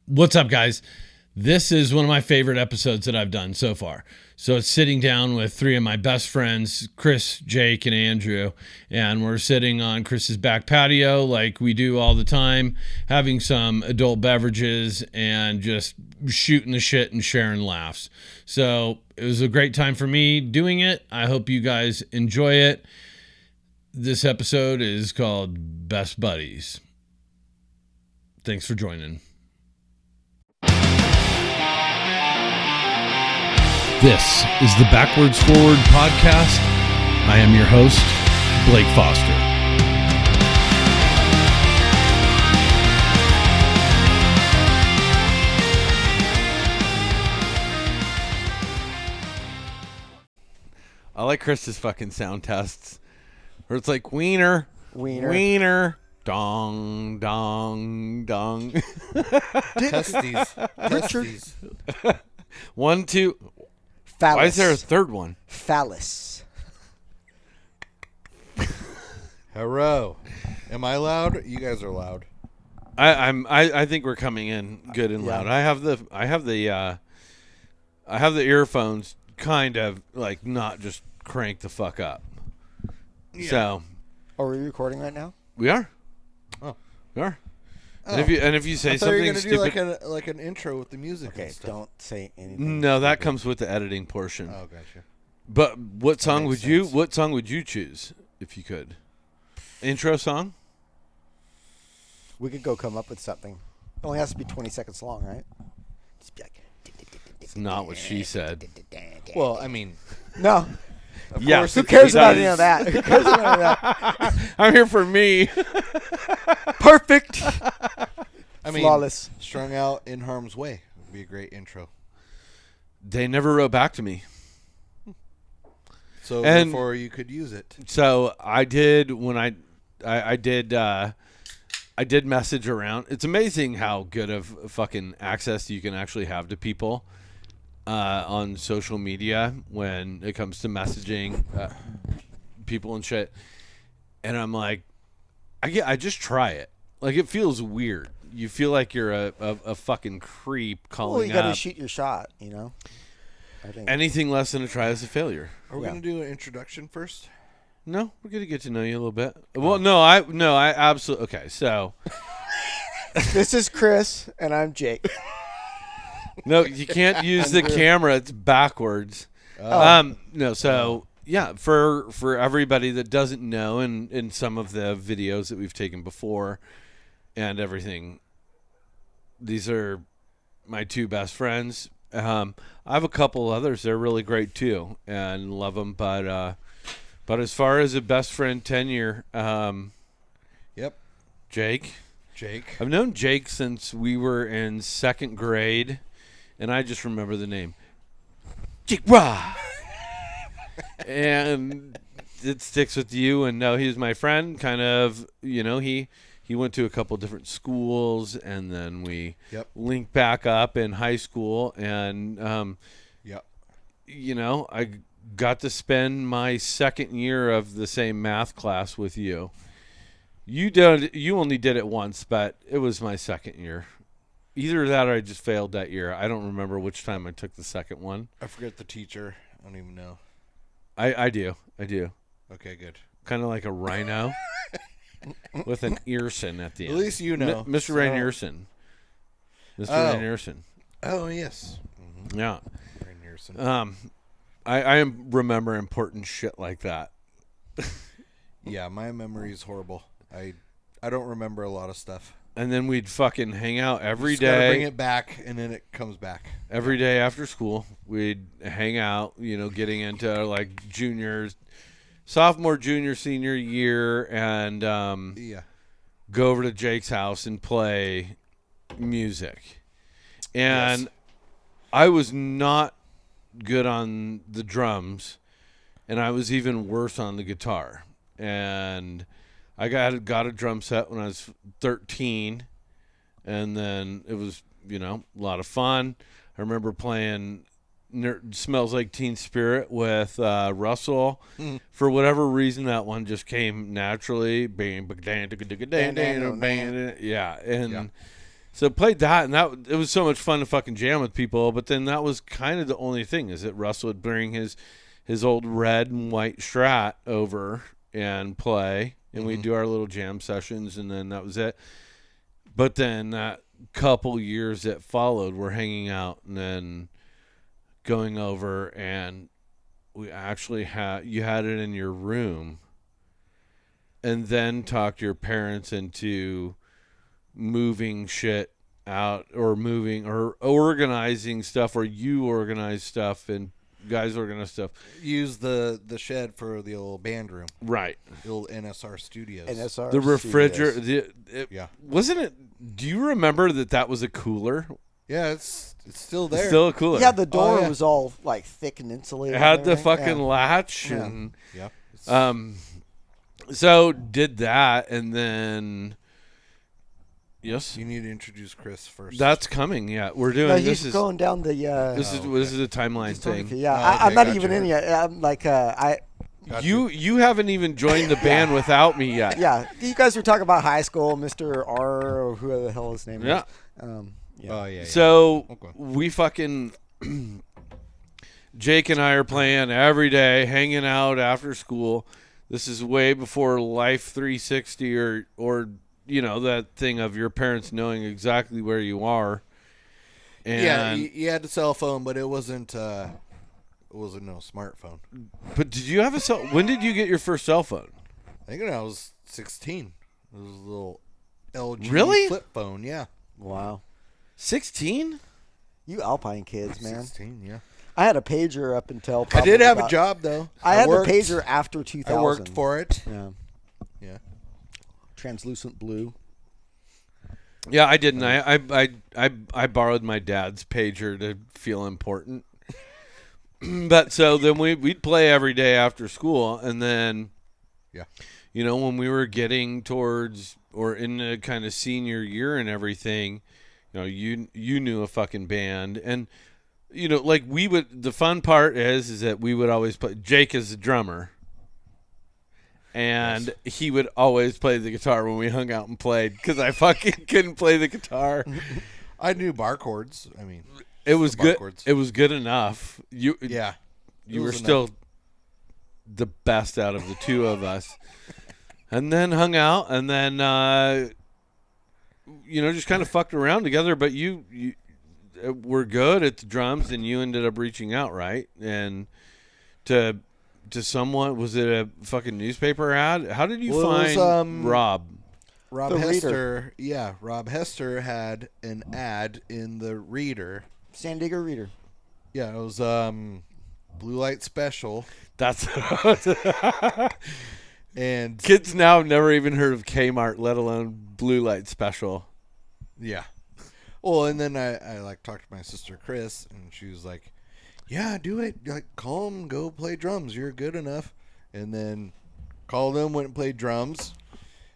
What's up, guys? This is one of my favorite episodes that I've done so far. So it's sitting down with three of my best friends, Chris, Jake, and Andrew, and we're sitting on Chris's back patio like we do all the time, having some adult beverages and just shooting the shit and sharing laughs. So it was a great time for me doing it. I hope you guys enjoy it. This episode is called Best Buddies. Thanks for joining. This is the Backwards Forward podcast. I am your host, Blake Foster. I like Chris's fucking sound tests. Where it's like wiener, dong, dong, dong. Testes. 1, 2. Phallus. Why is there a third one? Phallus. Hello. Am I loud? You guys are loud. I think we're coming in good and loud. I have the earphones kind of like not just crank the fuck up. Yeah. So Are we recording right now? we are. Oh. We are. Oh. And if you say I thought you were something gonna stupid, do like an intro with the music. Okay, and stuff. don't say anything. no, that comes with the editing portion. Oh, gotcha. But what song would makes you? sense. What song would you choose if you could? Intro song? We could go come up with something. It only has to be 20 seconds long, right? Just be like, It's not what she said. Well, I mean, no. of Yeah. course Who it cares could about be- any of that? Who cares about any of that? I'm here for me. Perfect. I mean, Flawless. Strung Out in Harm's Way would be a great intro. They never wrote back to me. So And- therefore you could use it. So I did when I did message around. It's amazing how good of fucking access you can actually have to people on social media when it comes to messaging people and shit. And I'm like, I just try it. Like it feels weird. You feel like you're a fucking creep calling Well, you got to up. shoot your shot, you know? I think. Anything less than a try is a failure. Are we Yeah. gonna do an introduction first? No, we're gonna get to know you a little bit. Well, I absolutely. Okay, so This is Chris, and I'm Jake. no, you can't use the camera. It's backwards. No, so yeah, for everybody that doesn't know, and in some of the videos that we've taken before, and everything, these are my two best friends. I have a couple others. They're really great too, and love them. But as far as a best friend tenure, Yep. Jake. Jake. I've known Jake since we were in second grade, and I just remember the name. Jake Ra! And it sticks with you, and no, he's my friend, kind of, he went to a couple different schools, and then we Yep. linked back up in high school, and, Yep. I got to spend my second year of the same math class with you. You only did it once, but it was my second year. Either that or I just failed that year. I don't remember which time I took the second one. I forget the teacher. I don't even know. I do. Okay, good. Kind of like a rhino with an earson at the At end. least you know. Mr. So- Rain Earson. Mr. Oh. Rain Earson. Oh yes. Mm-hmm. Yeah. Rain Earson. I remember important shit like that. Yeah, my memory is horrible. I don't remember a lot of stuff. And then we'd fucking hang out every Just gotta bring day. it back, and then it comes back. Every day after school, we'd hang out, getting into like sophomore, junior, senior year, and Yeah. go over to Jake's house and play music. And Yes. I was not good on the drums, and I was even worse on the guitar. And I got a drum set when I was 13, and then it was, a lot of fun. I remember playing Smells Like Teen Spirit with Russell. For whatever reason, that one just came naturally. Yeah, and So played that, and it was so much fun to fucking jam with people. But then that was kind of the only thing, is that Russ would bring his old red and white Strat over and play, and we'd do our little jam sessions, and then that was it. But then that couple years that followed, we're hanging out and then going over, and we actually you had it in your room, and then talked your parents into moving shit out, or moving or organizing stuff, or you organize stuff and guys organize stuff. Use the shed for the old band room. Right. The old NSR Studios. NSR. The refrigerator. Studios. Yeah. Wasn't it? Do you remember that was a cooler? Yeah, it's still there. It's still a cooler. Yeah, the door yeah. was all like thick and insulated. It had and the everything. fucking latch. Yeah. And Yeah. so did that, and then yes, You need to introduce Chris first. that's coming. Yeah, we're doing. No, this he's is going down the. this is a timeline thing. Yeah, Oh, okay, I'm not gotcha. even in yet. I'm like I. Gotcha. You haven't even joined the band without me yet. Yeah, you guys were talking about high school, Mr. R, or who the hell his name Yeah. is. Yeah. Oh yeah. So Okay. we fucking Jake and I are playing every day, hanging out after school. This is way before Life 360 or that thing of your parents knowing exactly where you are. And Yeah, you had a cell phone, but it wasn't no smartphone. but did you have a cell? When did you get your first cell phone? I think when I was 16. It was a little LG Really? flip phone. Yeah. Wow. 16? You Alpine kids, man. 16. Yeah. I had a pager up until. I probably did have a about- job though. I had worked, the pager after 2000. I worked for it. Yeah. Yeah. Translucent blue. Yeah, I didn't. I borrowed my dad's pager to feel important. But so then we'd play every day after school, and then Yeah. when we were getting towards or in the kind of senior year and everything, you knew a fucking band, and like we would. The fun part is that we would always play. Jake is the drummer. And he would always play the guitar when we hung out and played, because I fucking couldn't play the guitar. I knew bar chords. I mean, It was good. chords. It was good enough. You yeah. you It were was still the best out of the two of us. And then hung out, and then just kind of fucked around together. But you were good at the drums, and you ended up reaching out, right? And to someone, was it a fucking newspaper ad? How did you Well, it find was, Rob? Rob The Hester. Reader. Yeah, Rob Hester had an ad in the Reader. San Diego Reader. Yeah, it was Blue Light Special, That's and kids now have never even heard of Kmart, let alone Blue Light Special. yeah. Well, and then I like talked to my sister Chris, and she was like, "Yeah, do it. Like, call him, go play drums. You're good enough." And then called him, went and played drums,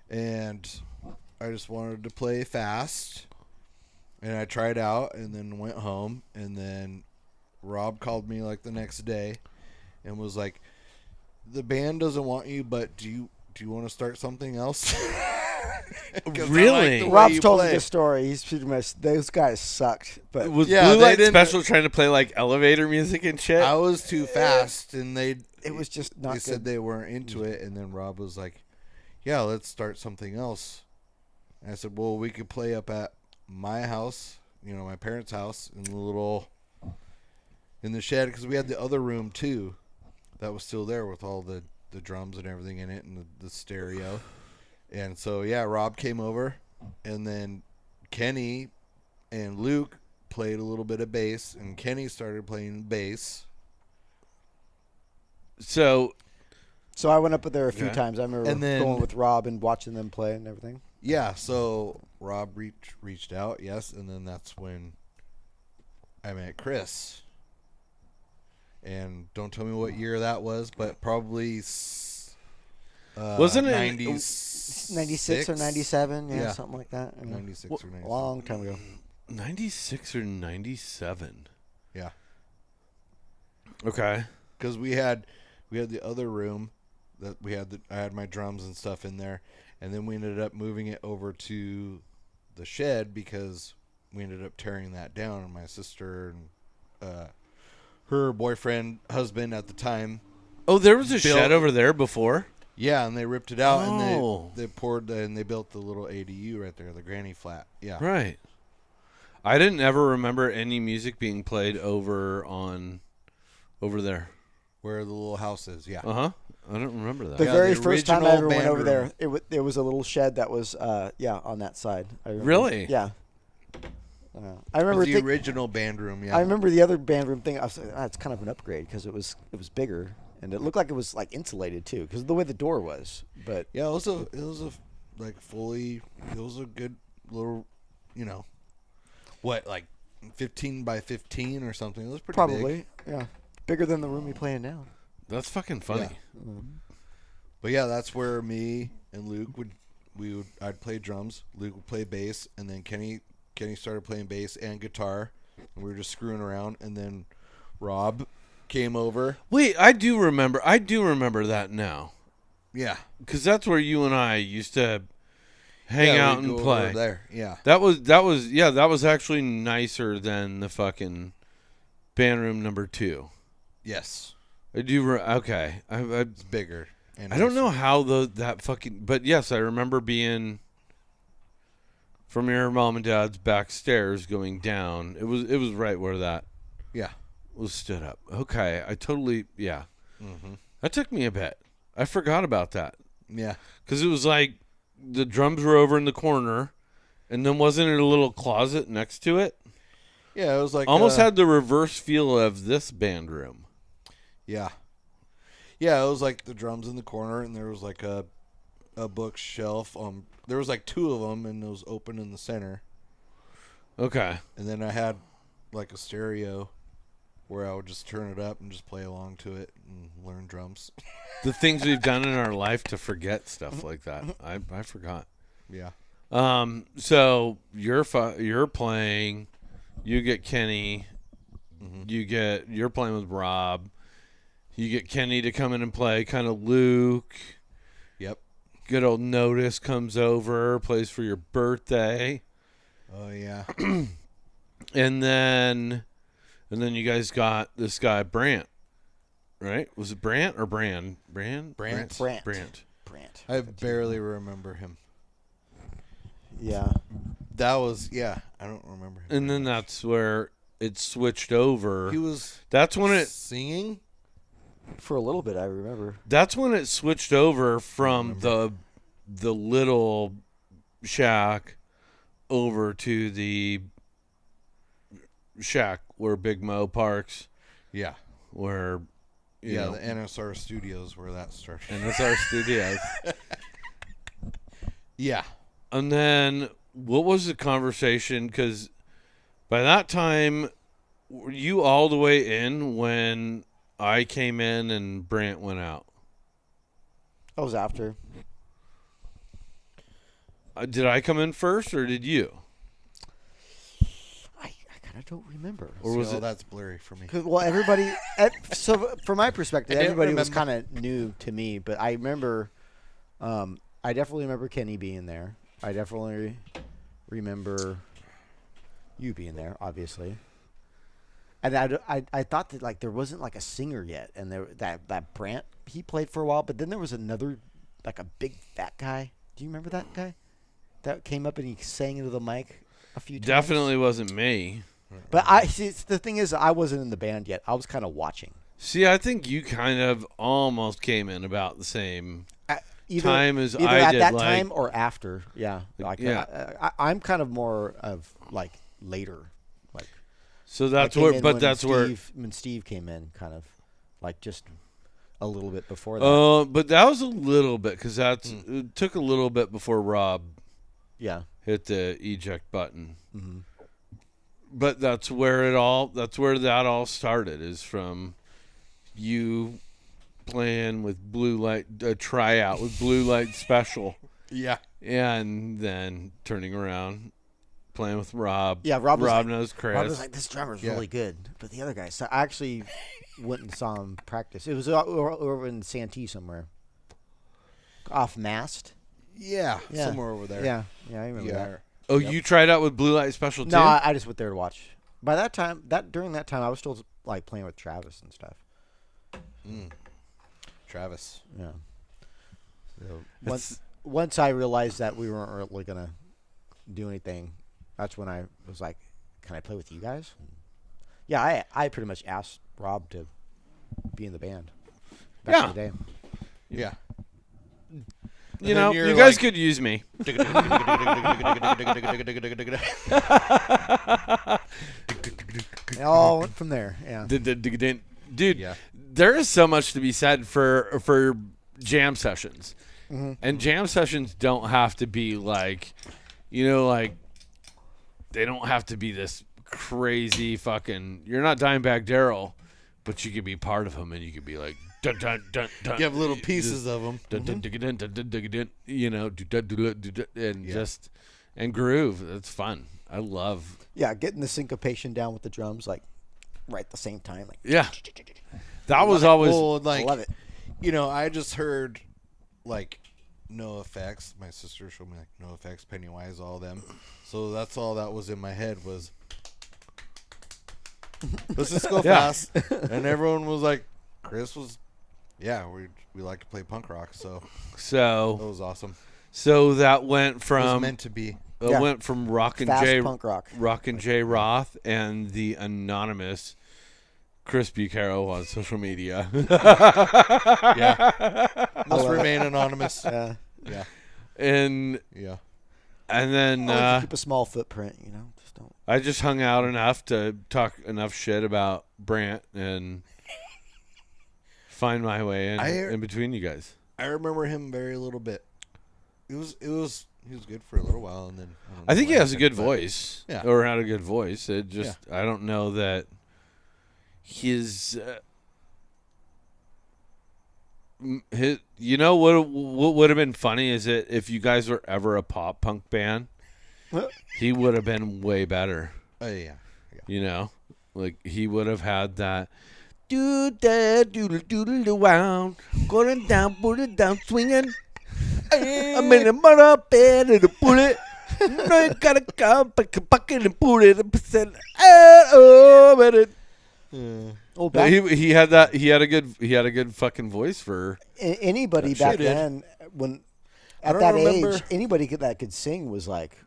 and I just wanted to play fast, and I tried out, and then went home, and then Rob called me like the next day, and was like, "The band doesn't want you, but do you want to start something else?" 'Cause I Really? like the way Rob's you told me play. this story. He's pretty much, those guys sucked. But Was Yeah, Blue they Light didn't- Special trying to play like elevator music and shit? I was too fast, and it was just not they good. said they weren't into it, and then Rob was like, "Yeah, let's start something else." And I said, "Well, we could play up at my house, my parents' house, in the shed, because we had the other room too, that was still there with all the drums and everything in it, and the stereo." And so yeah, Rob came over, and then Kenny and Luke played a little bit of bass, and Kenny started playing bass. So So I went up there a few Okay. times. I remember And then- going with Rob and watching them play and everything. Yeah, so Rob reached out, yes, and then that's when I met Chris. And don't tell me what year that was, but probably Wasn't it 96 or 97, Yeah. something like that. 96 or 97. A long time ago. 96 or 97? Yeah, Okay. because we had the other room that I had my drums and stuff in there, and then we ended up moving it over to the shed because we ended up tearing that down, and my sister and her boyfriend, husband at the time. Oh, there was a shed over there before? Yeah, and they ripped it out, Oh. and they poured and they built the little ADU right there, the granny flat. Yeah. Right. I didn't ever remember any music being played over there. Where the little house is, yeah. Uh-huh. I don't remember that. The very first time I ever went over room. there, there was a little shed that was, on that side. I remember. Really? Yeah. I remember the original band room, yeah. I remember the other band room thing. I was like, it's kind of an upgrade because it was bigger and it looked like it was like insulated too because of the way the door was. But yeah, it was a good little, like 15 by 15 or something. It was pretty probably big. Yeah, bigger than the room we play in now. That's fucking funny. Yeah. But yeah, that's where me and Luke I'd play drums, Luke would play bass, and then Kenny started playing bass and guitar, and we were just screwing around, and then Rob came over. Wait, I do remember that now. Yeah. Because that's where you and I used to hang out and play. Over there, yeah. That was actually nicer than the fucking band room number 2. Yes. I do. Okay. It's bigger. And I don't know how that fucking. But yes, I remember being from your mom and dad's back stairs going down. It was right where that. Yeah. Was stood up. Okay, I totally. Yeah. Mm-hmm. That took me a bit. I forgot about that. Yeah. Because it was like the drums were over in the corner, and then wasn't it a little closet next to it? Yeah, it was like almost had the reverse feel of this band room. Yeah. Yeah, it was like the drums in the corner, and there was like a bookshelf. There was like 2 of them, and it was open in the center. Okay. And then I had like a stereo where I would just turn it up and just play along to it and learn drums. The things we've done in our life to forget stuff like that. I forgot. Yeah. So you're playing. You get Kenny. Mm-hmm. You're playing with Rob. You get Kenny to come in and play, kind of Luke. Yep. Good old Notice comes over, plays for your birthday. Oh yeah. And then you guys got this guy Brant, right? Was it Brant or Brand? Brant. I barely remember him. Yeah. That was I don't remember him. And then that's where it switched over. He was. That's when it singing. For a little bit, I remember. That's when it switched over from the little shack over to the shack where Big Mo parks. Yeah. Where, the NSR Studios where that started. NSR Studios. Yeah. And then what was the conversation? Because by that time, were you all the way in when I came in and Brant went out? I was after. Did I come in first or did you? I kind of don't remember. Or was it? That's blurry for me. Well, everybody. So from my perspective, everybody was kind of new to me. But I remember, I definitely remember Kenny being there. I definitely remember you being there, obviously. And I thought that like there wasn't like a singer yet, and that Brant he played for a while, but then there was another like a big fat guy. Do you remember that guy that came up and he sang into the mic a few times? Definitely wasn't me. But the thing is, I wasn't in the band yet. I was kind of watching. See, I think you kind of almost came in about the same time as either I at did. that like, time or after. Yeah, like, yeah. I'm kind of more of like later. So that's where, but that's when Steve came in, kind of like just a little bit before that. But that was a little bit because it took a little bit before Rob, hit the eject button. Mm-hmm. But that's where that all started, is from you playing with Blue Light, a tryout with Blue Light Special. Yeah, and then turning around. Playing with Rob. Yeah, Rob knows Chris. Rob was like, this drummer's really good. But the other guy, so I actually went and saw him practice. It was over in Santee somewhere. Off Mast. Yeah, somewhere over there. Yeah, I remember that. Oh, you tried out with Blue Light Special too? No, I just went there to watch. By that time, during that time, I was still like playing with Travis and stuff. Travis. Yeah. So once I realized that we weren't really gonna do anything, that's when I was like, "Can I play with you guys?" Yeah, I pretty much asked Rob to be in the band back in the day. Yeah. You know, you guys could use me. It all went from there. Yeah. Dude, there is so much to be said for jam sessions. Mm-hmm. And jam sessions don't have to be like, like they don't have to be this crazy fucking. You're not Dimebag Darrell, but you could be part of them, and you could be like, dun dun dun dun. You have little pieces of them, and groove. That's fun. I love. Yeah, getting the syncopation down with the drums like right at the same time. Like that was always. I love it. I just heard like No Effects. My sister showed me like No Effects, Pennywise, all them. So that's all that was in my head was. Let's just go fast. And everyone was like, Chris was, we like to play punk rock, so that was awesome. So that went from it was meant to be. Went from Rockin' J Roth and the anonymous Chris Bucaro on social media. Must remain anonymous. Yeah. And then keep a small footprint, Just don't. I just hung out enough to talk enough shit about Brant and find my way in between you guys. I remember him very little bit. He was good for a little while, and then I think he has a good voice. Yeah. Or had a good voice. It just I don't know that his what would have been funny is that if you guys were ever a pop punk band, he would have been way better. Oh yeah. Like he would have had that do da doodle doodle wow, going down, put it down, swinging. I'm in a mother bed and a bullet. I gotta come back a bucket and put it percent. He had that. He had a good fucking voice for anybody back then. When at that age, anybody that could sing was like,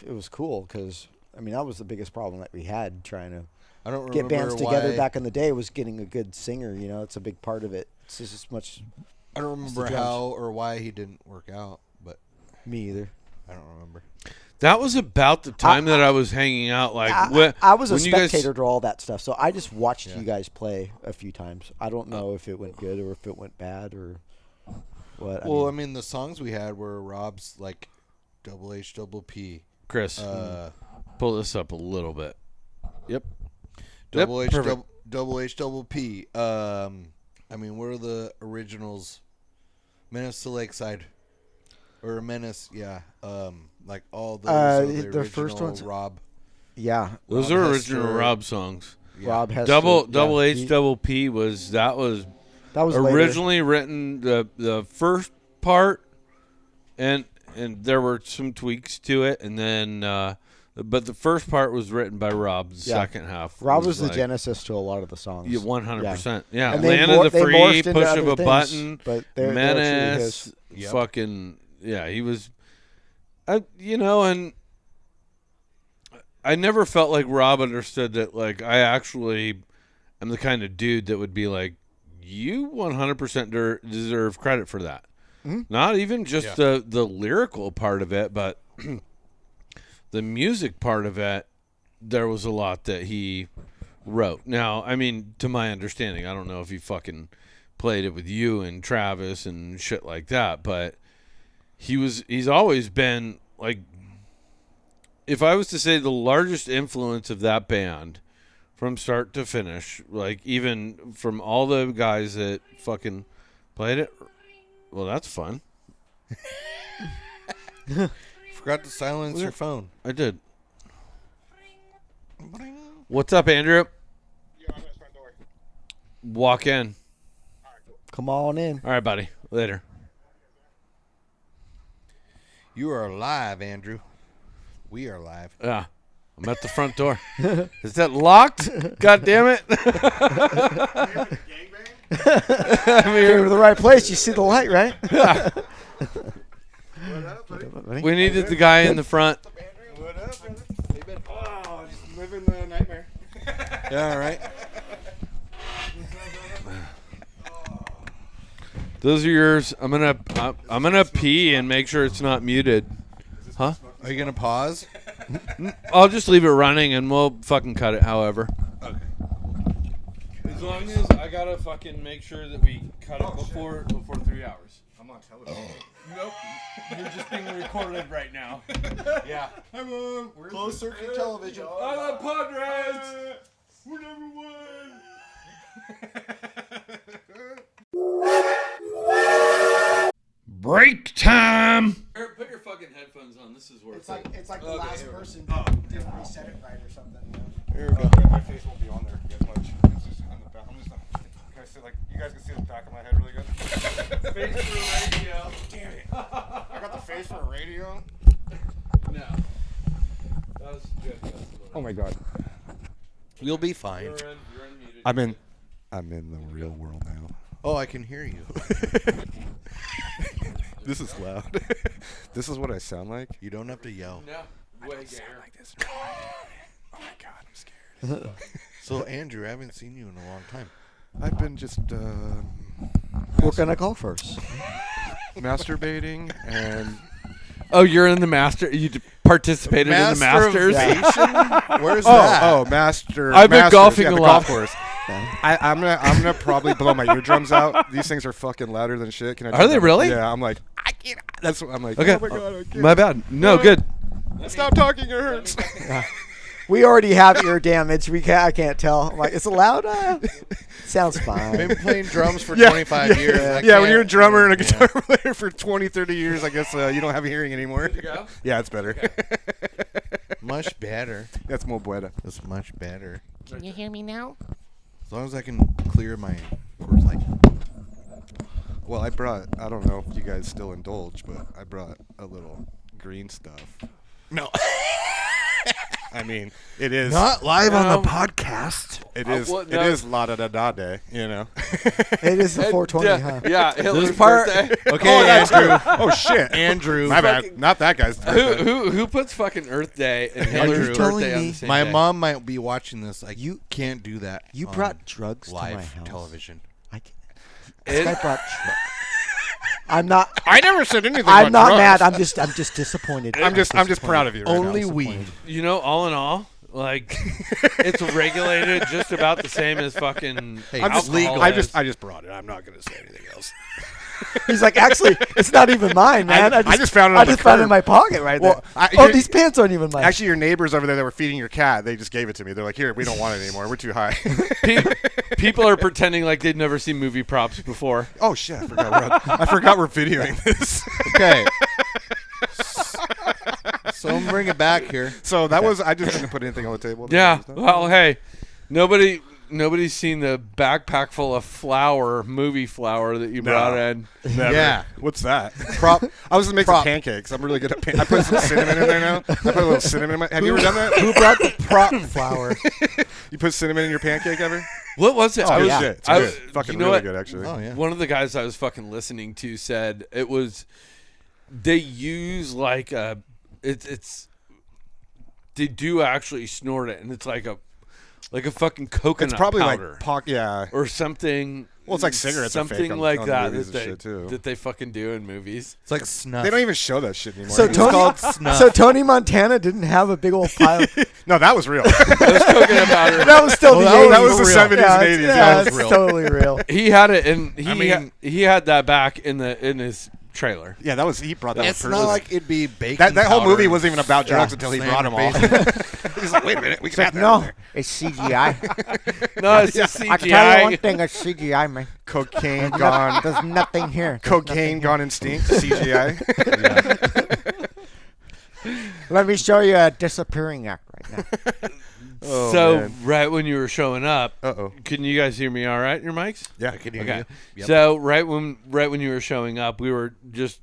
it was cool because that was the biggest problem that we had trying to get bands together back in the day was getting a good singer. It's a big part of it. It's just as much. I don't remember how or why he didn't work out, but me either. I don't remember. That was about the time that I was hanging out. Like I was a spectator to all that stuff, so I just watched you guys play a few times. I don't know if it went good or if it went bad or what. Well, the songs we had were Rob's like double H double P. Chris, pull this up a little bit. Yep. Double H double P. What are the originals? Menace to Lakeside. Or Menace, like all those are the their first ones. Rob. Yeah. Those are original Rob songs. Yeah. Rob has double H double P was originally later. Written the first part and there were some tweaks to it and then but the first part was written by Rob. The second half. Rob was the genesis to a lot of the songs. Yeah, 100%. Yeah. And Land of the Free, Push of a things, Button, but Menace, fucking, he was, and I never felt like Rob understood that, like, I actually am the kind of dude that would be like, you 100% deserve credit for that. Mm-hmm. Not even just the lyrical part of it, but the music part of it, there was a lot that he wrote. Now, to my understanding, I don't know if he fucking played it with you and Travis and shit like that, but he's always been, like, if I was to say the largest influence of that band from start to finish, like, even from all the guys that fucking played it, well, that's fun. Forgot to silence your phone. I did. What's up, Andrew? Yeah, I'm at the front door. Walk in. All right, cool. Come on in. All right, buddy. Later. You are live, Andrew. We are live. Yeah. I'm at the front door. Is that locked? God damn it. You're in the right place. You see the light, right? Yeah. What up, buddy? We needed the guy in the front. What up, brother? Oh, just living the nightmare. Yeah, all right. Those are yours. I'm gonna pee and make sure it's not muted. Huh? Are you gonna pause? I'll just leave it running and we'll fucking cut it however. Okay. As long as I gotta fucking make sure that we cut it before 3 hours. I'm on television. Nope. You're just being recorded right now. Yeah. I'm on. Closed circuit television. I love Padres. We're number one. Break time. Put your fucking headphones on. This is worth it. It's like the last person didn't reset it right or something. Here we go. My face won't be on there as much. It's just on the back. I'm just not. Can I see, like, you guys can see the back of my head really good? Face for radio. Damn it. I got the face for a radio. No. That was good. Oh my god. You'll be fine. You're unmuted. I'm in the real world now. Oh, I can hear you. This is loud. This is what I sound like. You don't have to yell. No. Way gayer. Like this. Oh my god, I'm scared. So, Andrew, I haven't seen you in a long time. I've been just What can I call first? masturbating and Oh, you're in the master. You participated in the Masters. Where's that? oh, master. I've been Masters, golfing yeah, a the lot. golf course. I'm gonna probably blow my eardrums out. These things are fucking louder than shit. Can I? Are they really? Yeah. I'm like, I can't. That's what I'm like. Okay. Oh my god. I can't. My bad. No, good. Stop talking. It hurts. We already have ear damage. I can't tell. I'm like, is it loud? Sounds I've fine. been playing drums for Yeah, 25 years. I Yeah, when you're a can't- drummer and a guitar player for 20, 30 years, I guess you don't have hearing anymore. Good to go? Yeah, it's better. Much better. That's more buena. That's much better. Can you hear me now? As long as I can clear my Coors Light. Well, I don't know if you guys still indulge, but I brought a little green stuff. No. I mean, it is. Not live on the podcast. It is. well, It no. is la da da da day. You know. It is the 420, huh? Yeah, Hitler's This part- birthday. Okay, Andrew. Oh shit. Andrew. My bad. Not that guy's. birthday. Who puts fucking Earth Day and Hitler's Andrew. telling birthday on me the same My day? mom might be watching this. Like, You- can't do that. You on brought drugs to live my house. television. I can't. It- I brought drugs. I'm not. I never said anything. I'm about not drugs. mad. I'm just disappointed. I'm just proud of you. Right Only now. weed. You know, all in all, like it's regulated just about the same as fucking Hey, I'm just alcohol legal. is. I just brought it. I'm not gonna say anything else. He's like, actually, it's not even mine, man. I just found it I on the just found it in curb. my pocket right Well, there. These pants aren't even mine. Actually, your neighbors over there that were feeding your cat, they just gave it to me. They're like, "Here, we don't want it anymore. We're too high." People are pretending like they've never seen movie props before. Oh shit! I forgot we're videoing this. Okay. So I'm bringing it back here. So that was. I just didn't put anything on the table. Yeah. Well, hey, nobody's seen the backpack full of movie flour that you brought in. Never. Yeah. What's that? Prop. I was just making Prop. pancakes. I'm really good at I put some cinnamon in there now. I put a little cinnamon in my. Have you ever done that? Who brought the prop flour? You put cinnamon in your pancake ever? What was it? Oh, I was, good shit. It's I- good. Fucking you know really what? good, actually. Oh, yeah. One of the guys I was fucking listening to said it was. They use like a. It's. They do actually snort it, and it's like a fucking coconut It's probably powder yeah. or something. Well, it's like cigarettes are fake something on- like on that movies that and shit, too. that they fucking do in movies. It's like snuff. They don't even show that shit anymore. So It's called snuff. So Tony Montana didn't have a big old pile. No, that was real. Those coconut powder. That was still Well, the that 80s. that was the real. 70s yeah, and it's- 80s. Yeah, That was it's real. totally real. He had it, and I mean- he had that back in his trailer. Yeah, that was. He brought that. It's one not first. like it'd be bacon. that whole powder movie wasn't even about drugs and until he slam brought them your all. face in. He's like, wait a minute, we can have that in No, there. it's CGI. No, it's just I can tell you one CGI. thing, it's CGI, man. Cocaine gone. There's nothing here. There's Cocaine gone instinct. CGI. Let me show you a disappearing act right now. Oh, So man. right when you were showing up, Uh-oh. can you guys hear me all right? Your mics? Yeah. I can hear Okay. you. Yep. So right when you were showing up, we were just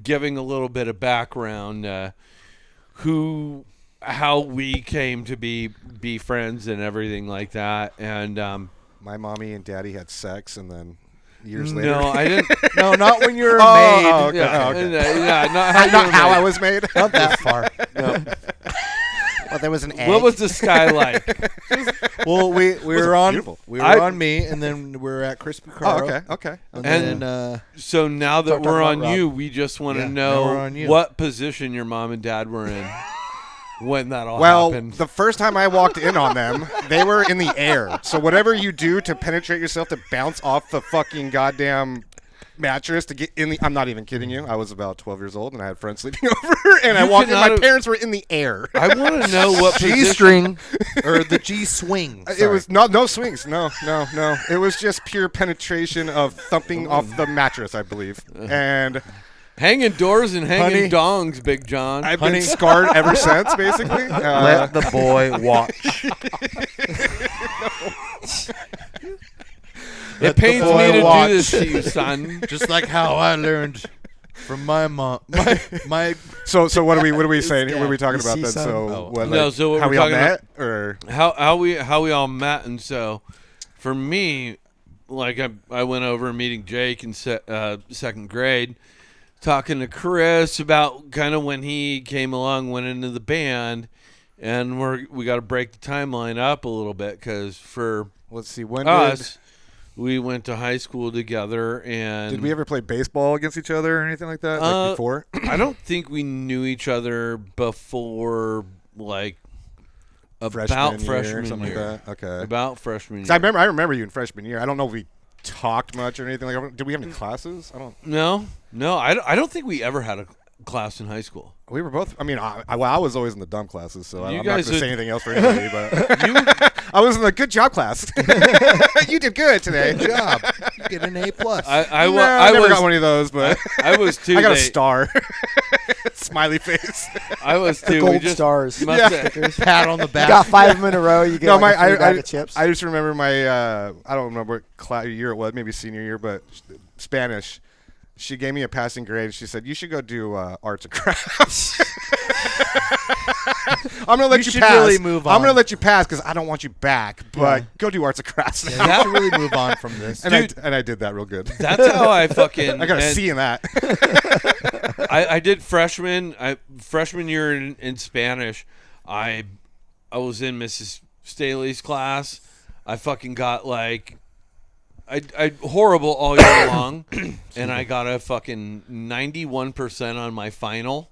giving a little bit of background. how we came to be friends and everything like that. And My mommy and daddy had sex, and then years later. no, I didn't. No, not when you're Oh, made. oh, okay. Yeah, Oh, okay. not how, Not how I was made. Not that far. Well, there was an egg. What was the sky like? Well, we were on beautiful. we were on me, and then we were at Chris Bucaro. Oh, okay. Okay. And And- then So now that Start we're talking on about you, we just want Yeah, to now we're know on you. what position your mom and dad were in when that all Well, happened. the first time I walked in on them, they were in the air. So whatever you do to penetrate yourself to bounce off the fucking goddamn mattress to get in the... I'm not even kidding you. I was about 12 years old, and I had friends sleeping over, and I You walked in. could My not have- parents were in the air. I want to know what G position. string or the G swing. It was no swings. No. It was just pure penetration of thumping off the mattress, I believe. And Hanging doors and hanging Honey. dongs, Big John. I've been scarred ever since, basically. Let the boy watch. It pains boy me to watch. do this to you, son. Just like how I learned from my mom. My So what are we saying? What are we talking You about see then? some? So Oh. what, No, like, so what how we're we all talking met, or how we all met, and so for me, like I went over meeting Jake in second grade, talking to Chris about kind of when he came along, went into the band, and we got to break the timeline up a little bit because for let's see, when us, we went to high school together, and did we ever play baseball against each other or anything like that? Like before? I don't think we knew each other before, like about freshman something year. like that. Okay. About freshman year. 'Cause I remember you in freshman year. I don't know if we talked much or anything like that. Did we have any classes? I don't. No, I don't think we ever had a class in high school. We were both. I mean, I was always in the dumb classes, so You I'm not going guys to say are- anything else for anybody. But You, I was in the good job class. You did good today. good job. You get an A plus. I never was got one of those, but I was too. I got a They- star. Smiley face. I was too. Gold we just stars. must Yeah. have- Stickers. Pat on the You back. got 5 of them in a row. You get No, like a free bag I of chips. I just remember my I don't remember what year it was, maybe senior year, but Spanish. She gave me a passing grade. She said, "You should go do arts and crafts." I'm gonna let you should pass. really move I'm on. gonna let you pass because I don't want you back. But go do arts and crafts now. Yeah, you should really move on from this. And I did that real good. That's how I fucking. I got a and C in that. I did freshman year in Spanish. I was in Mrs. Staley's class. I fucking got like. I horrible all year long, and I got a fucking 91% on my final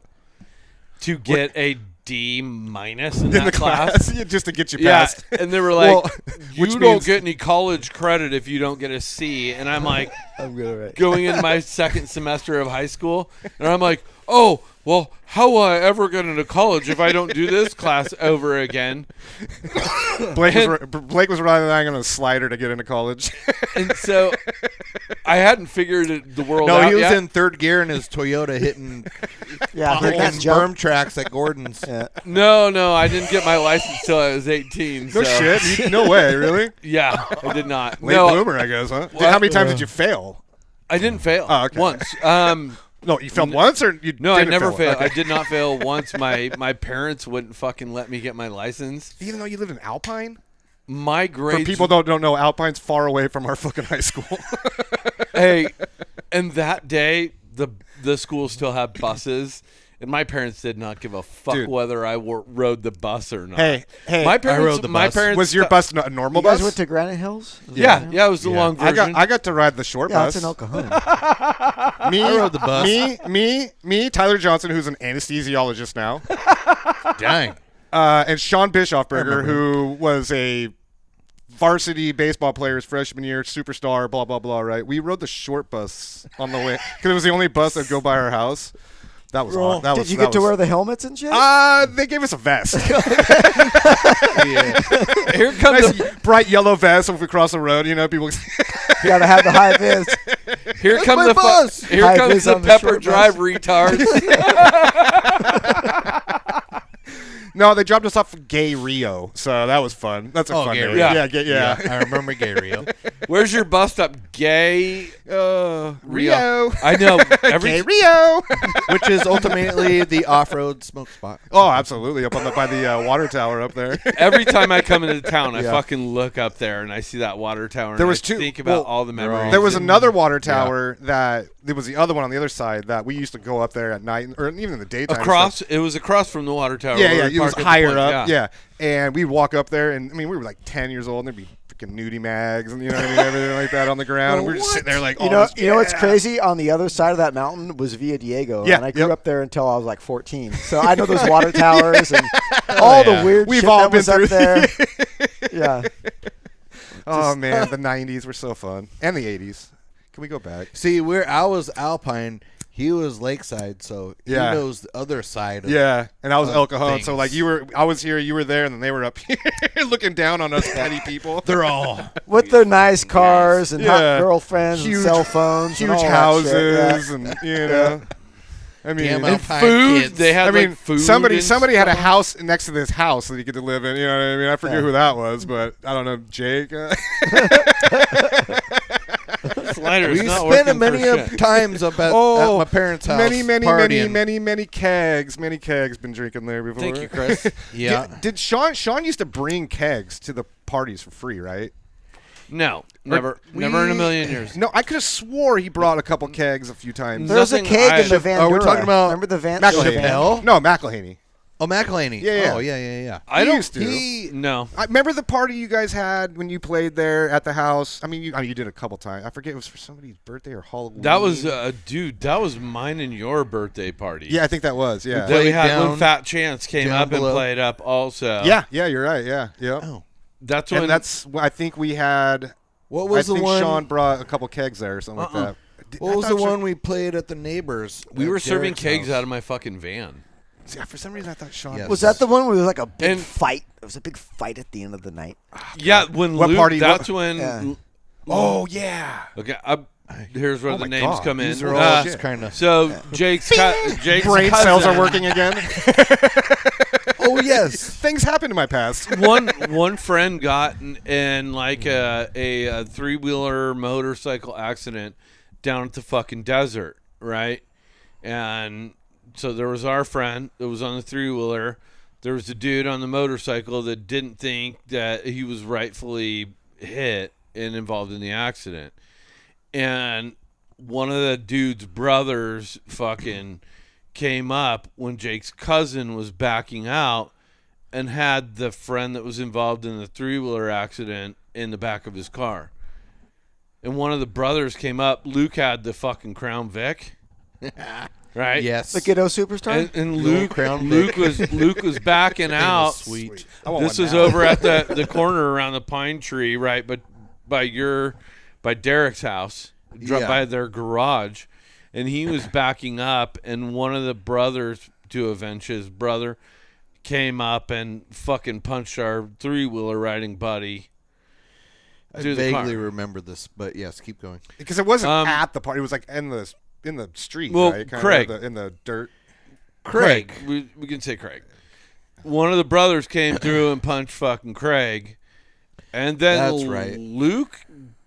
to get a D minus in that in the class, yeah, just to get you Yeah, past. and they were like, Well, "You which don't means- get any college credit if you don't get a C." And I'm like, I'm good, right? going into my second semester of high school, and I'm like, "Oh, well, how will I ever get into college if I don't do this class over again?" Blake was relying on a slider to get into college. And so I hadn't figured the world No, out he was yet. in third gear in his Toyota hitting Yeah, hitting that freaking jump. berm tracks at Gordon's. Yeah. No, I didn't get my license till I was 18. No so, shit. No way. Really? Yeah, I did not. Late No, bloomer, I guess, huh? How many times did you fail? I didn't fail. Oh, okay. Once. No, you failed once, or you? No, I didn't never fail? failed. I Okay. did not fail once. My parents wouldn't fucking let me get my license. Even though you lived in Alpine. My For grades. people don't know, Alpine's far away from our fucking high school. Hey, and that day the school still had buses, and my parents did not give a fuck Dude. whether I rode the bus or not. Hey, my parents. rode the my bus. parents was your bus a normal You guys bus? went to Granite Hills? Yeah, it was the long I version. got to ride the short Yeah, bus. it's in Oklahoma. Me, I rode the bus. Me, Tyler Johnson, who's an anesthesiologist now, Dang. and Sean Bischofberger, who was a varsity baseball player his freshman year, superstar, blah blah blah. Right? We rode the short bus on the way because it was the only bus that would go by our house. That was aw- that Did was. you that get to was- wear the helmets and shit? They gave us a vest. Here comes Nice bright yellow vest. If we cross the road, you know, people. You gotta have the high vis. here comes my the bus. here High comes vis the on the Pepper short Drive bus. retards. No, they dropped us off at Gay Rio, so that was fun. That's a Oh, fun Gay name. Rio. Yeah, yeah. I remember Gay Rio. Where's your bus stop? Gay Rio. I know. Okay, Rio. Which is ultimately the off-road smoke spot. Oh, absolutely. Up on by the water tower up there. Every time I come into town, I Yeah. fucking look up there and I see that water tower. There and was I two. Think about Well, all the memories. There was another water tower that there was the other one on the other side that we used to go up there at night or even in the daytime. and across. stuff. It was across from the water tower. Yeah, where yeah. we It was parked at the higher point, up. Yeah. And we'd walk up there, and I mean, we were like 10 years old, and there'd be freaking nudie mags and you know what I mean, everything like that on the ground. And we're just sitting there like, You know what's crazy? On the other side of that mountain was Villa Diego, Yeah, and I grew up there until I was like 14. So I know those water towers and all yeah. the weird We've shit all that was been up there. Yeah. Oh man, the 90s were so fun, and the 80s. Can we go back? See, I was Alpine. He was Lakeside, so Yeah. he knows the other side. Of Yeah, and I was El Cajon, so things. like I was here, you were there, and then they were up here looking down on us petty people. They're all With their nice cars and hot Yeah. girlfriends and Huge- cell phones huge and all houses, that shit, and you know, I mean, Damn And Alpine food. kids. They had I mean, like food. somebody and had a stuff. house next to this house that you get to live in. You know what I mean? I forget who that was, but I don't know, Jake. Slider is we not spent working many for of shit. times up at my parents' house. many kegs. Many kegs been drinking there before. Thank you, Chris. Yeah. Did Sean used to bring kegs to the parties for free, right? No, never in a million years. No, I could have swore he brought a couple kegs a few times. There was a Nothing keg in the I- Van Are we Dura. talking about Remember the Van McElhaney. Chappelle? No, McElhaney. Oh, McElhaney. Yeah, yeah. Oh, yeah. I He don't. used to. No. I remember the party you guys had when you played there at the house. I mean, you did a couple times. I forget it was for somebody's birthday or Halloween. That was dude. That was mine and your birthday party. Yeah, I think that was. Yeah. That we Played had down- when Fat Chance came down up and below. played up also. Yeah, you're right. Yeah, yeah. Oh. That's when. And that's I think we had. What was I the think one? Sean brought a couple kegs there or something like that. What was the one we played at the neighbors? we at were serving Derek's kegs house? out of my fucking van. See, for some reason I thought Sean Yes. Was that the one where there was like a big And- fight? It was a big fight at the end of the night. Yeah, when What Luke. party- That's what- when. Yeah. Oh yeah. Okay, here's where Oh the my names God, come in. These are all Oh, just kind of. So Jake's Brain cells are cousin- working again. Oh yes. Things happen in my past. one friend got in like a 3-wheeler motorcycle accident down at the fucking desert, right? And so there was our friend that was on the 3-wheeler. There was a dude on the motorcycle that didn't think that he was rightfully hit and involved in the accident. And one of the dude's brothers fucking came up when Jake's cousin was backing out and had the friend that was involved in the 3-wheeler accident in the back of his car. And one of the brothers came up. Luke had the fucking Crown Vic. Right? Yes. The Ghetto Superstar? And Little Luke Crown Luke was backing out. sweet. I want This one was now. over at the corner around the pine tree, right? But by Derek's house, Yeah. by their garage, and he was backing up, and one of the brothers, to avenge his brother, came up and fucking punched our 3-wheeler riding buddy. I through the vaguely car. remember this, but yes, keep going. Because it wasn't Um, at the party. It was like in the street, Well, right? Kinda Craig. in the dirt. Craig. We can say Craig. One of the brothers came through and punched fucking Craig. And then That's right. Luke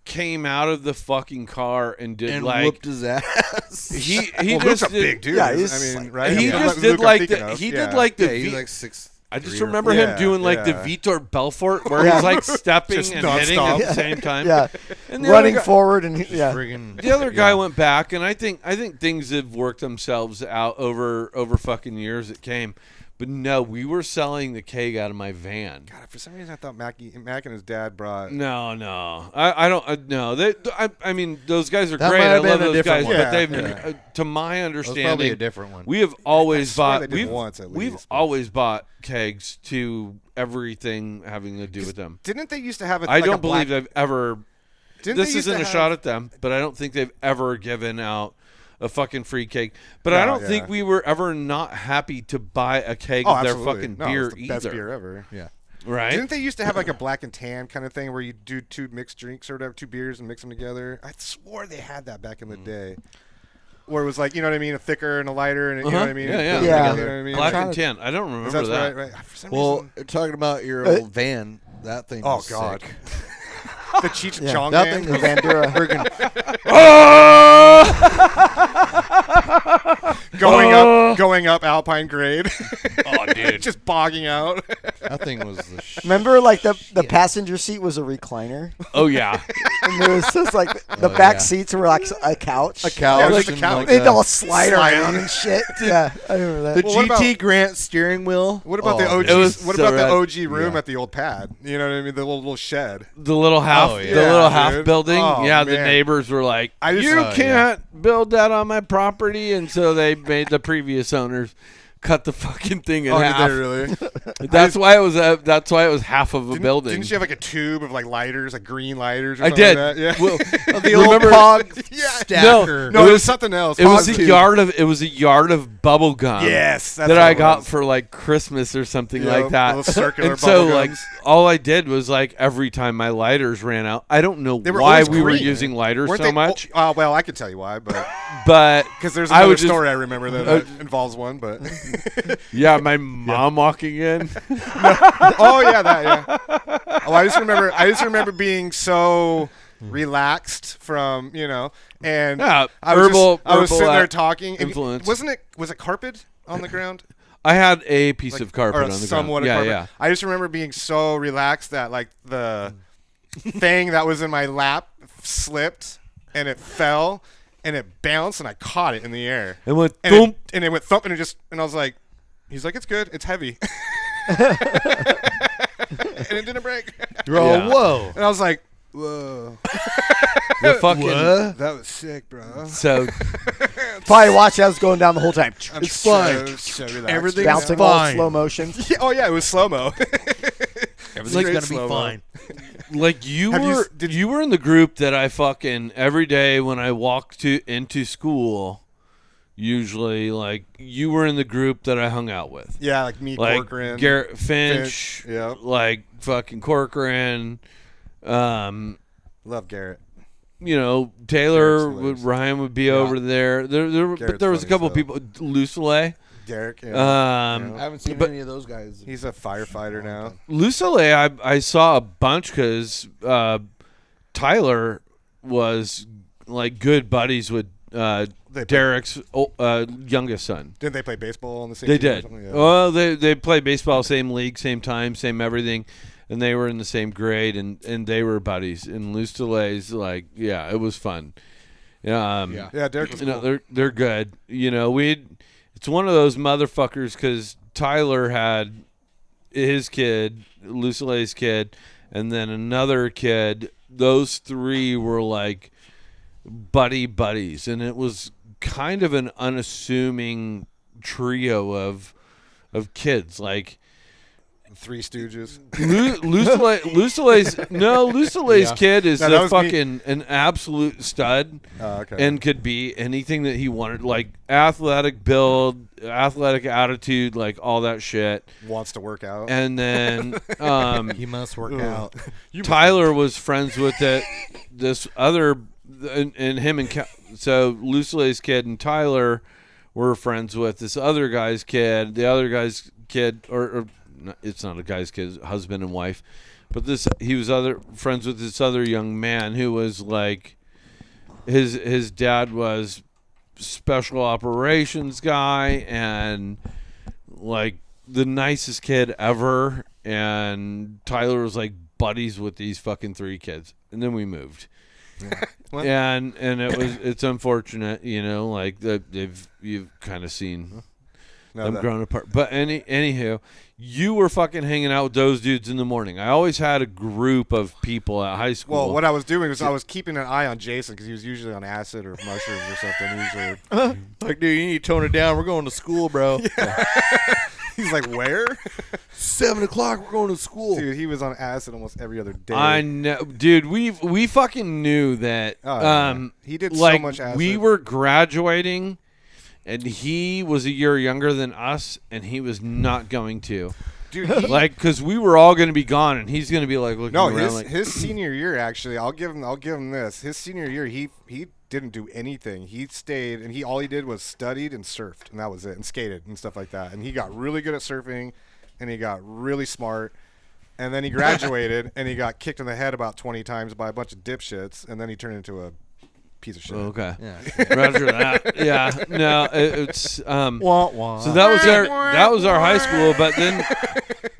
came out of the fucking car and did And like whooped his ass. he Well, Luke's just a did, big dude. Yeah, I he's mean, like- right? he I mean, just Luke did I'm like thinking the of, he yeah. did like the yeah, he's V- like 6'3" I just or remember 4. him doing like the yeah. Vitor Belfort where he's like stepping Just and hitting nonstop. at the same time. Yeah. And the Running other guy, forward and yeah. Friggin' the other guy went back, and I think things have worked themselves out over fucking years it came. But no, we were selling the keg out of my van. God, for some reason I thought Mac and his dad brought. No, I don't. No, I mean, those guys are That great. might I have love been a those guys, different but one. they've, Yeah. to my That was understanding, probably a different one. we have always swear bought. they did once at We've least, but- always bought kegs to everything having to do with them. Didn't they used to have? I don't believe they've ever. Didn't This they used isn't to a have- shot at them, but I don't think they've ever given out a fucking free keg. But I No, don't think yeah. we were ever not happy to buy a keg Oh, of their absolutely. fucking No, beer it's the best either. beer ever. Yeah. Right? Didn't they used to have like a black and tan kind of thing where you do two mixed drinks or whatever, 2 beers and mix them together? I swore they had that back in the day. Where it was like, you know what I mean, a thicker and a lighter, and you know what I mean. Yeah, Put yeah. them Yeah. together, you know what I mean? Black trying and to- tan. I don't remember That's that. right. For some Well, reason, talking about your old van, that thing oh was god, sick. the Cheech and Yeah, Chong that thing man. was Bandura. going up Alpine grade. Oh, dude. Just bogging out. That thing was the shit. Remember, like the passenger seat was a recliner, Oh, yeah. and there was just like the Oh, back yeah. seats were like a couch. A couch. like a and couch. They'd all Slide slide around around. and shit. Yeah, I remember that. The Well, what GT about- Grant steering wheel. What about the Oh, OG? It was What so about rad. the OG room Yeah. at the old pad? You know what I mean? The little shed. The little half, Oh, yeah. the little Yeah, half dude. building. Oh, Yeah, the man. neighbors were like, I just- "You Oh, yeah. can't build that on my property," and so they made the previous owners cut the fucking thing in Oh, did half. they really? That's why it was. That's why it was half of a building. Didn't you have like a tube of like lighters, like green lighters? Or I something did. Like that? Yeah. Well, The old remember- Pog Yeah. stacker. No, it was something else. It was a Positive. yard of. It was a yard of bubble gum. Yes, that's that what I it got was. for like Christmas or something Yeah, like that. little circular and so bubble like gums. all I did was like every time my lighters ran out. I don't know They were why always we were green. using lighters Weren't so they- much, Oh, well, I could tell you why, but but because there's I another would just- story I remember that involves one. But yeah, my mom walking in. oh yeah, that yeah. Oh, I just remember being so relaxed from and Yeah, I was herbal- I was herbal, sitting there talking. and influence. Was it carpet on the ground? I had a piece Like, of carpet or on the somewhat ground. of Yeah, carpet. yeah. I just remember being so relaxed that like the thing that was in my lap slipped and it fell and it bounced and I caught it in the air And went and thump. it went thump and I was like, he's like, it's good, it's heavy, and it didn't break. You're all, Yeah. whoa. And I was like, whoa, The fucking that was sick, bro. so Probably watch that was going down the whole time. I'm It's fine. So relaxed. Everything's Bouncing all fine. slow motion. Yeah, oh yeah, it was slow mo. Everything's Straight gonna be slow-mo. fine. like you Have you were s- did you were in the group that I fucking every day when I walked into school. Usually, like you were in the group that I hung out with. Yeah, like me, Like Corcoran. Garrett Finch, yeah. like fucking Corcoran, Love Garrett. Taylor, Garrett's hilarious. Ryan would be Yeah. over there. But Garrett's there was a funny couple as of people. Lucille, Derek. Yeah. I Yeah. haven't seen But- any of those guys. He's a firefighter now. Lucille, I saw a bunch because Tyler was like good buddies with They Derek's youngest son. Didn't they play baseball on the same They team or did. something? Yeah. Well, they played baseball, same league, same time, same everything, and they were in the same grade, and they were buddies. And Lucille's like, yeah, it was fun. Yeah. Yeah, Derek was cool. they're good. It's one of those motherfuckers because Tyler had his kid, Lucille's kid, and then another kid. Those three were like buddies, and it was kind of an unassuming trio of kids. Like Three Stooges. Lucille's kid is No, that a was me. fucking an absolute stud. Oh, okay. And could be anything that he wanted, like athletic build, athletic attitude, like all that shit. Wants to work out. And then He must work out. Tyler was friends with this other, and him and so Lucille's kid and Tyler were friends with this other guy's kid. The other guy's kid, or it's not a guy's kid, husband and wife, but he was friends with this other young man who was like. His dad was special operations guy and like the nicest kid ever, and Tyler was like buddies with these fucking three kids, and then we moved. What? And it's unfortunate, like that you've kind of seen them growing apart. But anywho, you were fucking hanging out with those dudes in the morning. I always had a group of people at high school. Well, what I was doing was I was keeping an eye on Jason because he was usually on acid or mushrooms or something. Usually, Like, dude, you need to tone it down. We're going to school, bro. he's like, "Where?" 7 o'clock. We're going to school. Dude, he was on acid almost every other day. I know, dude. We fucking knew that. Oh, yeah. He did so like much acid. we were graduating, and he was a year younger than us, and he was not going to. Dude, he, Like, because we were all going to be gone, and he's going to be like looking no, around, like, his senior year actually. I'll give him this. His senior year, he didn't do anything. He stayed and all he did was studied and surfed, and that was it, and skated and stuff like that. And he got really good at surfing, and he got really smart. And then he graduated, and he got kicked in the head about 20 times by a bunch of dipshits, and then he turned into a piece of shit. Okay. Yeah. Roger that. Yeah. No, it's Wah, wah. so that was our high school, but then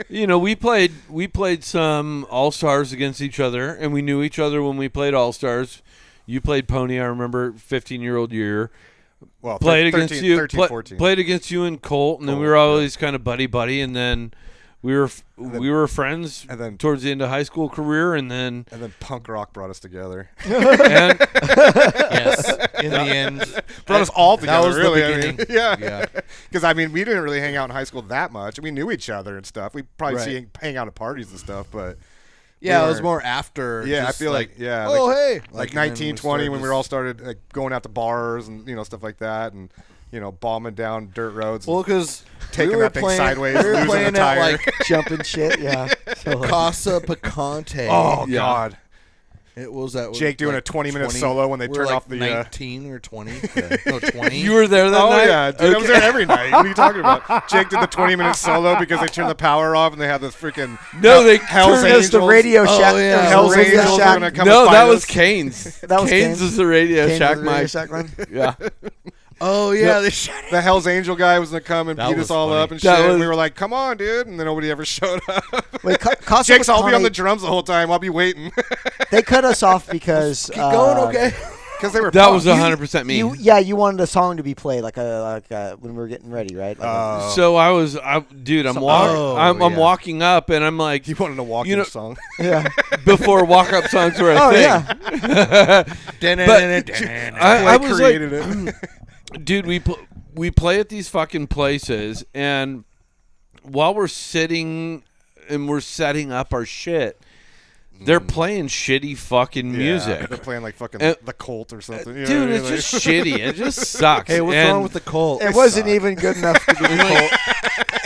we played some all-stars against each other, and we knew each other when we played all-stars. You played Pony, I remember 15-year-old year. Well, Played 13, against you 13, 14. played against you and Colt, and then we were always kind of buddy, and then we were friends and then towards the end of high school career, and then punk rock brought us together. and Yes. In the end, Brought us all together, that was really. the I mean, beginning. yeah. Because, we didn't really hang out in high school that much. We knew each other and stuff. We probably hang out at parties and stuff, but... Yeah, we it was were- more after. Yeah, I just feel like, yeah. Oh, hey. Like and then 19, we 20, started when we just- were all started going out to bars and, stuff like that. And, bombing down dirt roads. Well, because taking that thing sideways, we were losing playing a tire. at like Jumping shit, yeah. So, Casa Picante. Oh, Yeah. God. It was that Jake doing a 20-minute solo when they we turn were off the, 19 or 20. No, 20. you were there that Oh, night. yeah, dude. I was there every night. What are you talking about? Jake did the 20-minute solo because they turned the power off and they had this freaking No, they Hell's turned it was the Angels. Radio Shack. yeah. it was the Hell's Radio Angels were Shack. going to come No, and that fight was us. Canes. That was Canes was the Radio Canes Shack was the Radio mic. Shack one? Yeah. Oh, yeah. They shot The Hell's Angel guy was going to come and That beat was us all funny. up and That shit. And was- we were like, come on, dude. And then nobody ever showed up. Wait, Casa Jake's, I'll be on the Picante, drums the whole time. I'll be waiting. they cut us off because Keep going, okay? Because they were That punks. was 100% me. you wanted a song to be played like when we were getting ready, right? Like So I'm yeah. walking up, and I'm like, He wanted a walking song. yeah. before walk-up songs were a Oh thing. yeah. I was like, created it. dude, we play at these fucking places, and while we're sitting and we're setting up our shit, they're playing shitty fucking music. Yeah, they're playing like fucking And- The Cult or something. You know Dude, what I it's mean? just shitty. It just sucks. Hey, what's And wrong with the Colt? It wasn't even good enough to be Colt.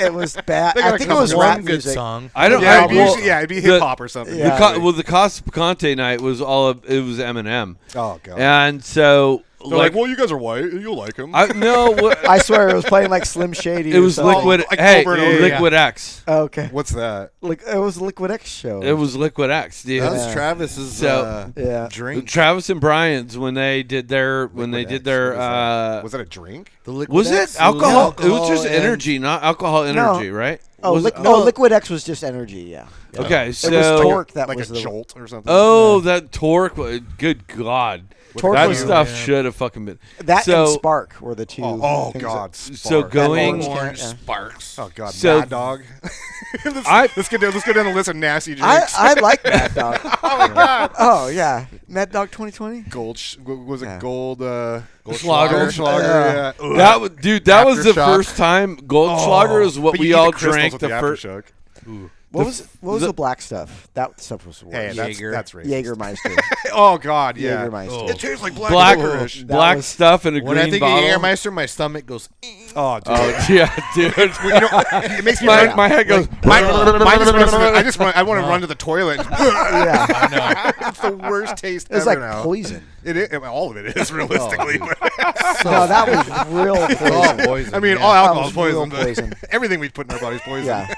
It was bad. They got I a think it couple was one rap good music. song. I don't. Yeah, I, it'd be, well, usually, it'd be the- hip hop or something. Yeah. the Casa Picante night was it was Eminem, Oh god. and so They're like, well, you guys are white. You'll like him. I swear it was playing like Slim Shady. it or was something. Liquid. like Hey, over and over. Liquid X. Oh, okay. What's that? Like it was Liquid X show. It was Liquid X, dude. That was Yeah. Travis's So- yeah. drink. Travis and Brian's when they did their Was that a drink? The Liquid was X, it alcohol? It was just and- energy, not alcohol energy, right? Oh, Was it- Liquid X was just energy. Yeah. Okay, It so was Torque that Like was a the jolt or something. oh, that Torque. Good God, Torque that was stuff should have fucking been. that so, and Spark were the two. Oh things god. So Spark. going. Orange can- Sparks. Oh god. So- Mad Dog. let's, I- let's go down the list of nasty drinks. I like Mad Dog. Oh my god. Oh yeah, Mad Dog 2020. Gold. Was it Yeah. gold? Schlager. Goldschlager. Yeah. That was, dude. That was the Aftershock. first time Goldschlager is what But you we get all the crystals drank with the first. Aftershock. What was the black stuff? That stuff was worse. Hey, that's racist. Jägermeister. Oh god, yeah. Jägermeister. It tastes like black Black, licorice. That black was- stuff in a When green I think bottle. of Jägermeister, my stomach goes. Oh, dude. Oh yeah, dude. It makes me my head goes. Mine just runs to the, I want to run to the toilet. Yeah. It's the worst taste It was ever like now. poison. It is, all of it is realistically. No, that was real poison. Poison. I mean, yeah. all That alcohol is was real poison. but poison. Everything we put in our bodies is poison. Yeah.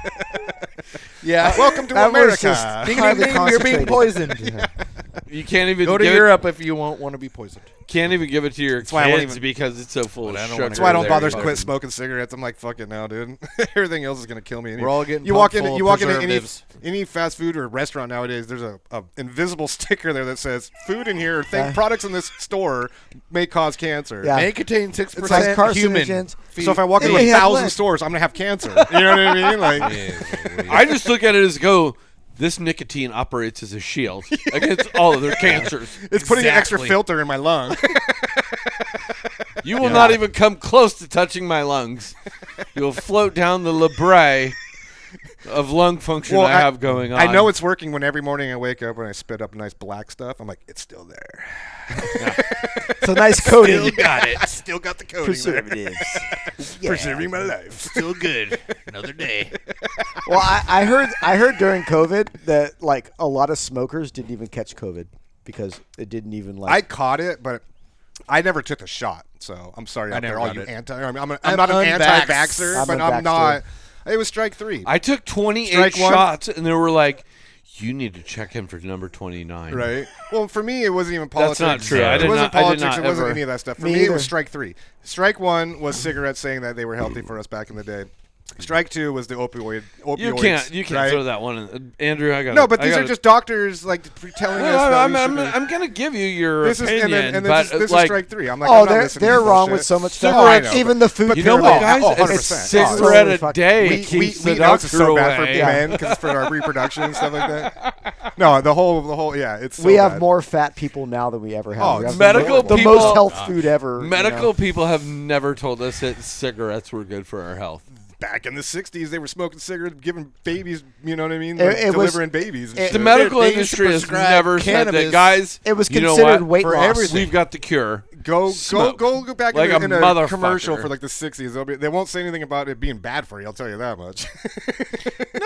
Yeah. Welcome to That was America. just Ding, ding, highly ding, you're being concentrated. poisoned. You can't even Go to give it- Europe if you won't want to be poisoned. Can't even give it to your why I won't kids even- because it's so full of I don't sugar. wanna That's why I don't there. bother to Fucking- quit smoking cigarettes. I'm like, fuck it now, dude. Everything else is gonna kill me. Anyway. We're all getting You walk pumped into full you of walk into preservatives. any fast food or restaurant nowadays. There's a invisible sticker there that says food in here. Think products in this store may cause cancer. Yeah. May contain It's like 6% human. carcinogens. So if I walk into Hey, a have 1,000 lead. stores, I'm gonna have cancer. You know what I mean? Like, I just look at it as this nicotine operates as a shield against all of their cancers. it's putting an extra Exactly. filter in my lung. You will not even come close to touching my lungs. You'll float down the labret of lung function Well, I have going on. I know it's working when every morning I wake up and I spit up nice black stuff. I'm like, it's still there. It's a nice coating. got it. Still got the coating there. Preservatives. Yeah. Preserving my life. Still good. Another day. Well, I heard during COVID that like a lot of smokers didn't even catch COVID because it didn't even I like. caught it, but I never took the shot. So I'm sorry out there, never all got you it. anti. I'm I'm not an unvaxxed. anti-vaxxer, I'm but unvaxxed, I'm not. It was strike 3. I took 28 Strike 1. shots, and they were like, "You need to check him for number 29." Right. Well, for me, it wasn't even politics. That's not true. I It did wasn't not- I did politics. not It wasn't ever- any of that stuff. For Me me, it either. was strike 3. Strike 1 was cigarettes saying that they were healthy for us back in the day. Strike 2 was the opioids. You can't right? throw that one in. Andrew, I got No, but these are just doctors like telling us that we I'm going to give you your this is opinion, and then but this is like, strike 3. I'm like, Oh, I'm not listening to they're this wrong bullshit. with so much Cigarettes- stuff. Even the food. you know what, guys? Oh, A 100%. cigarette a Totally day We keeps the know it's doctor so bad for away. men because it's for our reproduction and stuff like that. No, the whole, yeah, it's. So We have bad. more fat people now than we ever have. Oh, We have medical the people- most health food ever. you Medical know. people have never told us that cigarettes were good for our health. Back in the 60s, they were smoking cigarettes, giving babies, you know what I mean? It- Like, it was- delivering babies and it- shit. The medical They used to industry has prescribe never said that, cannabis. guys. It was you know considered what? weight For loss. everything. We've got the cure. Go Smoke. go back Like in a a motherfucker. commercial for like the 60s. They won't say anything about it being bad for you. I'll tell you that much.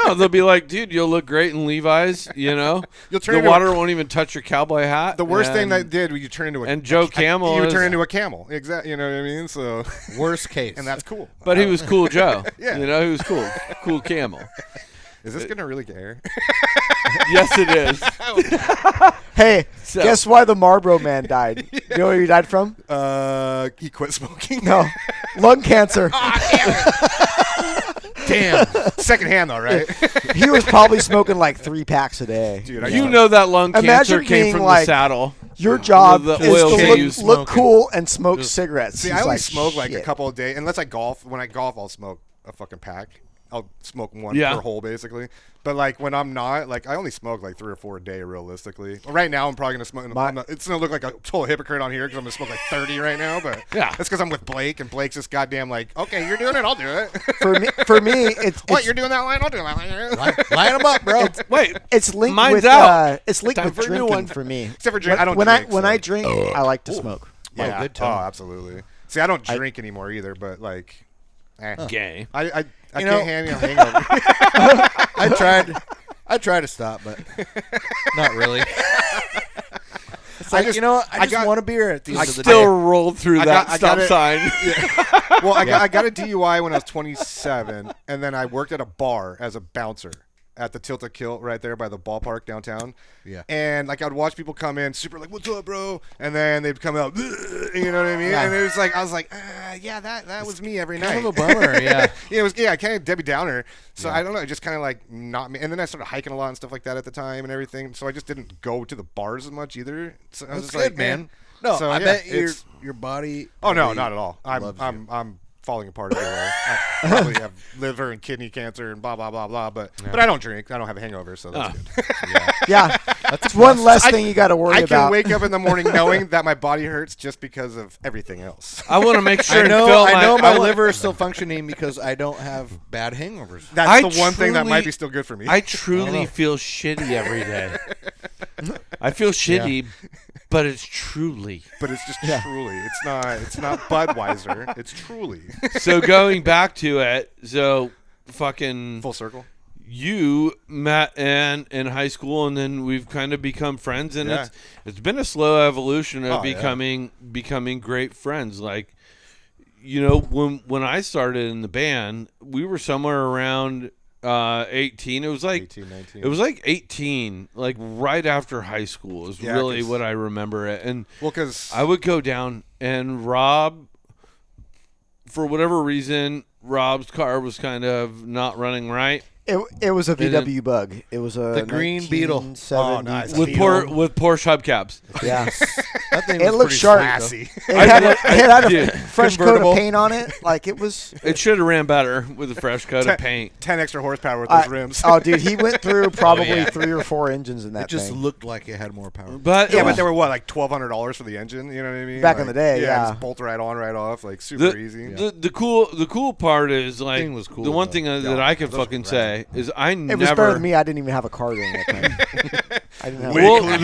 No, they'll be like, dude, you'll look great in Levi's. You know, You'll turn the into water won't even touch your cowboy hat. The worst thing and- that did was you turn into a and Joe Camel You is- turn into a camel. Exactly. You know what I mean? So Worst case. and that's cool. But he was cool, Joe. Yeah. You know, he was cool, cool camel. Is this gonna really air? Yes, it is. Hey, So- guess why the Marlboro Man died? You know where he died from? He quit smoking. No, lung cancer. Damn. Secondhand though, right? He was probably smoking like 3 packs a day. Dude, I You used know that lung cancer Imagine came being from like- the saddle. Your job The is oil to change look smoking. cool and smoke cigarettes. See, He's I only like, smoke like a "Shit." couple of days, unless I golf. When I golf, I'll smoke a fucking pack. I'll smoke one Yeah. per hole, basically. But like when I'm not, like I only smoke like 3 or 4 a day, realistically. Well, right now, I'm probably gonna smoke. It's gonna look like a total hypocrite on here because I'm gonna smoke like 30 right now. But Yeah. that's because I'm with Blake, and Blake's just goddamn like, okay, you're doing it, I'll do it. For me, it's What, you're doing that line? I'll do that line. Line them up, bro. Wait, it's linked Mine's with out. it's linked Time with for a new drinking one. for me. Except for drink, I don't when drink. when so- I drink, I like to smoke. yeah, good time. absolutely. See, I don't drink anymore either, but like, gay. I You can't know- handle a hangover. I tried to stop, but not really. It's I like, just- you know what? I I just got- want a beer at the end I of the Still day. rolled through I that got stop it. sign. Well, I got a DUI when I was 27, and then I worked at a bar as a bouncer at the Tilt a Kilt right there by the ballpark downtown. Yeah. And like I'd watch people come in super like, "What's up, bro?" And then they'd come out, you know what I mean? And it was like I was like, yeah, that was me every night. Kind of a bummer, yeah. Yeah, it was kind of Debbie Downer. So I don't know, just kind of like not me. And then I started hiking a lot and stuff like that at the time and everything. So I just didn't go to the bars as much either. So I was That's just good, like, man. eh. No, So, I yeah, bet it's- your body. Oh no, probably not at all. loves you. I'm falling apart everywhere. I probably have liver and kidney cancer and blah blah blah blah. But I don't drink. I don't have a hangover, so that's good. Yeah, that's one less thing you got to worry I about. can wake up in the morning knowing that my body hurts just because of everything else. I want to make sure I and know, fill I know my want- liver is still functioning because I don't have bad hangovers. That's I the one thing that truly- might be still good for me. I truly feel shitty every day. I feel shitty, but it's truly. but it's just truly. It's not Budweiser. It's truly So going back to it, so fucking full circle. you met Ann in high school, and then we've kind of become friends, and Yeah. it's been a slow evolution of Oh, yeah. becoming great friends. Like, you know, when I started in the band, we were somewhere around 18. It was like 18, 19. It was like 18, like right after high school is Yeah, really 'cause- what I remember it. And Well, because I would go down, and Rob, for whatever reason, Rob's car was kind of not running right. It was a They VW Bug. It was a The green Beetle. 1970 Oh, nice. With Porsche hubcaps. Yeah, That thing It was looked pretty sharp. classy. it had a Dude, fresh coat convertible. of paint on it. Like it was. It should have ran better with a fresh coat of paint. 10 extra horsepower with those I- rims. Oh, dude, he went through probably yeah. 3 or 4 engines in that It just thing. looked like it had more power. But Yeah, but they were what, like $1,200 for the engine? You know what I mean? Back in Like, the day, yeah. just bolt right on, right off, like super easy. the cool part is like Thing was cool, the one though. thing that Yeah, I can those were fucking rad. say is I It was better never. than me. I didn't even have a car during that time. I didn't have. Well,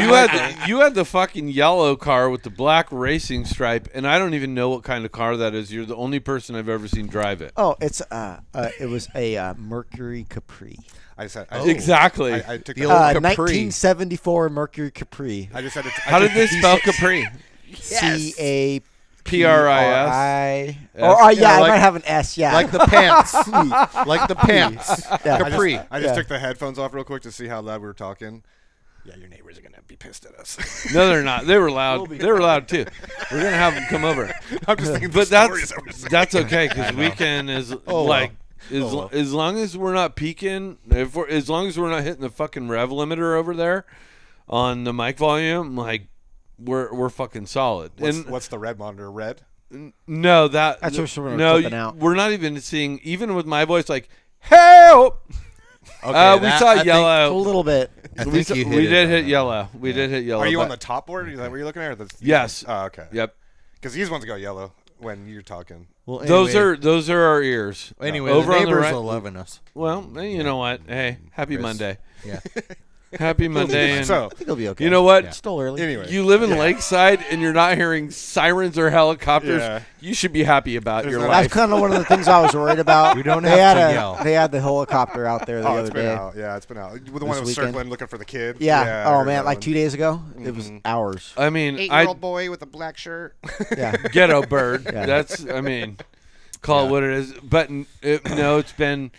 you had the fucking yellow car with the black racing stripe, and I don't even know what kind of car that is. You're the only person I've ever seen drive it. Oh, it was a Mercury Capri. I just had, Exactly. I took The the old Capri. 1974 Mercury Capri. I just had to. How did they spell Capri? CAPRI. PRIS. I like- might have an S. Yeah, Like the pants. Like the pants. Yeah. Capri. I just Yeah. took the headphones off real quick to see how loud we were talking. Yeah, your neighbors are gonna be pissed at us. No, they're not. They were loud. They were loud too. We're gonna have them come over. I'm just thinking. But the stories that we're saying. that's okay because weekend is like as long as we're not peaking, as long as we're not hitting the fucking rev limiter over there on the mic volume, like we're fucking solid. What's the red monitor? Red. No, That's what we're no, clipping out. we're not even seeing even with my voice like help. Okay, We saw yellow. a little bit. I we think saw- you hit we it did on hit that. yellow. We did hit yellow. Are you on but- the top board? Is that what you're looking at? Or Yes. Oh, okay. Yep. Because these ones go yellow when you're talking. Well, Those anyway- those are our ears. Anyway, over the on the neighbors right. are loving us. Well, you know what? Hey, happy Chris. Monday. Yeah. Happy Monday. And So I think it'll be okay. you know what? It's still early. anyway, You live in Lakeside and you're not hearing sirens or helicopters. Yeah. You should be happy about your no- life. That's kind of one of the things I was worried about. We don't they have had to yell. They had the helicopter out there the oh, other it's been day. out. Yeah, it's been out. The one that was weekend. circling looking for the kid. Yeah. I Oh heard man, that like one. 2 days ago, it was hours. I mean, 8-year-old boy with a black shirt. Yeah. ghetto bird. Yeah. That's, I mean, call it what it is. But no, it's been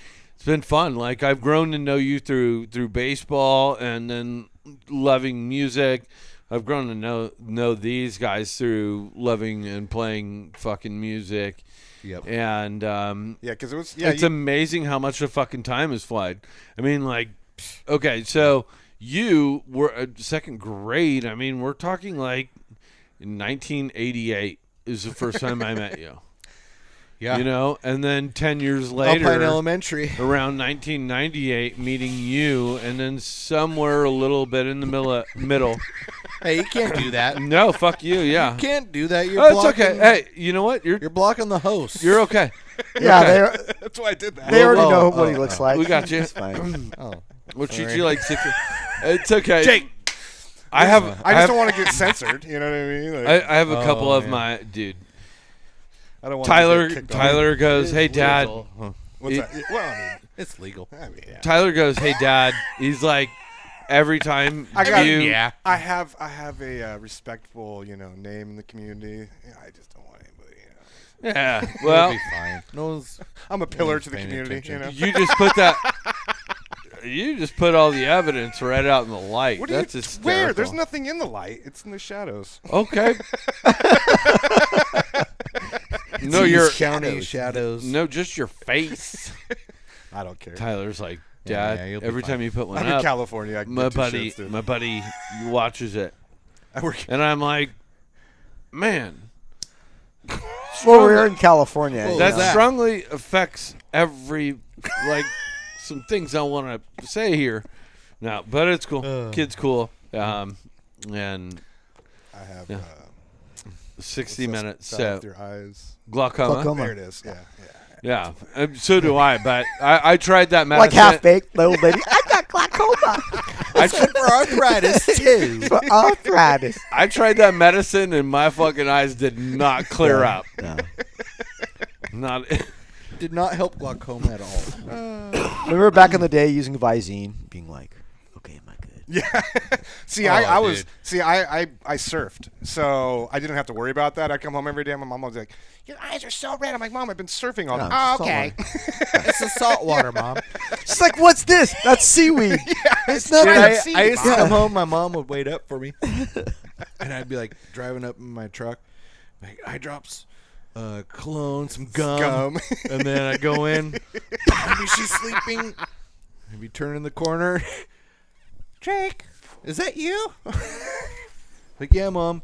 fun. Like I've grown to know you through baseball and then loving music. I've grown to know these guys through loving and playing fucking music. Yep. And yeah, because it was. Yeah, it's amazing how much the fucking time has flied. I mean, like, okay, so you were second grade. I mean, we're talking like in 1988 is the first time I met you. Yeah. You know, and then 10 years Alpine later, Elementary. around 1998, meeting you, and then somewhere a little bit in the middle. Hey, you can't do that. You No, fuck you, yeah. can't do that. You're Oh, it's blocking, okay. Hey, you know what? You're blocking the host. okay. Yeah, Okay. that's why I did that. they already Whoa, know whoa, what he looks like. We got you. It's fine. Oh. We'll treat Sorry. you like 6. It's okay. Jake. I have. I just don't want to get censored. You know what I mean? Like, I have a couple of yeah. my dude. I don't want Tyler. To get kicked off. Tyler goes, "Hey, Dad." What's that? Well, I It's legal. mean, yeah. Tyler goes, "Hey, Dad." He's like, every time I got you. Yeah. I have a respectful, name in the community. Yeah, I just don't want anybody. Yeah. It'll Well, be fine. No one's. I'm a pillar one's to the paying community. attention. you just put that. You just put all the evidence right out in the light. What do That's you? hysterical. Where? There's nothing in the light. It's in the shadows. Okay. No, These you're county shadows. no, just your face. I don't care. Tyler's like, Yeah, Dad. you'll be every fine. time you put one I'm in up, California. I can my get two buddy, shirts, dude. my buddy watches it, I work. and I'm like, man, Well, we're in California. you that know. strongly affects every like some things I want to say here. No, but it's cool. Kid's cool. And I have. Yeah. 60 minutes. With So your eyes. glaucoma. Glaucoma. There it is. Yeah. Yeah, so do I. But I tried that Like medicine. half baked, little baby. I got glaucoma. For arthritis too. For arthritis. I tried that medicine, and my fucking eyes did not clear up. No. Not. Did not help glaucoma at all. Remember back in the day using Visine, being like, okay, am I good? Yeah. See, Oh, I was. dude. See, I surfed, so I didn't have to worry about that. I'd come home every day, and my mom was like, "Your eyes are so red." I'm like, "Mom, I've been surfing all No, day." it's Okay. It's the salt water, Mom. She's like, what's this? That's seaweed. It's not Dude, that I used to Yeah. come home. My mom would wait up for me, and I'd be like driving up in my truck, like eye drops, cologne, some gum, and then I go in. Maybe she's sleeping. Maybe turn in the corner. Jake, is that you? Like, yeah, Mom.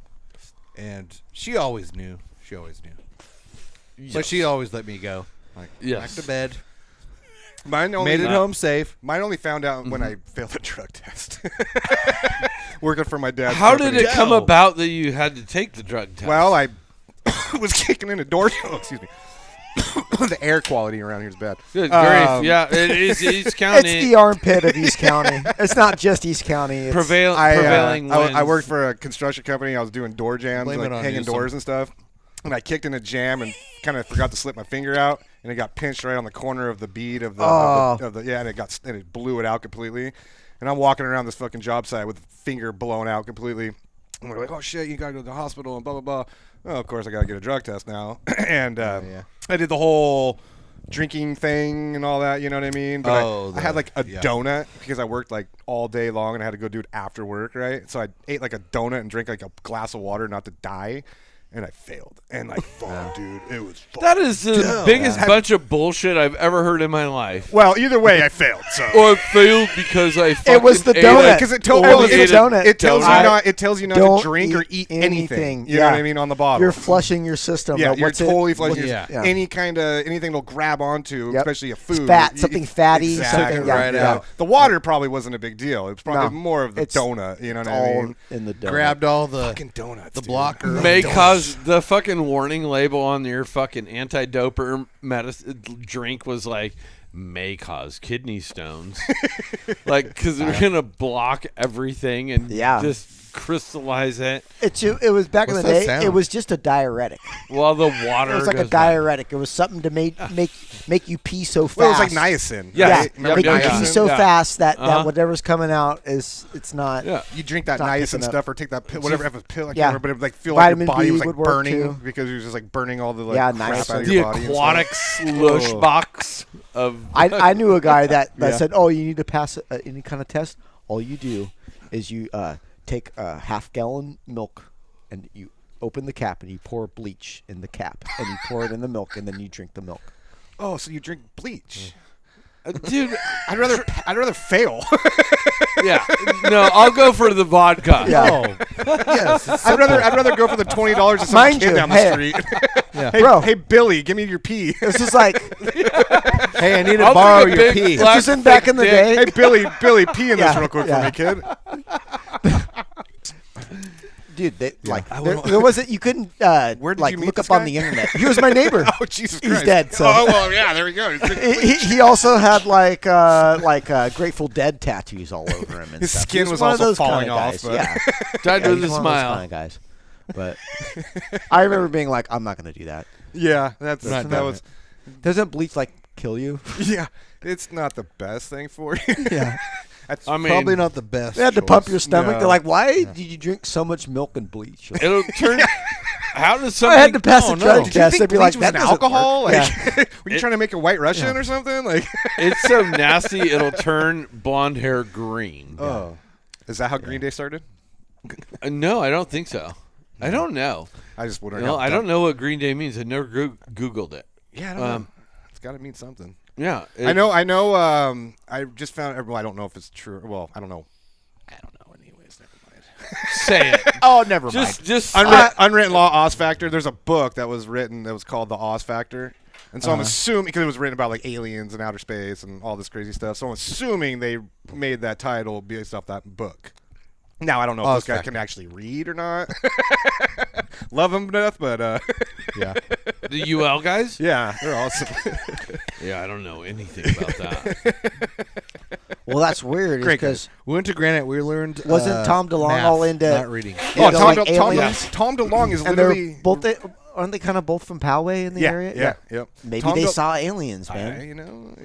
And she always knew. She always knew. But she always let me go. Like, Yes. back to bed. Mine only Made it home safe. Mine only found out when I failed the drug test. Working for my dad's How did company. it come Go. about that you had to take the drug test? Well, I was kicking in a door. Oh, excuse me. The air quality around here is bad. good grief. Yeah, it is East It's County. the armpit of East County. It's not just East County. It's, Prevailing winds. I worked for a construction company. I was doing door jams, Blame like it on hanging Newsom. doors and stuff. And I kicked in a jam and kind of forgot to slip my finger out, and it got pinched right on the corner of the bead of the, and it blew it out completely. And I'm walking around this fucking job site with the finger blown out completely. And we're like, oh shit, you gotta go to the hospital and blah blah blah. oh, of course I gotta get a drug test now, and I did the whole drinking thing and all that. You know what I mean? But I had like a donut because I worked like all day long and I had to go do it after work, right? So I ate like a donut and drank like a glass of water not to die. And I failed. And like, fuck, dude, it was fucking That is the biggest bunch of bullshit I've ever heard in my life. Well, either way, I failed. So. Or I failed because I fucking It was the ate donut. Because it tells you not to drink or eat anything. You know what I mean on the bottle. You're flushing your system. Yeah, you're totally flushing. Yeah. Anything it'll grab onto, especially a food. It's fat, something fatty, exactly. something right out. The water probably wasn't a big deal. It was probably more of the donut. You know what I mean? In the donut. Grabbed all the fucking donuts. the blocker. May cause the fucking warning label on your fucking anti-doper medicine drink was like, may cause kidney stones. Like, because they're going to block everything and just crystallize it. It was back in the day. Sound? It was just a diuretic. Well, the water. It was like a diuretic. It was something to make you pee so fast. Well, it was like niacin. Yeah, make you pee so fast that whatever's coming out it's not. Yeah, you drink that niacin stuff or take that pill, whatever pill. I can't remember, but it would like feel Vitamin like your body B was like burning too. because it was just like burning all the crap out of the your body. The aquatic slush box of. I knew a guy that said, "Oh, you need to pass any kind of test. All you do is you take a half-gallon milk and you open the cap and you pour bleach in the cap and you pour it in the milk and then you drink the milk." Oh, so you drink bleach? Dude, I'd rather fail. Yeah, no, I'll go for the vodka. Yeah. Yes, I'd rather go for the $20 to some kid down the street. Hey, Billy, give me your pee. This is like, hey, I need to borrow your pee. this isn't back in the day. Hey, Billy, pee in this real quick for me, kid. Dude, there wasn't. You couldn't Where did you meet look this up on guy? the internet. He was my neighbor. Oh, Jesus Christ. He's dead. So. Oh well, yeah, there we go. he also had like Grateful Dead tattoos all over him. And His stuff. skin He was one also of those falling kind of off, guys. but- Yeah, Died with a he's one of those smile. kind of guys. But I remember being like, I'm not going to do that. Yeah, that was. Doesn't bleach like kill you? Yeah, it's not the best thing for you. Yeah. I mean, Probably not the best. They had to pump your stomach. No. They're like, why did you drink so much milk and bleach? Like, it'll turn. How does something? I had to pass a drug Did you test. think They'd be like, bleach was that an doesn't alcohol? work. Like, were you trying to make a White Russian or something? Like, It's so nasty. It'll turn blonde hair green. oh, is that how Green Day started? No, I don't think so. I don't know. I just wondering. No, I don't know what Green Day means. I never Googled it. Yeah, I don't know. It's got to mean something. Yeah, I know. I just found. Well, I don't know if it's true. Well, I don't know. Anyways, never mind. say it. Oh, never mind. Just Unwritten Law Oz Factor. There's a book that was written that was called The Oz Factor. And so I'm assuming, because it was written about like aliens and outer space and all this crazy stuff, so I'm assuming they made that title based off that book. Now, I don't know if this guy can actually read or not. Love him to death, but Yeah. the UL guys. yeah, they're awesome. Yeah, I don't know anything about that. Well, that's weird Great because We went to Granite. We learned. Wasn't Tom DeLonge math, all into- not reading? Oh, Tom DeLonge is and literally... aren't they kind of both from Poway in the area? Yeah, yep. Maybe Tom they De- saw aliens, man. You know,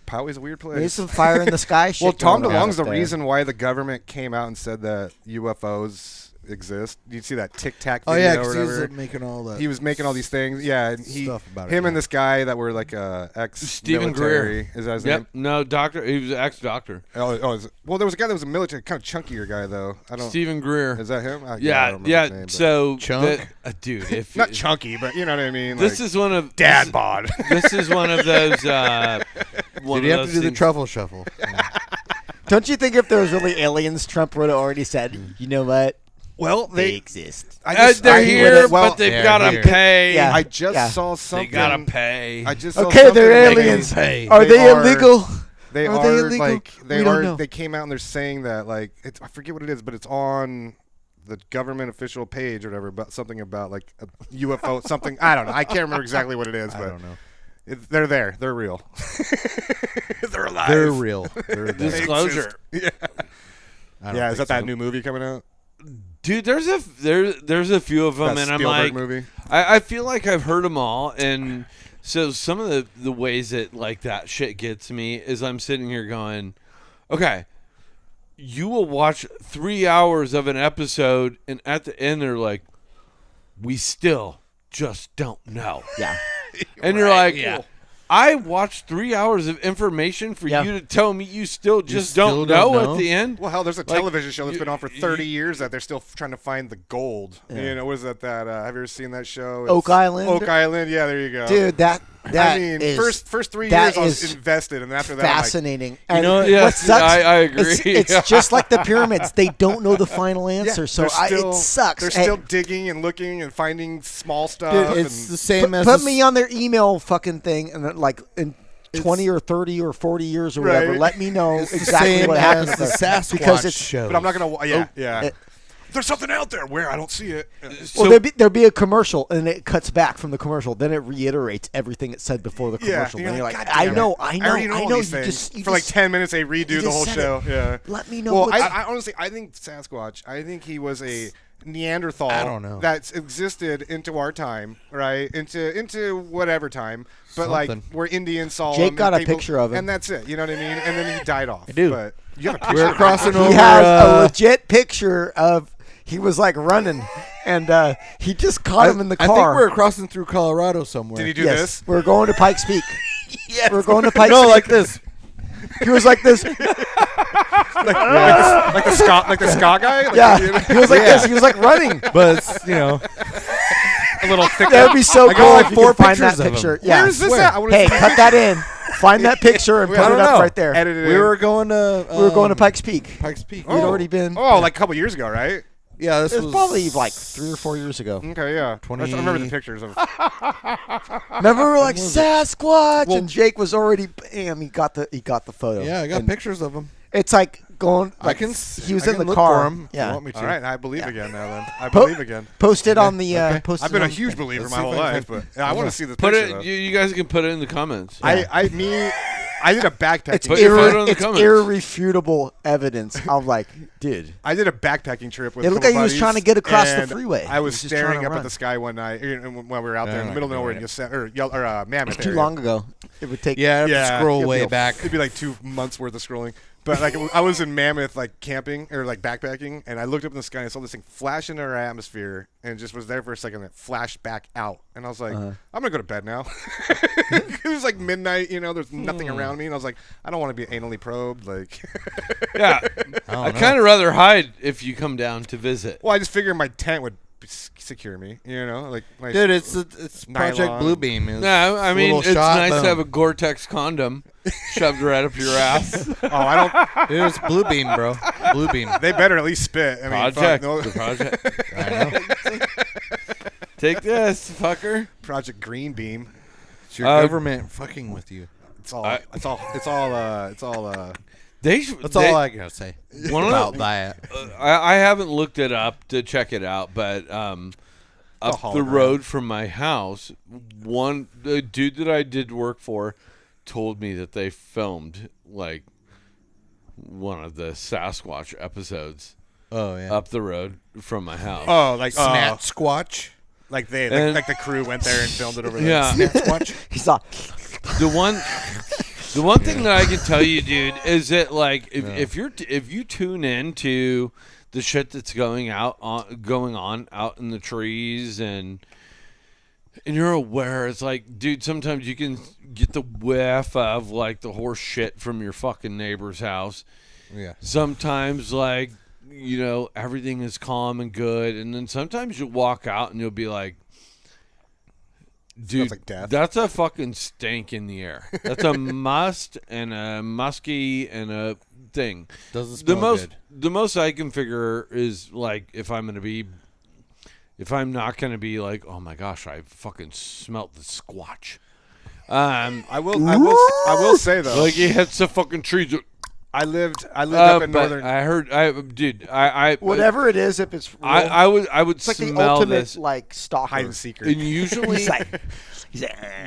Poway's a weird place. There's some fire in the sky shit. Well, Tom going on DeLonge's up the there. reason why the government came out and said that UFOs exist. You see that Tic Tac Oh video yeah, or because he whatever? was making all that. He was making all these things. Yeah, and Stuff about it, him and yeah. this guy that were like ex Stephen military. Greer. Is that his Yep. name? No, doctor. He was an ex-doctor. Well, there was a guy that was a military, kind of chunkier guy though. I don't. Stephen Greer. Is that him? I don't Yeah, remember yeah. his name, but- So Chunk? dude, if not chunky, but you know what I mean. this like, is one of dad bod. This is one of those. Did you have to do the truffle shuffle? Don't you think if there was really aliens, Trump would have already said, you know what? Well, They they. exist. They're here, well, but they've they're got to here. pay. Yeah. I just Yeah. saw They something. gotta pay. I just saw Okay, something they're like- aliens. Hey. Are They they are- illegal? They Are are they illegal? like they We don't are. know. They came out and they're saying that like it's, I forget what it is, but it's on the government official page or whatever about something about like a UFO something. I don't know. I can't remember exactly what it is, I but don't know. they're there. They're real. They're alive. They're real. They're there. Disclosure, Yeah. I don't Yeah. Is think that so. new movie coming out? dude. There's a few of them, That and I'm Spielberg like, movie. I feel like I've heard them all, and so some of the ways that like that shit gets me is I'm sitting here going, okay, you will watch 3 hours of an episode, and at the end they're like, we still just don't know. Yeah. And you're like, I watched 3 hours of information for you to tell me you still just don't know at the end. Well, hell, there's a television show that's been on for 30 years that they're still trying to find the gold. You know, what is that? Have you ever seen that show? Oak Island? Oak Island, yeah, there you go. Dude, that I mean, is, first 3 years I was invested, and after that, fascinating. I'm like, and yes, what sucks, I agree. It's just like the pyramids; they don't know the final answer, so it sucks. They're still digging and looking and finding small stuff. Dude, it's the same as put me on their email fucking thing, and then, like in 20 or 30 or 40 years or whatever, Right. let me know It's exactly what happened. the Sasquatch because it's show. But I'm not gonna. There's something out there where I don't see it. well, there'd be a commercial, and it cuts back from the commercial. Then it reiterates everything it said before the commercial. and and you're like, "God I damn it. know. I You for like 10 minutes, they redo the whole said show. it. Yeah. Let me know. Well, what I honestly, I think Sasquatch. I think he was a Neanderthal. I don't know. That's existed into our time, right? Into whatever time. But like Something. where Indians saw Jake him, got and a picture of him. and that's it. You know what I mean? And then he died off. I do. But you got a picture. We're crossing he over. has a legit picture of. He was like running, and he just caught him in the car. I think we're crossing through Colorado somewhere. Did he do yes, this? we're going to Pikes Peak. Yes. We're going to Pikes No, Peak. like this. He was like this. Like the ska guy? Like, Yeah, he was like this. He was like running. But it's, you know, a little thick. That would be so I got cool like if you 4 could find that pictures of him. picture. Yeah. Where is this at? I wanna Hey, see the cut that in. Find that picture and I put it don't up know. right there. Edit it we in. were going to We were going to Pikes Peak. Pikes Peak. We'd already been. Oh, like a couple years ago, right? Yeah, this It was probably like 3 or 4 years ago. Okay, yeah. 20 I remember the pictures of. Remember, we were like Sasquatch, and Jake was already. Bam! He got the photo. Yeah, I got And pictures of him. It's like going. I Like, can. He was I in can the look car. for him if you Yeah. want me to. All right, I believe again now. Then I Po- believe again. Posted on the. Okay. Posted I've been a on- huge believer Let's my see whole if I life, can- but I want to see the Put picture. it. You guys can put it in the comments. I did a backpacking. It's, Put your photo in the it's comments. irrefutable evidence. I'm like, dude. I did a backpacking trip with. It a looked couple like he was buddies, trying to get across the and freeway. I He was was just trying staring to up at run. the sky one night when we were out there in the middle of nowhere in Yosemite or Mammoth. Too area. long ago. It would take. Yeah, I have to Yeah. scroll It'd way be a- back. It'd be like 2 months worth of scrolling. But like I was in Mammoth, like camping or like backpacking, and I looked up in the sky and I saw this thing flash into our atmosphere, and just was there for a second. And it flashed back out, and I was like, I'm gonna go to bed now. It was like midnight, there's nothing around me, and I was like, I don't want to be anally probed. Like, Yeah, I'd kind of rather hide if you come down to visit. well, I just figured my tent would secure me, like my Dude, it's Project Nylon. Bluebeam. It's No, I mean little it's shot, nice boom. to have a Gore-Tex condom shoved right up your ass. Oh, I don't. Dude, it's Bluebeam, bro. Bluebeam. They better at least spit. I mean, Project, fuck, the project. I know. Take this, fucker. Project Green Beam. It's your government fucking with you. It's all. That's all I gotta say One of about the- that. I haven't looked it up to check it out, but up the hologram. road from my house, the dude that I did work for told me that they filmed like one of the Sasquatch episodes Oh yeah. up the road from my house. Oh, like Snat Squatch. like And- like the crew went there and filmed it over there. Yeah. Snat Squatch. He saw. The one thing that I can tell you, dude, is that like if you tune in to the shit that's going on out in the trees and you're aware, it's like, dude, sometimes you can get the whiff of like the horse shit from your fucking neighbor's house. Yeah. Sometimes like, everything is calm and good, and then sometimes you'll walk out and you'll be like, dude, like death. that's a fucking stink in the air. That's a must and a musky and a thing. Doesn't smell good. The most I can figure is like if I'm not gonna be like, oh my gosh, I fucking smelt the squatch. I will say though, Like it hits the fucking trees. I lived up in but northern. I heard, Whatever it is, if it's real, I would it's like the smell ultimate this. like stalker. hide and seeker. And usually, He's like,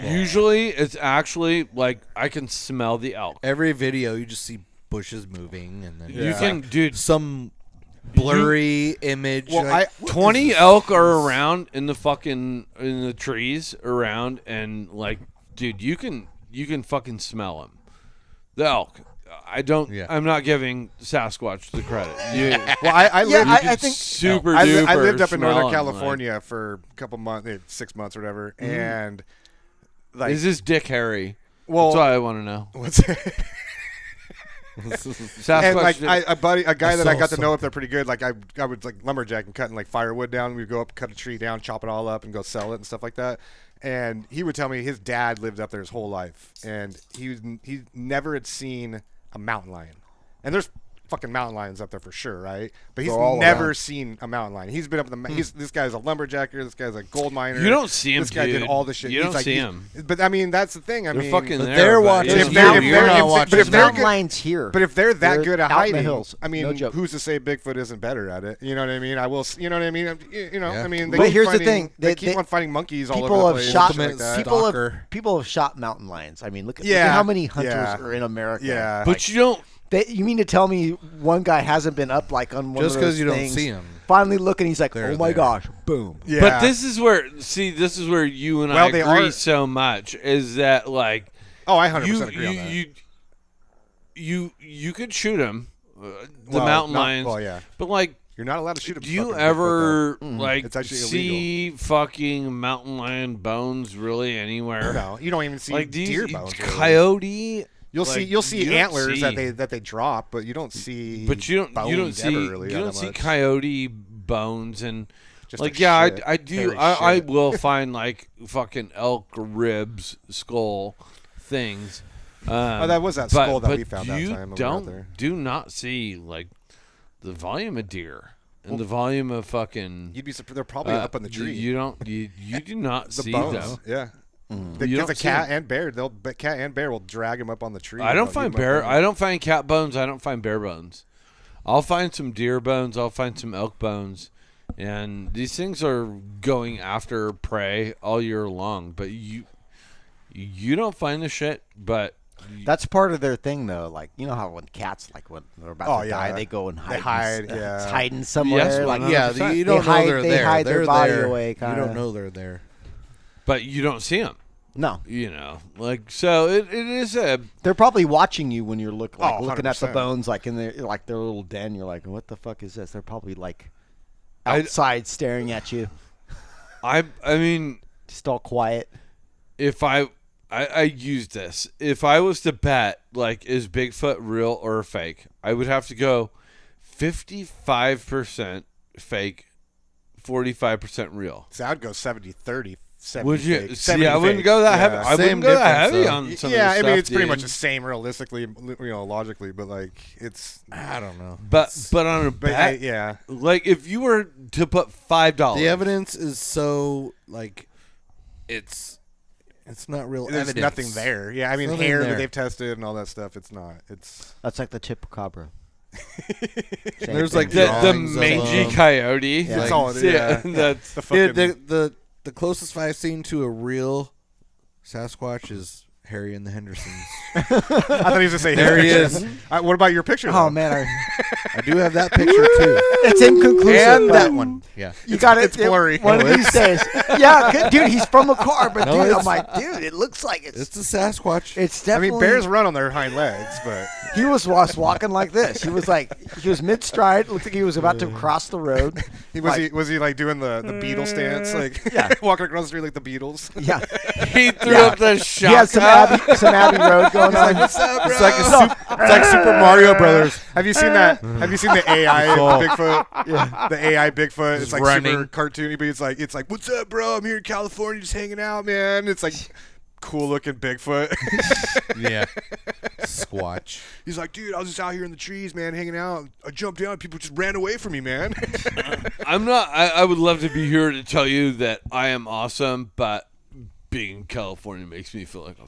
usually it's actually like I can smell the elk. Every video, you just see bushes moving, and then You can, dude. some blurry image. Well, like, 20 elk are around in the trees around, and like, dude, you can fucking smell them. The elk. I don't. Yeah. I'm not giving Sasquatch the credit. Well, I lived. I think super I duper. lived up in Northern smelling, California for a couple months, 6 months or whatever, and like, is this Dick Harry? well, That's all I want to know. what's Sasquatch. and like Dick- a guy that I got to saw know up there pretty good. Like I would like lumberjack and cutting like firewood down. We'd go up, cut a tree down, chop it all up, and go sell it and stuff like that. And he would tell me his dad lived up there his whole life, and he never had seen a mountain lion. And there's fucking mountain lions up there for sure, right? But he's They're all never around. seen a mountain lion. He's been up in the. This guy's a lumberjacker. This guy's a gold miner. You don't see him, This guy did dude. all the shit. You He's don't like, see he's- him. But I mean, that's the thing. I They're mean, fucking But there. they're but watching. it's If they're- weird. if they're- not if- watching. but if they're mountain good- lions here. But if they're that They're good at out in the hiding, hills. I mean, No joke. who's to say Bigfoot isn't better at it? You know what I mean? I will. You know what I mean? Yeah. I mean. They But keep here's the finding- thing, They they- keep on finding monkeys all over people the have place. and shot shit like that. Stalker. people have shot mountain lions. I mean, look at Yeah, how many hunters yeah. are in America. Yeah. But you don't. You mean to tell me one guy hasn't been up like on one Just of those because you don't things, see them. finally looking, he's like, They're oh my there. gosh, boom. Yeah. But this is where you and I Well, they agree are- so much is that like Oh, I 100% you agree on that. you could shoot them, the Well, mountain not- lions. well, yeah. But like, You're not allowed to shoot a do you fucking ever Bigfoot, like It's actually see fucking mountain lion bones really anywhere? though. No, you don't even see Like these deer bones. really. coyote. You'll like, you'll see you don't antlers see- that they drop, but you don't see. But you don't bones see ever really you that don't see much. coyote bones and Just like a yeah shit, I do hairy I shit. will find like fucking elk ribs skull things. Oh, that was that but- skull that but we found that you time. when we were out don't there. do not see like the volume of deer and the volume of fucking. You'd be surprised. They're probably up on the tree. You don't you do not the see bones. them. Yeah. You Because don't a see cat them. and bear, cat and bear will drag him up on the tree. I don't They'll find leave 'em up bear. there. I don't find cat bones. I don't find bear bones. I'll find some deer bones. I'll find some elk bones, and these things are going after prey all year long. But you don't find the shit. But That's part of their thing, though. Like, you know how when cats, like when they're about Oh, to yeah. die, they go and hide. They hide, yeah. It's hiding somewhere. Yes, like, well, Yeah, 100%. you don't They hide- know they're they there. hide their They're body there. away, You kinda. don't know they're there. but you don't see them. no, You know, like so it is a. they're probably watching you when you're looking at the 100%. bones, like in their little den. You're like, what the fuck is this? They're probably like I- outside staring at you, I mean, just all quiet. if I use this. If I was to bet, like, is Bigfoot real or fake? I would have to go 55% fake, 45% real. So I'd go 70-30. 70 Would you? fake, See, 70 I wouldn't fake. go that Yeah. heavy. I Same wouldn't go that difference, heavy though. on some Yeah, of I this mean stuff, it's pretty dude. much the same realistically, logically, but like it's. I don't know. But on a But bet, yeah, like if you were to put $5, The evidence is so like it's not real there's evidence. nothing there. Yeah, I mean Nothing hair there. that they've tested and all that stuff. It's not. It's. That's like the chupacabra. There's like the drawings of mangy them. coyote. Yeah. That's all it is. Yeah. That's The Yeah, fucking. the closest I've seen to a real Sasquatch is Harry and the Hendersons. I thought he was gonna say There he picture. is. What about your picture? Oh though? man, I do have that picture too, it's inconclusive. and but that one. Yeah, You got it. it's blurry. One of Oh, these days. Yeah, good, dude. He's from a car, but No, dude, I'm it's- like, dude, it looks like it's. it's a Sasquatch. It's I definitely. mean, bears run on their hind legs, but He was walking like this. He was mid stride. Looked like he was about to cross the road. was he like doing the Beatle stance, like Yeah. walking across the street like the Beatles? Yeah, he threw Yeah. up the he had shot. some Abbey Road going on. It's like it's like Super Mario Brothers. Have you seen that? Have you seen the AI Bigfoot? Yeah, the AI Bigfoot. It's Just like running. super cartoony, but it's like, what's up, bro? I'm here in California, just hanging out, man. It's like cool looking Bigfoot. Yeah, Squatch. He's like, dude, I was just out here in the trees, man, hanging out. I jumped down, people just ran away from me, man. I'm not. I would love to be here to tell you that I am awesome, but being in California makes me feel like a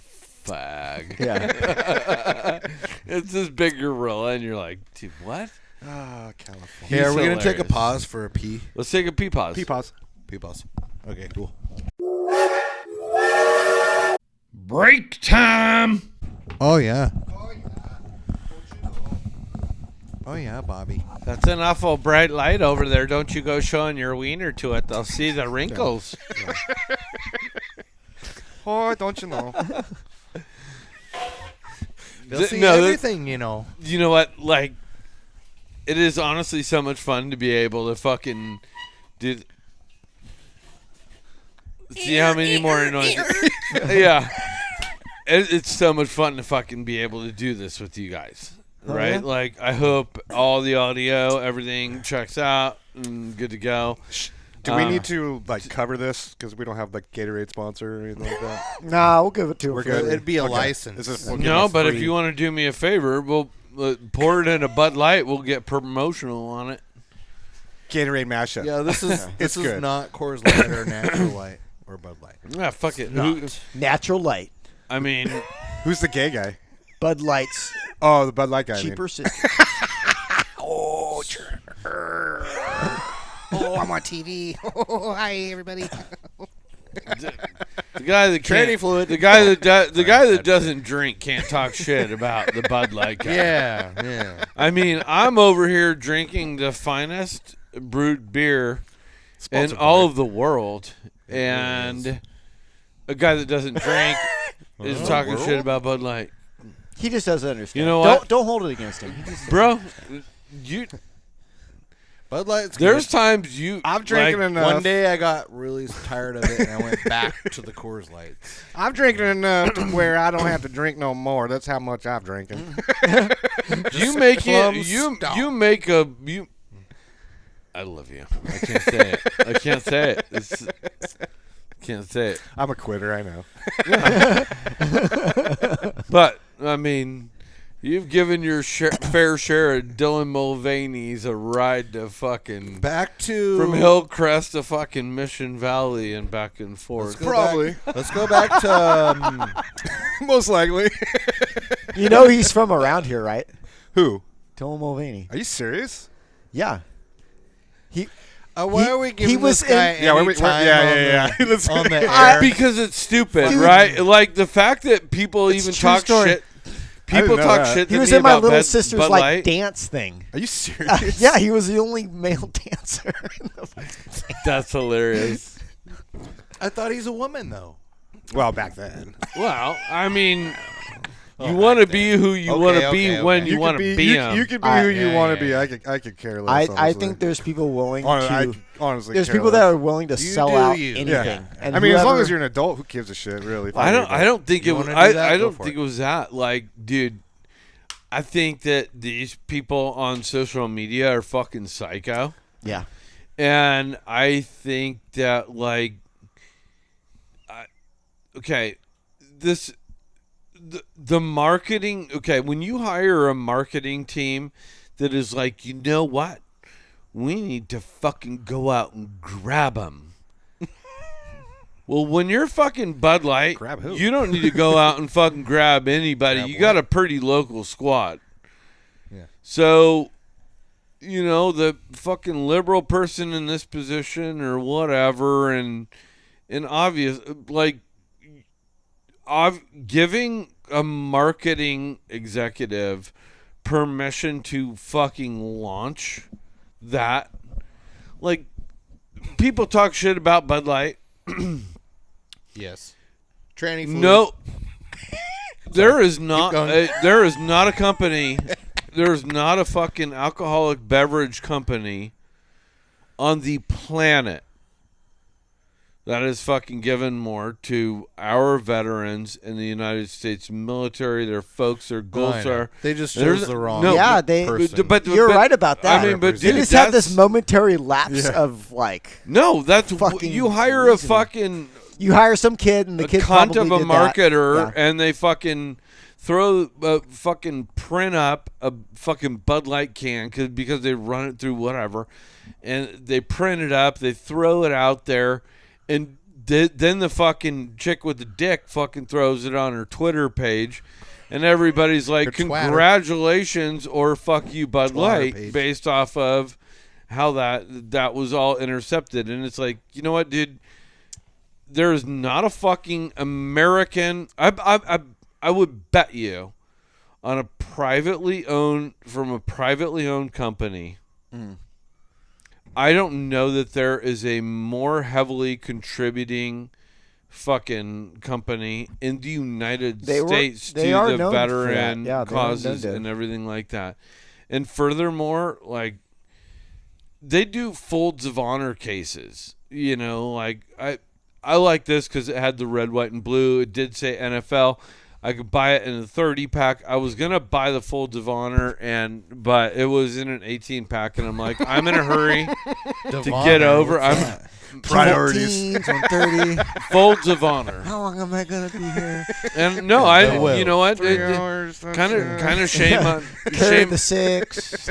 fag. Yeah, It's this big gorilla, and you're like, dude, what? Ah, California. Hey, are we gonna take a hilarious. pause for a pee? Let's take a pee pause. Pause. Pee pause. Okay, cool. Break time. Oh yeah. Oh yeah, Bobby. That's an awful bright light over there. Don't you go showing your wiener to it. They'll see the wrinkles. Oh, don't you know? They'll see everything, you know. You know what? Like, it is honestly so much fun to be able to fucking do. See how many more noises? Yeah. It's so much fun to fucking be able to do this with you guys. Right? yeah? Like, I hope all the audio, everything checks out and good to go. Do we need to like cover this because we don't have like Gatorade sponsor or anything like that? Nah, we'll give it to him. We're for good. free. It'd be a Okay. license. No, but if you want to do me a favor, we'll pour it in a Bud Light. We'll get promotional on it. Gatorade mashup. Yeah, this is It's good. not Coors Light or Natural Light or Bud Light. Yeah, fuck it. Natural Light, I mean, Who's the gay guy? Bud Lights, Oh, the Bud Light guy. I mean. cheaper sister. Oh, I'm on TV. Oh, hi everybody. the guy that can't, the guy that doesn't drink can't talk shit about the Bud Light guy. Yeah. I mean, I'm over here drinking the finest brewed beer in Sponsored all by- of the world, and a guy that doesn't drink is talking shit about Bud Light. He just doesn't understand. You know what? Don't hold it against him. He just Bro, you Bud Light's there's good. times you I'm drinking like, enough. One day I got really tired of it and I went back to the Coors Lights. I'm drinking enough to where I don't have to drink no more. That's how much I'm drinking. you make plum it stout. you make a you I love you. I can't say it. I can't say it. Can't say it. I'm a quitter. I know. But I mean, you've given your fair share of Dylan Mulvaney's a ride to fucking Back to from Hillcrest to fucking Mission Valley and back and forth. Probably. Let's go back to Most likely. You know he's from around here, right? Who? Dylan Mulvaney. Are you serious? Yeah. He why He- are we he giving was this guy in- Yeah, any we're- time yeah. Let's- on the air? Because it's stupid, Dude. right? Like the fact that people even true talk story. shit. I didn't People know talk that. shit. he to was me in my about little Bud sister's Bud like Light. dance thing. Are you serious? Yeah, he was the only male dancer. In the That's hilarious. I thought he's a woman though. Well, back then. Well, I mean, you want to be who you want to be when you want to be You him. could be I- who you yeah, want to yeah, be. yeah. I could care less. I honestly. think there's people willing I to. honestly. There's care people that less. are willing to You sell do out you. anything. Yeah. And I mean, as long whoever- as you're an adult, who gives a shit, really? I don't think it You was. wanna do that? I Go don't for think it. it was that. Like, dude, I think that these people on social media are fucking psycho, Yeah. and I think that like, okay, the marketing. Okay, when you hire a marketing team that is like, you know what, we need to fucking go out and grab them. Well, when you're fucking Bud Light, Grab who? you don't need to go out and fucking grab anybody. Grab You what? got a pretty local squad. Yeah. So, you know, the fucking liberal person in this position or whatever, and obvious, like, giving a marketing executive permission to fucking launch that, like, people talk shit about Bud Light. Yes. Tranny food. No, there is not. going. There is not a company. There is not a fucking alcoholic beverage company on the planet that has fucking given more to our veterans in the United States military. Their folks, their goals are. They just There's- chose the wrong. no, Yeah, they. person. You're right about that. I mean, but They dude, just have that's- this momentary lapse of like No, that's fucking you hire a reasoning. fucking you hire some kid and the a kid cunt probably of a did that. marketer, Yeah. and they fucking throw fucking print up a fucking Bud Light can because they run it through whatever, and they print it up, they throw it out there, and then the fucking chick with the dick fucking throws it on her Twitter page, and everybody's like, Her twatter. congratulations or fuck you Bud Twatter Light, page. based off of how that was all intercepted. And it's like, you know what, dude, there is not a fucking American. I would bet you on a privately owned company. I don't know that there is a more heavily contributing fucking company in the United They States they are to the known for that. veteran Yeah, they are known causes to- and everything like that. And furthermore, like, they do folds of honor cases. You know, like, I like this because it had the red, white, and blue. It did say NFL. I could buy it in a 30-pack. I was gonna buy the folds of honor, but it was in an 18-pack, and I'm like, I'm in a hurry to get over. I'm Priorities. 130. folds of honor, How long am I gonna be here? and no, you know what? Three hours. Kind of shame on Carry the 6.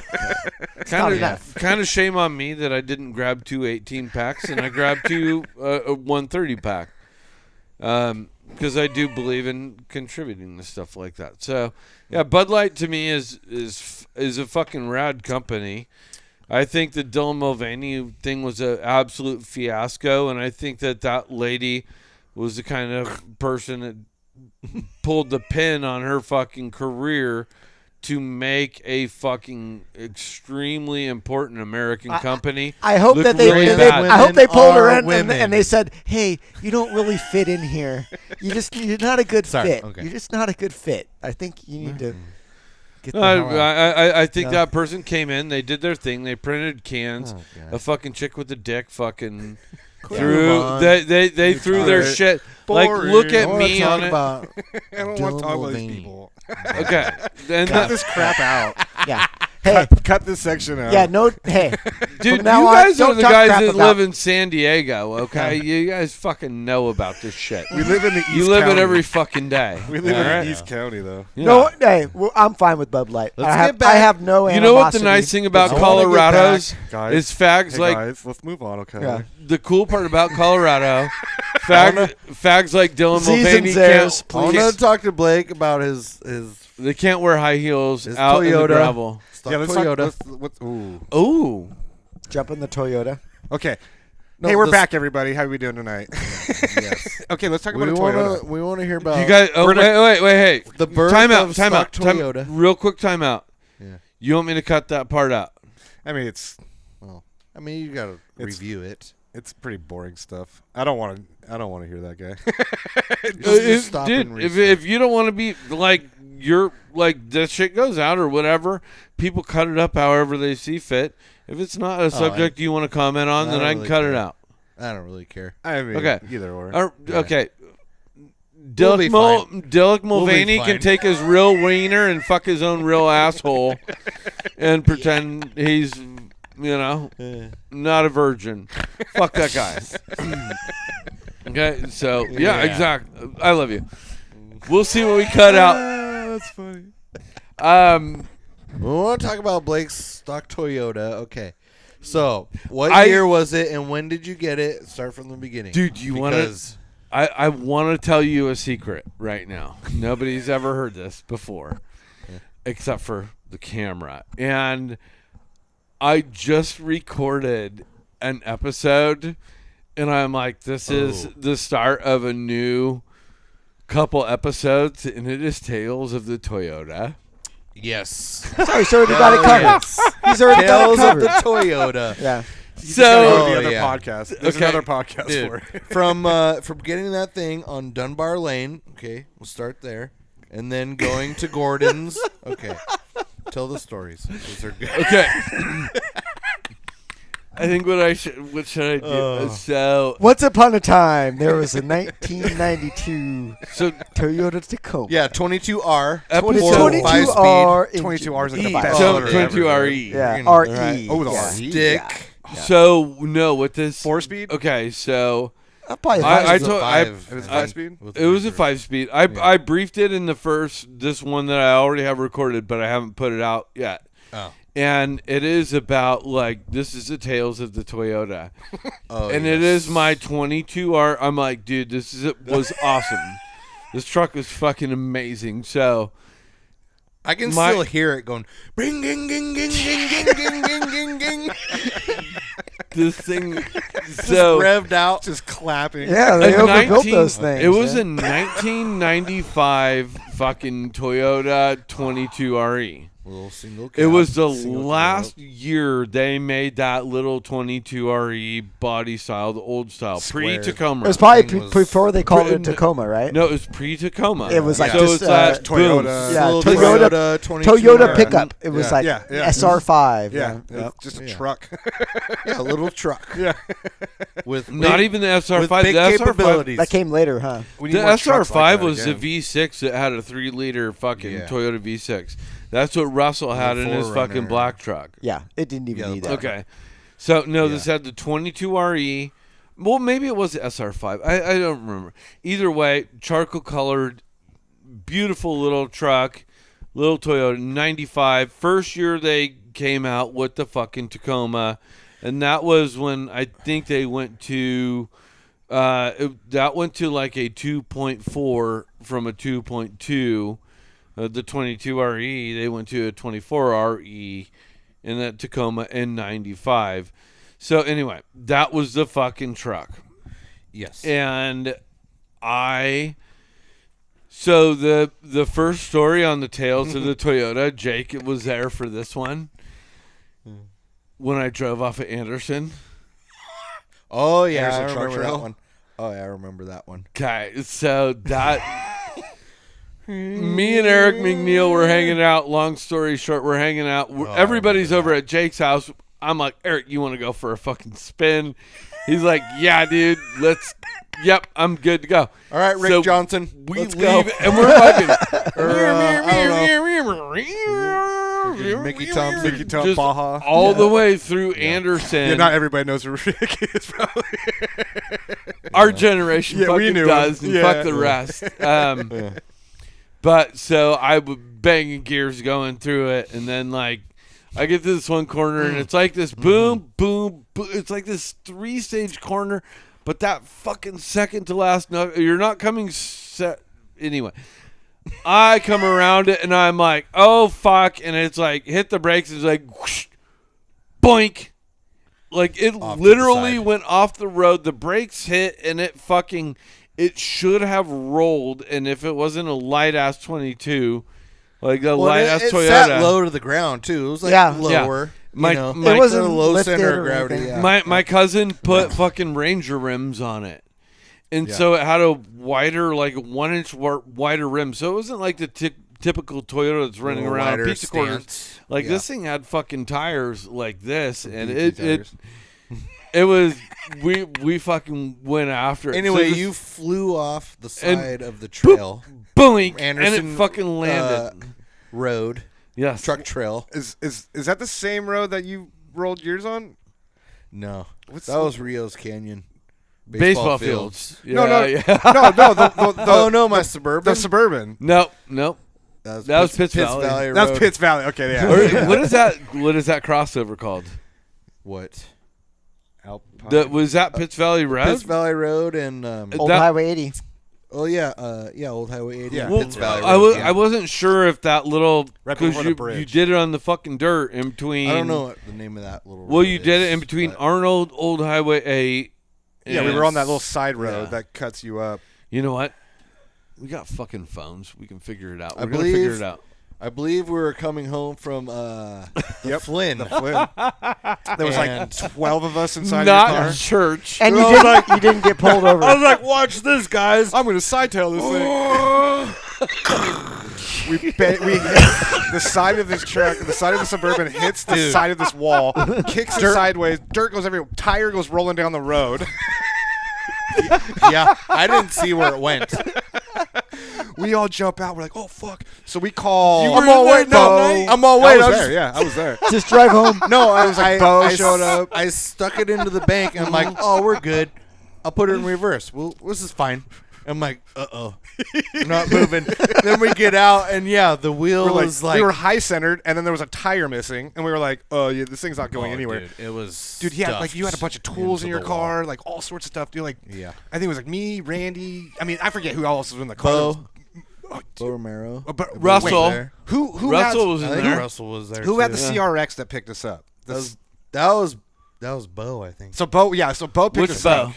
not enough. kind of shame on me that I didn't grab 2 18-packs and I grabbed 2 130-pack. Because I do believe in contributing to stuff like that. So, yeah, Bud Light to me is a fucking rad company. I think the Dylan Mulvaney thing was an absolute fiasco, and I think that lady was the kind of person that pulled the pin on her fucking career to make a fucking extremely important American company. I hope look that they. really they bad. I hope they pulled her are in women. and they said, "Hey, you don't really fit in here. You're not a good Sorry, fit. okay. You're just not a good fit. I think you need to get the No, hell out." I think Yeah. that person came in, they did their thing, they printed cans, a fucking chick with a dick fucking threw on. they threw their shit. Like, Boring. look I at wanna me talk on it. about I don't want to talk about these Mulvaney. people. Okay. And Cut this crap out. Yeah. Hey. Cut this section out. Yeah. No. Hey. dude, from now you on, guys are don't the talk guys crap that about- live in San Diego, okay? You guys fucking know about this shit. We live in the East You live County. it every fucking day. We live all in right? the East County, though. Yeah. No. Hey. Well, I'm fine with Bud Light. Let's I have, get back- I have no. You know what the animosity. nice thing about I wanna get Colorado's Guys, is fags hey like guys, let's move on, okay? Yeah. the cool part about Colorado, fags like Dylan Z's Mulvaney and zares, I want to talk to Blake about his they can't wear high heels His out in the Toyota. gravel. stock Yeah, let's Toyota. talk. Ooh. Ooh. Jump in the Toyota. Okay. No, hey, we're this- back, everybody. How are we doing tonight? Yes. Okay, let's talk we about a Toyota. want to hear about You guys We're gonna- wait, hey. the birth Time of out, time stock out. Time, Toyota. real quick time out. Yeah. You want me to cut that part out? I mean, it's I mean, you got to It's- review it. pretty boring stuff. I don't want to hear that guy. Just stop dude, and if you don't want to be like you're like this shit goes out or whatever, people cut it up however they see fit. If it's not a subject you want to comment on, I then don't I can really cut it care. out. I don't really care. I mean, Okay. either or. Okay. We'll be Dillick Mulvaney fine. can take his real wiener and fuck his own real asshole and pretend he's, not a virgin. Fuck that guy. Okay, so, yeah, exactly. I love you. We'll see what we cut out. That's funny. We want to talk about Blake's stock Toyota. Okay. So, what year was it, and when did you get it? Start from the beginning. Dude, you want to... I want to tell you a secret right now. Nobody's ever heard this before, except for the camera. And I just recorded an episode, and I'm like, this is the start of a new couple episodes, and it is Tales of the Toyota. Yes. Sorry, he's already got it covered. He's already got Tales it of covered. the Toyota. Yeah. So, the other yeah. podcast. There's Okay. another podcast Dude, for it. from getting that thing on Dunbar Lane. Okay, we'll start there, and then going to Gordon's. Okay, tell the stories. Those are good. okay. I think what should I do? So Once upon a time, there was a 1992 so Toyota Tacoma. Yeah, 22R. Episode 22R. 22 hours like the E. best so motor 22 ever. RE. Yeah, You're gonna- RE. Alright. Oh, the yeah. RE. Stick. So no, with this 4-speed? Okay, so Probably I five- told- It was I- 5-speed? it was a 5-speed. I briefed it in this one that I already have recorded, but I haven't put it out yet. Oh. And it is about this is the Tales of the Toyota, Oh, and yes. it is my 22R. I'm like, dude, was awesome. This truck was fucking amazing. So I can my- still hear it going. Bing, ging, ging, ging, ging, ging, ging, ging, ging, ging. this thing, Just so revved out. Just clapping. Yeah, they a overbuilt 19 those things. It was yeah. a 1995 fucking Toyota 22 RE. Little single cab. It was the single last cab. year they made that little 22RE body style, the old style, Square. pre-Tacoma. It was probably Thing was- before they called it Tacoma, right? No, it was pre-Tacoma. It was like so just, it's that Toyota. boom. Yeah, Little Toyota 22 Toyota R. pickup. It was like Yeah, yeah. SR5. Yeah, Yep. just a Yeah. truck. Yeah, a little truck. Yeah. With Not big- even the SR5. with The big SR5, capabilities. That came later, huh? We need the more trucks SR5 like that was again. the V6 that had a 3-liter fucking Yeah. Toyota V6. That's what Russell had in his fucking 4Runner. black truck. Yeah, it didn't even Yeah, need the that. Okay. So, no, this Yeah. had the 22RE. Well, maybe it was the SR5. I don't remember. Either way, charcoal colored, beautiful little truck, little Toyota, 95. First year they came out with the fucking Tacoma. And that was when I think they went to, that went to like a 2.4 from a 2.2. The 22RE, they went to a 24RE in that Tacoma in 95. So anyway, that was the fucking truck. Yes. And so the first story on the Tales of the Toyota, Jake was there for this one. When I drove off of Anderson. Oh yeah, There's a I truck remember trail. that one. Oh yeah, I remember that one. Okay, so that me and Eric McNeil were hanging out. Long story short, we're hanging out. Everybody's over at Jake's house. I'm like, Eric, you want to go for a fucking spin? He's like, yeah, dude, yep, I'm good to go. All right, Rick So Johnson, We let's leave go. and we're fucking Mickey Thompson. Mickey Tom just Baja. all the way through Anderson. Yeah, not everybody knows who Rick is, probably. Our generation Yeah, we fucking knew does, him. and Yeah. fuck the rest. But so I was banging gears going through it, and then like I get to this one corner, and it's like this boom, boom, boom. It's like this 3-stage corner, but that fucking second to last, you're not coming set anyway. I come around it, and I'm like, oh fuck, and it's like hit the brakes, it's like whoosh, boink. Like it Off to the literally side. went off the road. The brakes hit, and it should have rolled. And if it wasn't a light ass 22, like the light ass it Toyota, sat low to the ground too. It was like Yeah. lower. My- you know, my- It wasn't a low lifted center or of gravity. anything. Yeah. my cousin put fucking Ranger rims on it, and Yeah. so it had a wider, like 1-inch wider rim. So it wasn't like the typical Toyota that's running Little around wider pizza quarters. stance. Like Yeah. this thing had fucking tires like this, and beefy it tires. it was we fucking went after it. Anyway, So this- you flew off the side of the trail, boink, and Anderson, it fucking landed. road, Yes, truck trail. Is that the same road that you rolled yours on? No, What's that was Rio's Canyon. baseball fields. No, Yeah. no, the Oh no, my Suburban. the Suburban. Nope. That was Pitts Valley. Road. That's Pitts Valley. Okay, yeah. Or, what is that? What is that crossover called? What? Was that Pitts Valley Road? Pitts Valley Road and Old That- Highway 80. oh yeah, Old Highway 80. Yeah. and Well, Pitts Valley I Road. was yeah. I wasn't sure if that little Right because before the you bridge. did it on the fucking dirt in between. I don't know what the name of that little. Well, road you did it in is, between but- Arnold Old Highway 8. Yeah, we and- were on that little side road Yeah. that cuts you up. You know what? We got fucking phones. We can figure it out. I We're gonna figure believe- it out. I believe we were coming home from the Flynn. The Flynn. There was And- like 12 of us inside Not your car. church. And you didn't get pulled over. I was like, watch this, guys. I'm going to sidetail this thing. we hit the side of this truck, the side of the Suburban hits the side of this wall, kicks it sideways, dirt goes everywhere, tire goes rolling down the road. Yeah, I didn't see where it went. We all jump out. We're like, oh, fuck. So we call. You were in there that night? I'm all I wait. was there. Yeah, I was there. Just drive home. No, I was like Bo showed up. I stuck it into the bank, and I'm like, oh, we're good. I'll put it in reverse. Well, this is fine. I'm like, uh-oh. I'm not moving. Then we get out, and yeah, the wheel is like. we were high centered, and then there was a tire missing, and we were like, oh, yeah, this thing's not going anywhere. Dude, it was. Dude, yeah, like you had a bunch of tools in your into the wall. car, like all sorts of stuff. Dude, like, Yeah. I think it was like me, Randy. I mean, I forget who else was in the car. Bo Romero. But Russell. wait, who Russell had, was I in think there. Russell was there. who had too. the CRX that picked us up? That was Bo, I think. So Bo picked Which us Bo? up.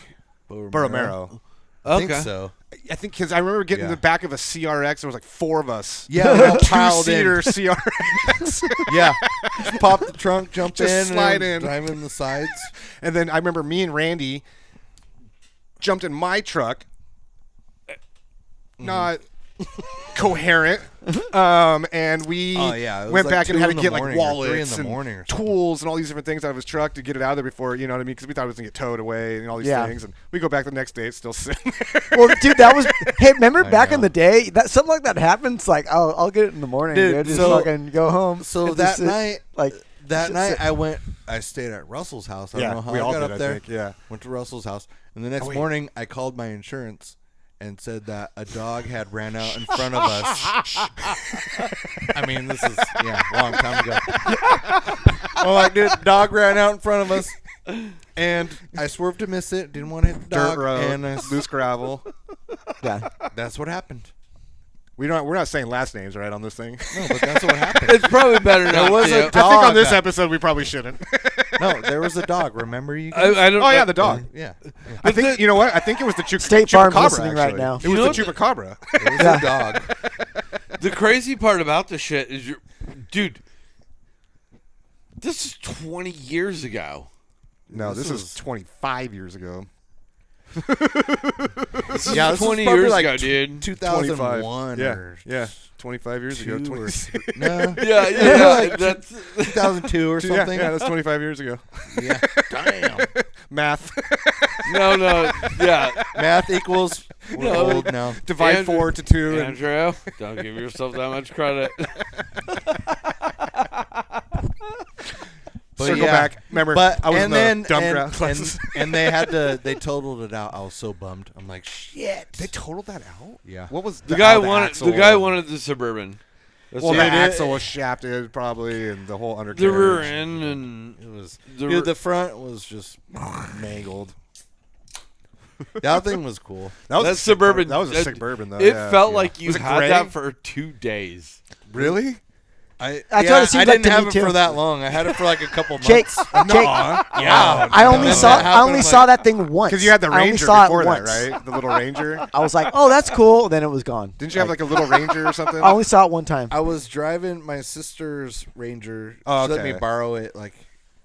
Bo Romero. I Okay. think so. I think because I remember getting in the back of a CRX. There was like 4 of us. Yeah, we all piled in. 2-seater CRX. Yeah, just pop the trunk, jump Just in, slide and in. drive in the sides. And then I remember me and Randy jumped in my truck. Not coherent. And we it was went like back and 2 had to in the get like morning or 3 in wallets the and morning or something. tools and all these different things out of his truck to get it out of there before, you know what I mean? Because we thought it was going to get towed away and all these things. And we go back the next day, it's still sitting there. Well, dude, that was. Hey, remember back in know. the day that something like that happens? Like, oh, I'll get it in the morning, dude. Just fucking go home. So and that just sit, night, like I stayed at Russell's house. I Yeah, don't know how we I all got did, up I there. think, yeah. Went to Russell's house, and the next morning I called my insurance and said that a dog had ran out in front of us. I mean, this is a long time ago. I'm like, dude, dog ran out in front of us, and I swerved to miss it. Didn't want to hit the dog, Dirt road, and loose gravel. yeah. that's what happened. We're not saying last names, right, on this thing. No, but that's what happened. It's probably better not was to. a I think on this that- episode we probably shouldn't. No, there was a dog. Remember you? Guys? I don't. Oh yeah, the dog. Yeah, I think you know what? I think it was the State Farm's chupacabra. listening right actually. now. It You was know the chupacabra. it was a dog. The crazy part about the shit is, dude, this is 20 years ago. No, this was- is 25 years ago. This is Yeah, this was 20 probably years like ago, dude. 2001 Yeah, or yeah, 25 years ago. 2 or 20, no, Yeah, that's 2002 or yeah, something. yeah, that's 25 years ago. Yeah. Damn. Math. no, yeah. Math equals. We're No. old now. Divide Andrew- 4 to 2. And Andrew, don't give yourself that much credit. But circle yeah. back. Remember, But I was and in the then dump and, ground classes. and they totaled it out. I was so bummed. I'm like, shit. They totaled that out? Yeah. What was The guy how wanted. axle- The guy wanted the Suburban. That's Well, the the idea. axle was shafted probably, and the whole undercarriage. The rear end and It was. the Dude, the front was just mangled. That thing was cool. That was that a sick Suburban. That was a that- sick bourbon, though. It yeah. felt Yeah. like you Was it had gray? that for 2 days. Really? That's what it I seemed like didn't to me, have it too. for that long. I had it for like a couple months. Jake, Yeah. I only When saw that happened, I'm saw like- that thing once. Because you had the I only Ranger saw it before that, once. right? The little Ranger. I was like, oh, that's cool. Then it was gone. Didn't you have like a little Ranger or something? I only saw it one time. I was driving my sister's Ranger. Oh, She let me okay. borrow it,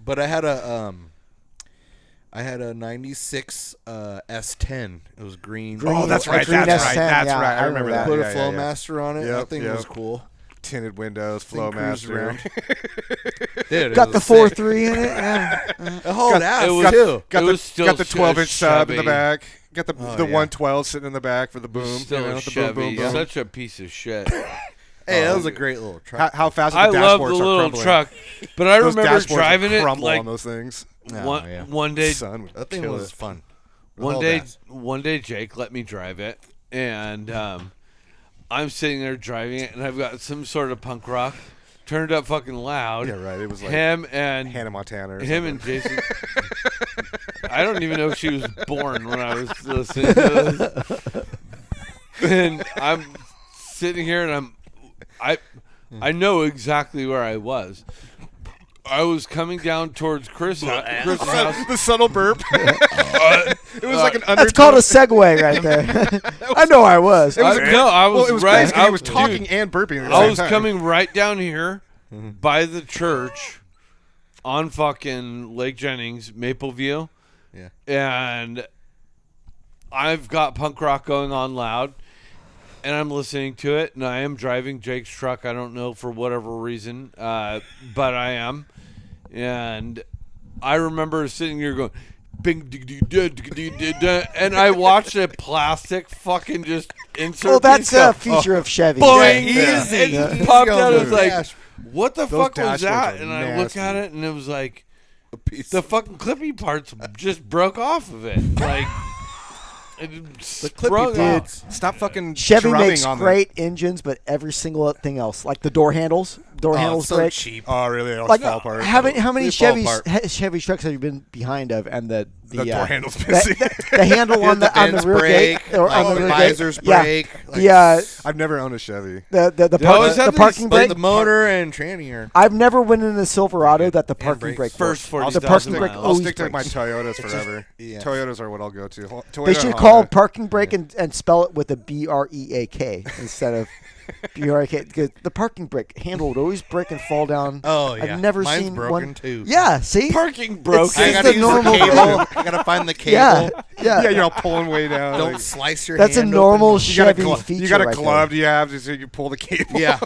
but I had a 96 S10. It was green. Oh, that's right. Green That's S10, right. That's yeah, right. I I remember that. Put a Yeah, Flow yeah. Master on it. Yep, That thing yep. was cool. Tinted windows, Thing cruised Flowmaster. around. Dude, Got the 4.3 in it. Yeah. Oh, that it was- was too. Got It the was still 12-inch sub in the Chevy. back. Got the Oh, the yeah. 112 sitting in the back for the boom. Still you know, a the Chevy. boom, boom, boom. Such a piece of shit. Hey, that was a great little truck. How fast I did the love the dashboards start little crumbling? truck, but I Those remember dashboards would driving it crumble like on those things. Oh, yeah. one day. Sun would That thing kill was it. fun. One day, Jake let me drive it, and I'm sitting there driving it, and I've got some sort of punk rock turned up fucking loud. Yeah, right. It was like Him and Hannah Montana. Or him something. and Jason. I don't even know if she was born when I was listening to this. And I'm sitting here, and I know exactly where I was. I was coming down towards Chris' house. the subtle burp. It was like an undertone. That's called a segue right there. I know I was. I was Well, it was right. crazy 'cause he was dude, talking and burping. At the I same was time. coming right down here by the church on fucking Lake Jennings, Mapleview. Yeah. And I've got punk rock going on loud, and I'm listening to it, and I am driving Jake's truck. I don't know for whatever reason, but I am. And I remember sitting here going, bing, dig, dig, dig, dig, dig, dig, dig, and I watched a plastic fucking just insert. Well, that's piece go, a feature of Chevy. boing, Yeah. easy. Yeah. It popped out. It was Yeah. like, what the Those fuck was dashboards that? are And I look nasty. at it, and it was like, A piece the fucking clippy parts just broke off of it. Like, it the sprung clippy off. dudes. Stop fucking Chevy drumming makes on great engines, but every single thing else, like the door handles so break. Oh, really? They all Like fall apart. how many They fall Chevy apart. Chevy trucks have you been behind of, and the The door handle's the, missing. the handle on the vents rear break, gate or like on the rear visors gate. Yeah. break. Like, I've never owned a Chevy. The parking like brake. the motor and tranny are. I've never went in a Silverado that the parking brakes. brake First works. 40,000 The parking brake miles. I'll always stick to my breaks. Toyotas forever. Yeah. Toyotas are what I'll go to. Toyota They or should Honda. call parking brake and spell it with a BREAK instead of BREAK. Because the parking brake handle would always break and fall down. Oh yeah, I've never Mine's seen broken one. too. Yeah, see, Parking broke. I It's gotta the use normal the thing. cable. I gotta find the cable. yeah. Yeah, you're all pulling way down. Don't like, slice your That's a hand normal open. Chevy feature. you got a right glove you have so you pull the cable. Yeah.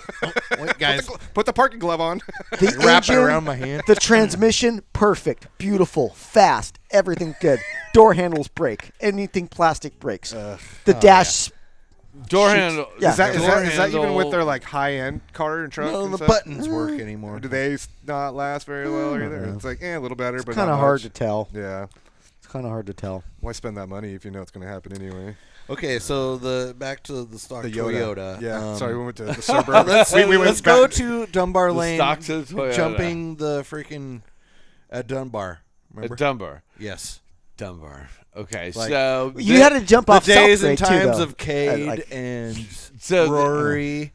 Wait, guys, Put the parking glove on. there. The wrap it engine, around my hand. the transmission, perfect, beautiful, fast, everything good. Door handles break. Anything plastic breaks. The dash. Door shoots- handle. Yeah. Is that even with handle- their like high end car and truck? No, and the stuff? buttons work anymore. Do they not last very well either? It's like a little better, but Kind of not hard much. to tell. Yeah. It's kind of hard to tell. Why spend that money if you know it's going to happen anyway? Okay, so back to the stock The Yoda. Toyota. Yeah. Sorry, we went to the suburb. Let's we went let's go back- to Dunbar The Lane. stock to the Toyota. Jumping the freaking at Dunbar. Remember? At Dunbar. Yes. Dunbar. Okay, Like- so You had to jump The off days South and Grade, too, times though. of Cade Like- and So the- Rory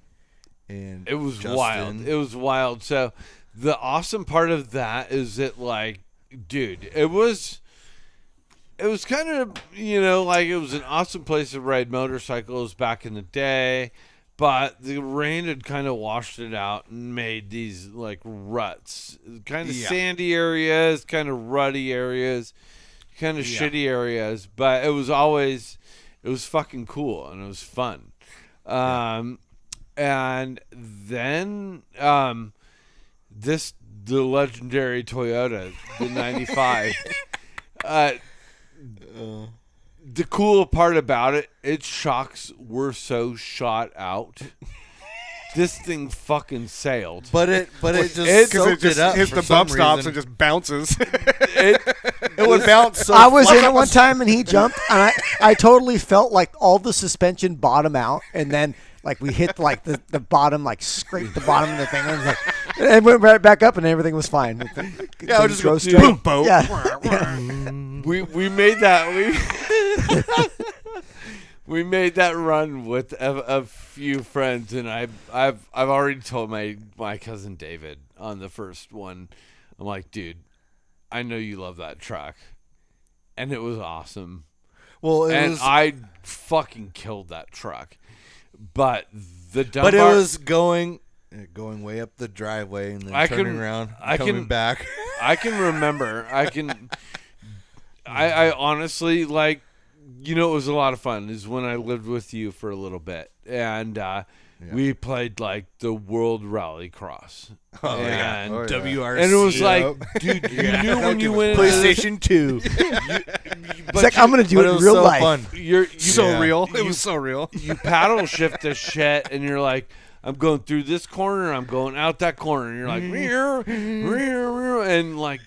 and it was Justin. wild. It was wild. So the awesome part of that is that, like, dude, it was kind of, like it was an awesome place to ride motorcycles back in the day, but the rain had kind of washed it out and made these like ruts, kind of sandy areas, kind of rutty areas, kind of shitty areas, but it was fucking cool and it was fun. And then the legendary Toyota, the 95. The cool part about it, its shocks were so shot out. This thing fucking sailed. But it just It- soaked it up. hits for the some bump stops reason. and just bounces. It would bounce so I was far. in it one time and he jumped, and I totally felt like all the suspension bottom out, and then like we hit like the bottom, like scraped the bottom of the thing, and, it was like, and went right back up, and everything was fine. Yeah, I would just go straight. Boom, boat. Yeah. We made that we made that run with a few friends, and I've already told my cousin David on the first one. I'm like, dude, I know you love that truck, and it was awesome. Well, I fucking killed that truck, but the Dunbar, but it was going way up the driveway and then turning around, and coming back. I can remember. I honestly, like, it was a lot of fun. Is when I lived with you for a little bit, and we played like the World Rally Cross. And WRC. and it was like, dude, you knew when you went into PlayStation 2. It's like, I'm gonna do it in was real so life. fun. You're So real. It was so real. you paddle shift the shit, and you're like, I'm going through this corner, I'm going out that corner, and you're like, rear, and like,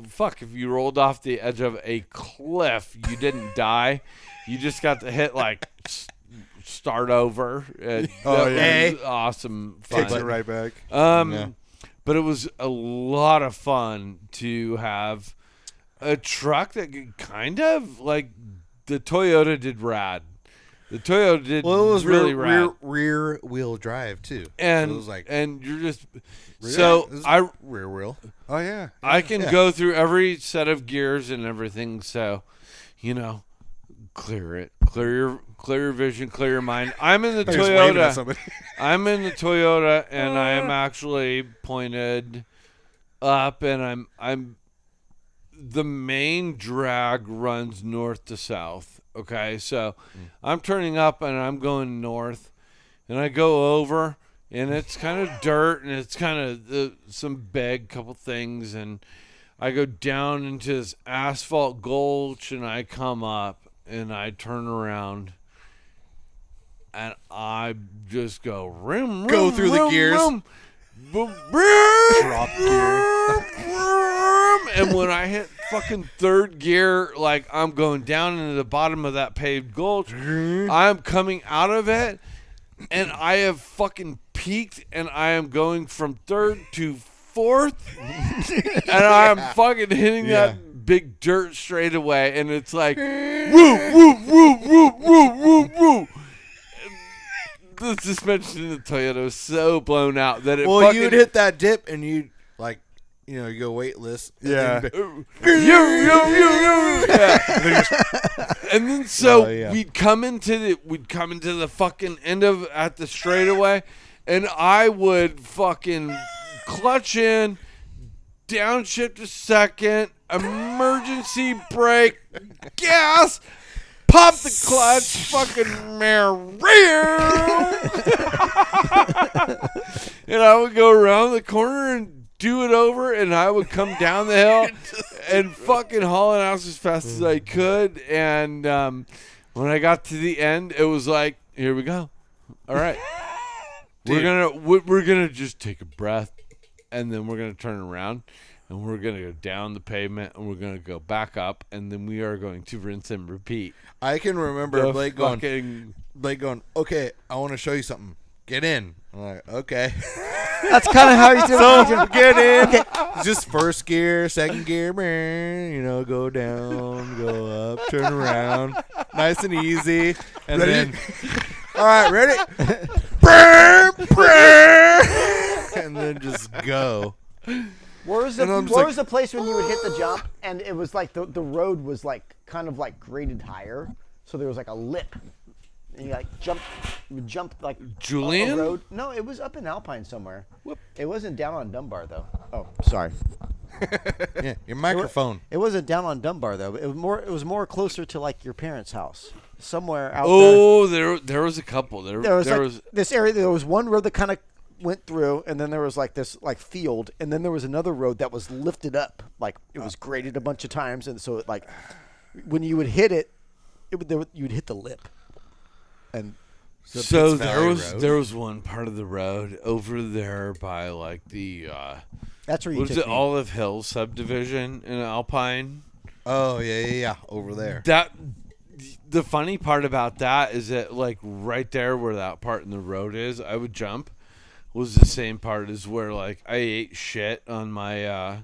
fuck, if you rolled off the edge of a cliff, you didn't die, you just got to hit like start over. That was awesome fun. Takes it right back. But it was a lot of fun to have a truck that could kind of like the Toyota did rad. The Toyota did Well, it was really rad. rear wheel drive too. And so it was like and you're just it was rear wheel. Oh yeah. I can go through every set of gears and everything, so clear your vision, clear your mind. I'm in the They're just waving at Toyota. somebody. I'm in the Toyota, and I am actually pointed up, and I'm the main drag runs north to south. Okay, so I'm turning up and I'm going north, and I go over, and it's kind of dirt, and it's kind of some big couple things, and I go down into this asphalt gulch, and I come up, and I turn around, and I just go rim, Go through the gears. Drop gear. And when I hit fucking third gear, like I'm going down into the bottom of that paved gulch, I'm coming out of it, and I have fucking peaked, and I am going from third to fourth, and I am fucking hitting that big dirt straightaway, and it's like, woo, woo, woo, woo, woo, woo, woo. The suspension in the Toyota was so blown out that it you'd hit that dip and you'd like, you go weightless. Yeah. And then we'd come into the fucking end of at the straightaway, and I would fucking clutch in, downshift a second, emergency brake, gas, pop the clutch, fucking and I would go around the corner and do it over, and I would come down the hill and fucking haul it out as fast as I could. And when I got to the end, it was like, here we go. All right, we're gonna just take a breath, and then we're gonna turn around. And we're going to go down the pavement, and we're going to go back up, and then we are going to rinse and repeat. I can remember Blake going, okay, I want to show you something. Get in. I'm like, okay. That's kind of how you do it. So, get in. Okay. Just first gear, second gear, go down, go up, turn around. Nice and easy. And then, all right, ready? And then just go. Where was the place when you would hit the jump and it was like the road was like kind of like graded higher, so there was like a lip, and you like jump like Julian? a road. No, it was up in Alpine somewhere. Whoop. It wasn't down on Dunbar though. Oh, sorry. Yeah, your microphone. It wasn't down on Dunbar though. It was more closer to like your parents' house somewhere out there. Oh, there was a couple. There was this area. There was one road that kind of went through, and then there was like this like field, and then there was another road that was lifted up, like it was graded a bunch of times, and so it, like when you would hit it, you'd hit the lip. And so there was one part of the road over there by like the that's where you what is it, Olive Hill subdivision in Alpine. Oh yeah, over there. That the funny part about that is that like right there where that part in the road is, I would jump. Was the same part as where like I ate shit on my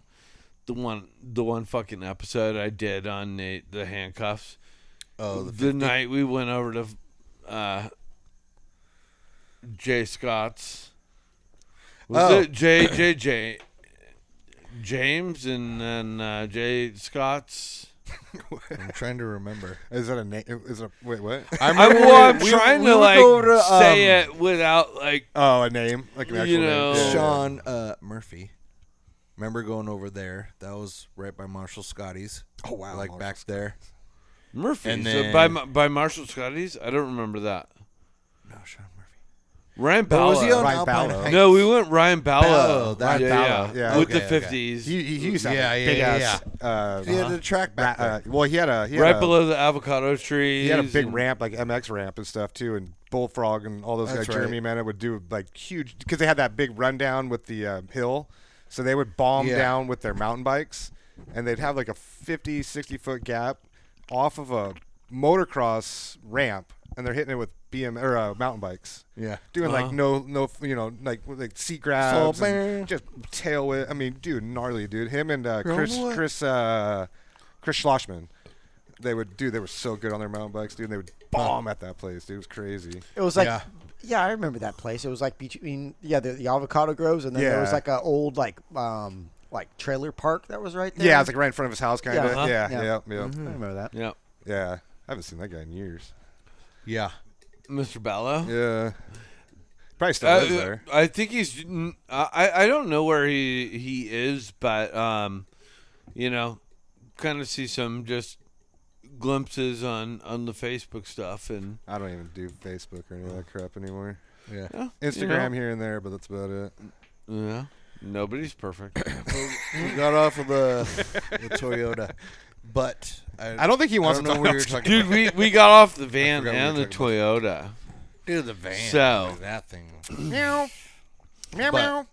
the one fucking episode I did on the handcuffs. Oh, the night we went over to Jay Scott's. Was it J James and then Jay Scott's? I'm trying to remember. Is that a name? Wait, what? I'm trying to say it without like. Oh, a name, like an actual name. Yeah. Sean Murphy. Remember going over there? That was right by Marshall Scotty's. Oh wow, like Marshall back there. Murphy. And so then, by Marshall Scotty's, I don't remember that. No, Sean Murphy. Ryan Ballo. Was he on Ryan Alpine Ballo. Heights? No, we went Ryan Ballo. Yeah. With Okay, the 50s. He used to have Yeah, a big yeah, ass. He had a track back there. Well, he had a Right below the avocado trees. He had a big ramp, like MX ramp and stuff too, and Bullfrog and all those guys. That's right. Jeremy Mena would do like huge because they had that big rundown with the hill, so they would bomb down with their mountain bikes, and they'd have like a 50, 60-foot gap off of a motocross ramp, and they're hitting it with mountain bikes. Yeah. Doing like no, like seat grabs, So, and just tail whip. I mean, dude, gnarly, dude. Him and Chris Schlossman, they were so good on their mountain bikes, dude. And they would bomb at that place, dude. It was crazy. it was like yeah, I remember that place. It was like between the avocado groves, and then there was like a old like trailer park that was right there. Yeah, it's like right in front of his house, kind of. Yeah, uh-huh. Yeah. Mm-hmm. I remember that. Yeah. Yeah. I haven't seen that guy in years. Yeah. Mr. Ballo? Yeah. Probably still lives there. I think he's. I don't know where he is, but kind of see some just glimpses on the Facebook stuff, and I don't even do Facebook or any of that crap anymore. Yeah. Instagram here and there, but that's about it. Yeah. Nobody's perfect. We got off of the Toyota, but I don't think he wants to know talk what you were about talking about. Dude, we got off the van forgot and we the were Toyota. Dude, the van. So that thing. Meow. Meow, meow.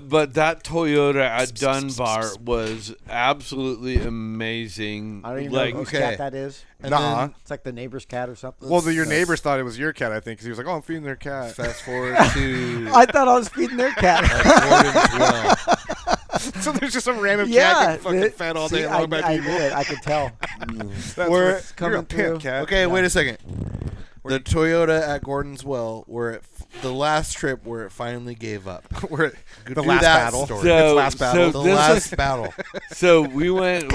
But that Toyota at Dunbar was absolutely amazing. I don't even like, know whose okay. cat that is. And Nah. then It's like the neighbor's cat or something. Well, your neighbors thought it was your cat, I think, because he was like, "Oh, I'm feeding their cat." fast forward to I thought I was feeding their cat. like Gordon's well. So there's just some random cat Yeah, getting fucking fed all day long by people. I could tell. That's We're- what- coming you're a pimp, through. cat. Okay, wait a second. The Toyota at Gordon's Well, the last trip where it finally gave up. We're Do the last that battle. story. It's last battle. The this last battle. So we went.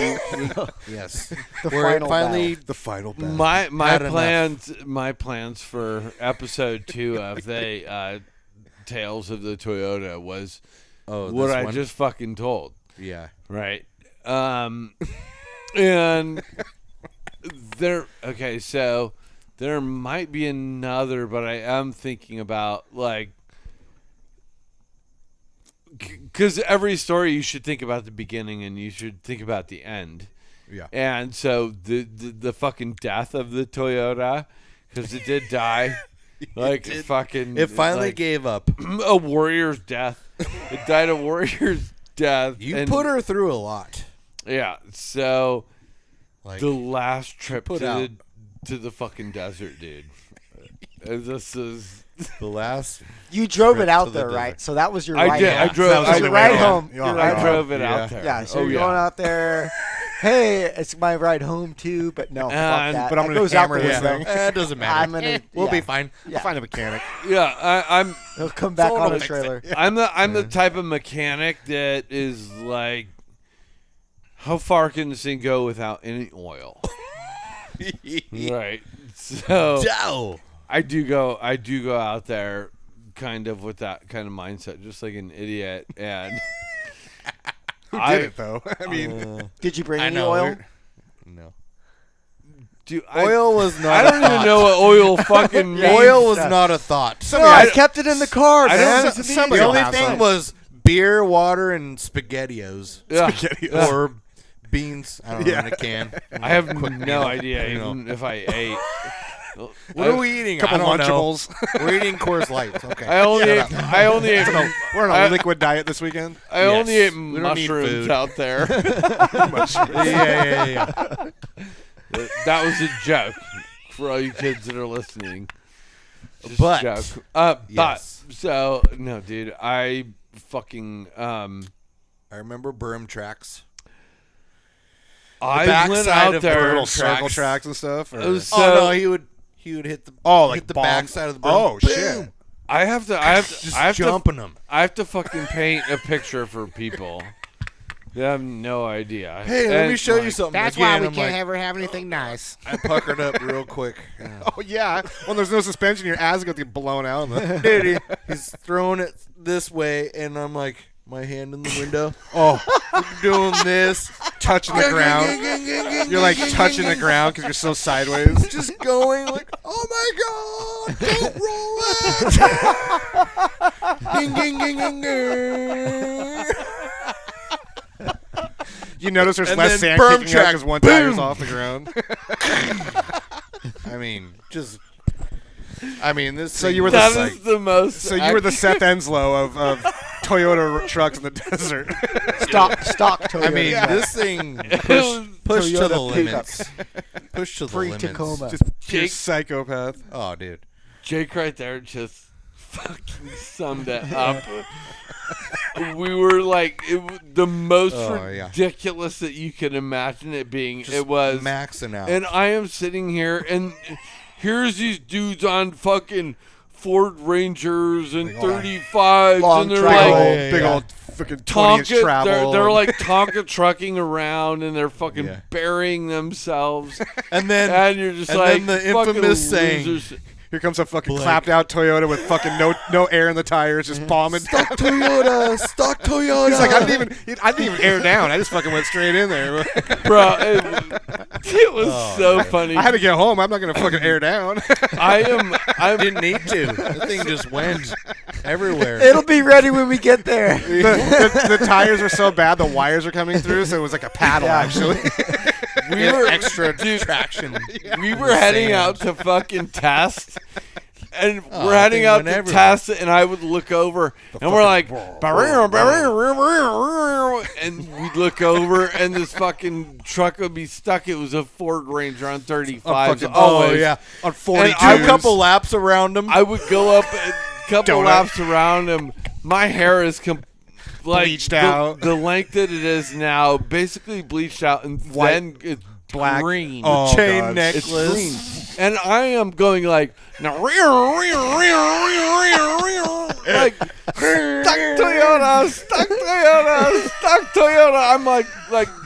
Yes. The where final it finally. The final battle. My Had enough. plans for episode 2 of the Tales of the Toyota was Oh, what this I one? just fucking told. Yeah. Right. And so there might be another, but I am thinking about because every story you should think about the beginning and you should think about the end. Yeah. And so the fucking death of the Toyota, because it did die. It finally gave up. a warrior's death. It died a warrior's death. You and- put her through a lot. Yeah. So Like the last trip put to out. the fucking desert, dude. This is. the last. You drove Trip it out to the there, desert. right? So that was your I ride did. home. I drove. That was I your the ride way home. home. Your Yeah, ride I home. drove it Yeah. out there. Yeah, so oh, you're yeah. going out there. Hey, it's my ride home too, but no, fuck And- that. but I'm That gonna goes out hammer the this window. thing. It doesn't matter. I'm gonna. We'll be yeah. fine. Yeah. I'll find a mechanic. Yeah, I'm He'll come back Someone on a will fix trailer. I'm the type of mechanic that is like, how far can this thing go without any oil? Right. So Dow. I do go out there kind of with that kind of mindset, just like an idiot. And Who did it though? I mean, Did you bring I any know. oil? No. dude, Oil was not. I don't a even thought. know what oil fucking means. Oil was not a thought. No, I kept it in the car, I man. don't- It's somebody The will only have thing some. was beer, water, and SpaghettiOs. Yeah. Or beans. I don't know, in a can. I have no idea you know. even if I ate. What are we eating? couple I don't know. Lunchables. We're eating Coors Lights. Okay. I only ate. We're on a I- liquid diet this weekend. I only Yes. ate We don't need mushrooms food. out there. yeah. That was a joke for all you kids that are listening. Just But- a joke. Yes. But so no, dude, I fucking I remember berm tracks. I back went side out of there. Burtle Little circle tracks. tracks and stuff. Or? It was Oh so no, he would hit the like hit the bomb- back side of the berm. Oh Boom. shit! I have to Jumping them. I have to fucking paint a picture for people. They have no idea. Hey, let me And, show you like, something. That's Again, why we I'm can't like, ever have anything nice. I puckered up real quick. Oh yeah. When there's no suspension, your ass is gonna get blown out. Dude, he's throwing it this way, and I'm like, my hand in the window, Oh, doing this, touching the ground. You're like touching the ground because you're so sideways. just going like, oh my god, don't roll it. Ding, ding, ding, ding, ding. You notice there's And less then sand berm kicking track, because one tire's boom. off the ground. I mean, just. I mean, this. So thing you were was That like, is the most. So you were the Seth Enslow of Toyota trucks in the desert. Stock Toyota. I mean, yeah. this thing was pushed to Toyota the pickup. limits. Pushed to the Free limits. Tacoma. Just pure Jake- psychopath. Oh, dude. Jake right there just fucking summed it up. We were like the most Oh, yeah. ridiculous that you could imagine it being. Just it was maxing out. and I am sitting here, and here's these dudes on fucking Ford Rangers and 35s, long and they're travel. like Big old fucking 20-inch Tonka. travel. They're like Tonka trucking around, and they're fucking Yeah. burying themselves. and then And you're just and like then the fucking infamous saying, losers. Here comes a fucking Blake. clapped out Toyota with fucking no air in the tires, just bombing. "Stock Toyota, stock Toyota." He's like, I didn't even air down. I just fucking went straight in there. Bro, it was so funny. I had to get home. I'm not gonna fucking air down. I didn't need to. The thing just went everywhere. It'll be ready when we get there. the tires are so bad, the wires are coming through, so it was like a paddle actually. we were extra traction. we were heading out to fucking test. And Oh, we're heading thing out went to everywhere. test, and I would look over, and we're like, and we'd look over, and this fucking truck would be stuck. It was a Ford Ranger on 35. Oh yeah, on 42. I a couple laps around him. I would go up a couple Donut. laps around him. My hair is like bleached out. the length that it is now, basically bleached out, and then it's Black. green. Oh, Chain God. It's necklace. green. And I am going like, now, like, stuck Toyota. I'm like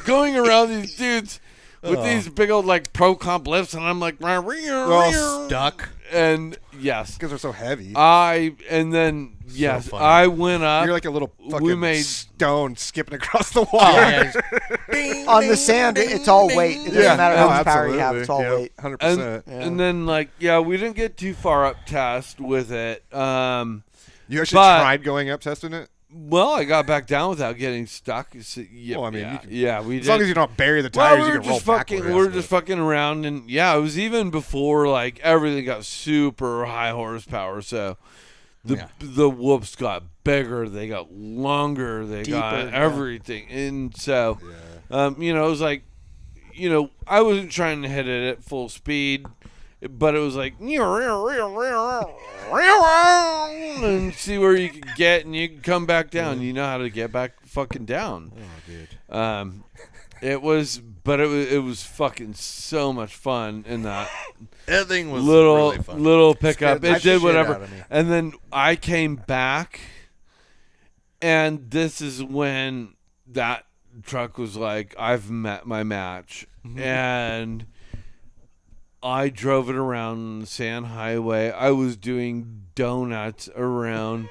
going around these dudes with these big old like pro comp lifts, and I'm like, We're all stuck. and yes, Because they're so heavy. and then yes, funny. I went up. You're like a little we fucking made stone skipping across the water. On the sand, it's all weight. It doesn't matter how much power you have. It's all weight. 100%. and then like we didn't get too far up test with it. You actually but- tried going up testing it? Well, I got back down without getting stuck. So, Well, I mean, you can- we As did. long as you don't bury the Well, tires, we you were can roll just fucking. backwards. We were just fucking around, and it was even before like everything got super high horsepower. So the whoops got bigger, they got longer, they got Deeper, everything, and so it was like, I wasn't trying to hit it at full speed, but it was like and see where you can get, and you can come back down. You know how to get back fucking down. Oh, dude. It was fucking so much fun in that That thing was little really fun. little pickup. Scared the It did shit whatever, out of me. and then I came back, and this is when that truck was like, I've met my match, and I drove it around the sand highway. I was doing donuts around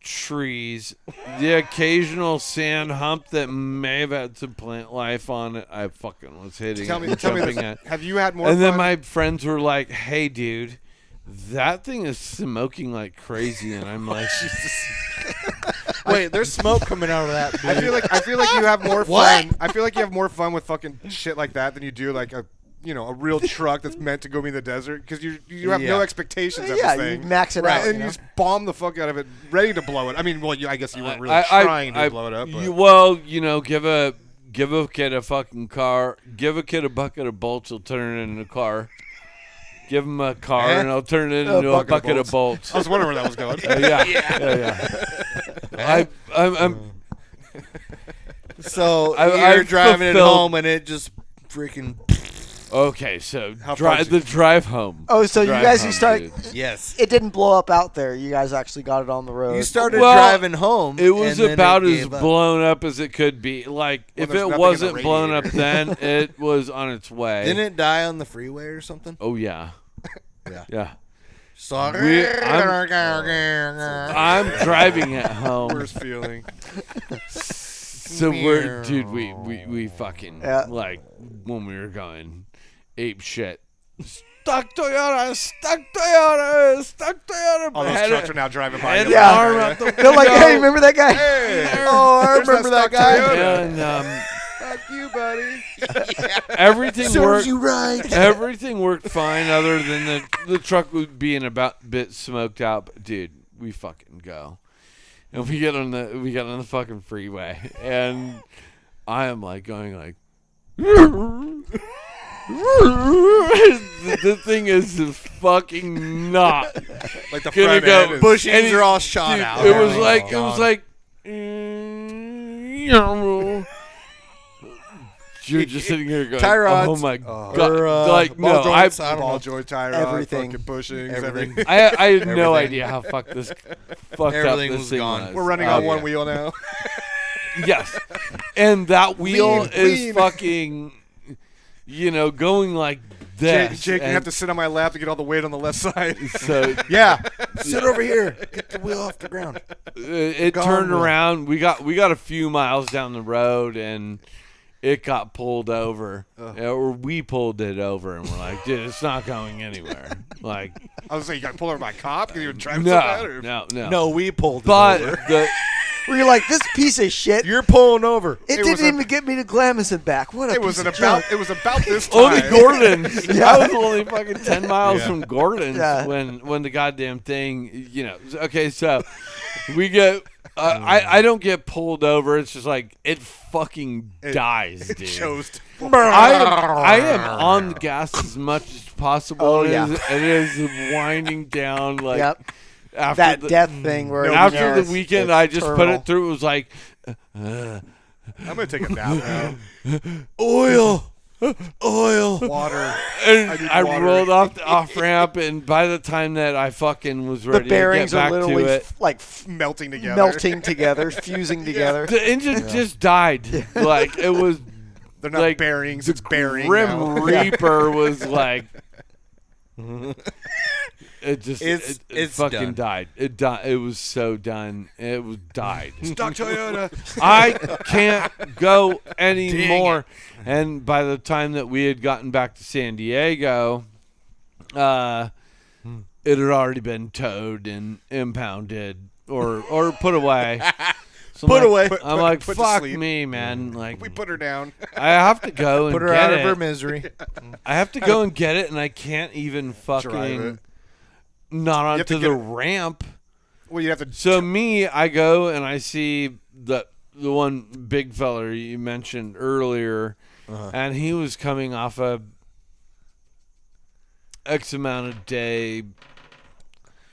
trees. The occasional sand hump that may have had some plant life on it, I fucking was hitting Tell me and jumping this. at. Have you had more And fun? then my friends were like, hey, dude, that thing is smoking like crazy. And I'm like, Wait, there's smoke coming out of that. Dude. I feel like you have more What? fun. I feel like you have more fun with fucking shit like that than you do like a real truck that's meant to go be in the desert, because you have no Yeah. expectations of Yeah, this you thing. max it Right, out. and you just bomb the fuck out of it, ready to blow it. I mean, well, I guess you weren't really I- trying I- to blow it up. But. give a kid a fucking car. Give a kid a bucket of bolts, he'll turn it into a car. Give him a car, and he'll turn it into a bucket of bolts. I was wondering where that was going. I'm So I you're driving it fulfilled- home, and it just freaking. okay. So How far did the drive home. Oh, so you Drive guys, home, dude. Yes. It didn't blow up out there. You guys actually got it on the road. You started Well, driving home. It was and then about it as gave up. blown up as it could be. Like, if there's it nothing in the wasn't blown up radiator. then, it was on its way. Didn't it die on the freeway or something? Oh, yeah. Yeah. Yeah. Sorry. I'm driving it home. Worst feeling. So we fucking, Yeah. like, when we were going ape shit. Stuck Toyota. All those Had trucks it- are now driving by. had you. an arm out the They're like, window. hey, remember that guy? Hey, Oh, I there's remember that stuck guy. Toyota. And Fuck you, buddy. everything Serves worked. you right. Everything worked fine, other than the truck would being about bit smoked out. But dude, we fucking go, and we get on the fucking freeway, and I am like going like, the thing is fucking not Like the gonna front go. end is- Bushings are all shot Dude, out. it was Oh, like God. You're just sitting here going, Tie rods. oh my god, Or, like ball no, I joints, I don't ball know. joint tire Everything. fucking bushings, Everything. everything. I had no Everything. idea how fucked up Everything this was thing gone. was. We're running Oh, on one yeah. wheel now. Yes, and that wheel Lean, is lean. fucking, going like Jake, this. Jake, you and have to sit on my lap to get all the weight on the left side. So Yeah. Sit over here. Get the wheel off the ground. it Gone turned wheel. around. We got a few miles down the road, and it got pulled over, or we pulled it over, and we're like, dude, it's not going anywhere. Like, I was saying, you got pulled over by a cop because you were driving so bad? Or? no. No, we pulled it But over. the Where you're like, this piece of shit. You're pulling over. It was didn't a- even get me to Glamis back. What a It was piece an of junk. about. It was about this time. only Gordon's. Yeah. I was only fucking 10 miles Yeah. from Gordon's Yeah. when the goddamn thing, Okay, so we get. I don't get pulled over. It's just like it fucking dies, dude. chose to. I am on the gas as much as possible. Oh, It yeah. is- it is winding down like Yep. after that the, death thing where after the weekend, I just put terminal. it through. It was like I'm gonna take a nap now. oil. Water. And need I water. rolled off the off ramp, and by the time that I fucking was The ready to get bearings back are to literally it, Melting together. melting together, fusing together. the engine just died. Like it was. They're not like, bearings. It's bearing Grim now. Reaper was like. It just It's fucking done. died. It died. It was so done. It was died. Stock Toyota. I can't go anymore. And by the time that we had gotten back to San Diego, it had already been towed and impounded or put away. So Put away. I'm like, put to fuck sleep. me, man. Like, We put her down. I have to go and Put her get out it. of her misery. I have to go and get it, and I can't even Drive fucking it. not have to onto get the it- ramp. Well, you have to. So me, I go and I see the one big feller you mentioned earlier, and he was coming off a X amount of day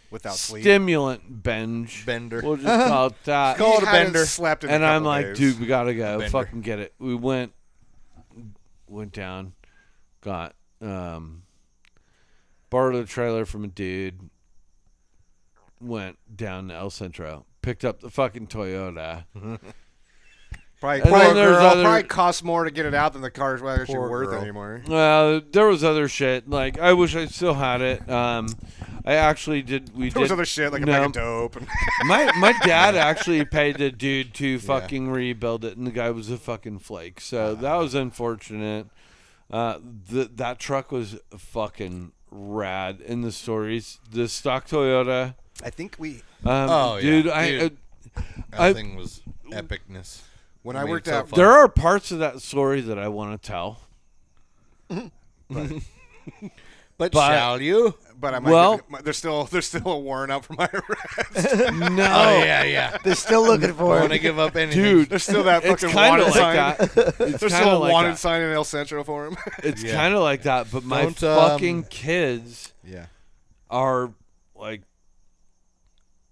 without sleep. stimulant binge. Bender. We'll just call it that. Call it a hadn't bender. Slept in a And I'm couple like, days. dude, we gotta go. Bender. Fucking get it. We went down, got borrowed a trailer from a dude, went down to El Centro, picked up the fucking Toyota. Probably, And then there's other- probably costs more to get it out than the car's actually Poor worth girl. anymore. There was other shit. Like, I wish I still had it. I actually did. There was other shit like a no. bag of dope. And My dad actually paid the dude to fucking rebuild it, and the guy was a fucking flake. So that was unfortunate. That truck was fucking rad in the stories. The stock Toyota. I think we. Dude, That thing was epicness. When I I mean, worked so at. fun. there are parts of that story that I want to tell. But But- shall you? But I might Well- there's still a warrant out for my arrest. No, Oh, yeah. They're still looking for I it. want to give up anything. dude, There's still that it's fucking kind wanted of like sign. that. It's There's kind still a of like wanted that. sign in El Centro for him. It's Yeah. kind of like that, but my Don't, fucking kids Yeah. are like,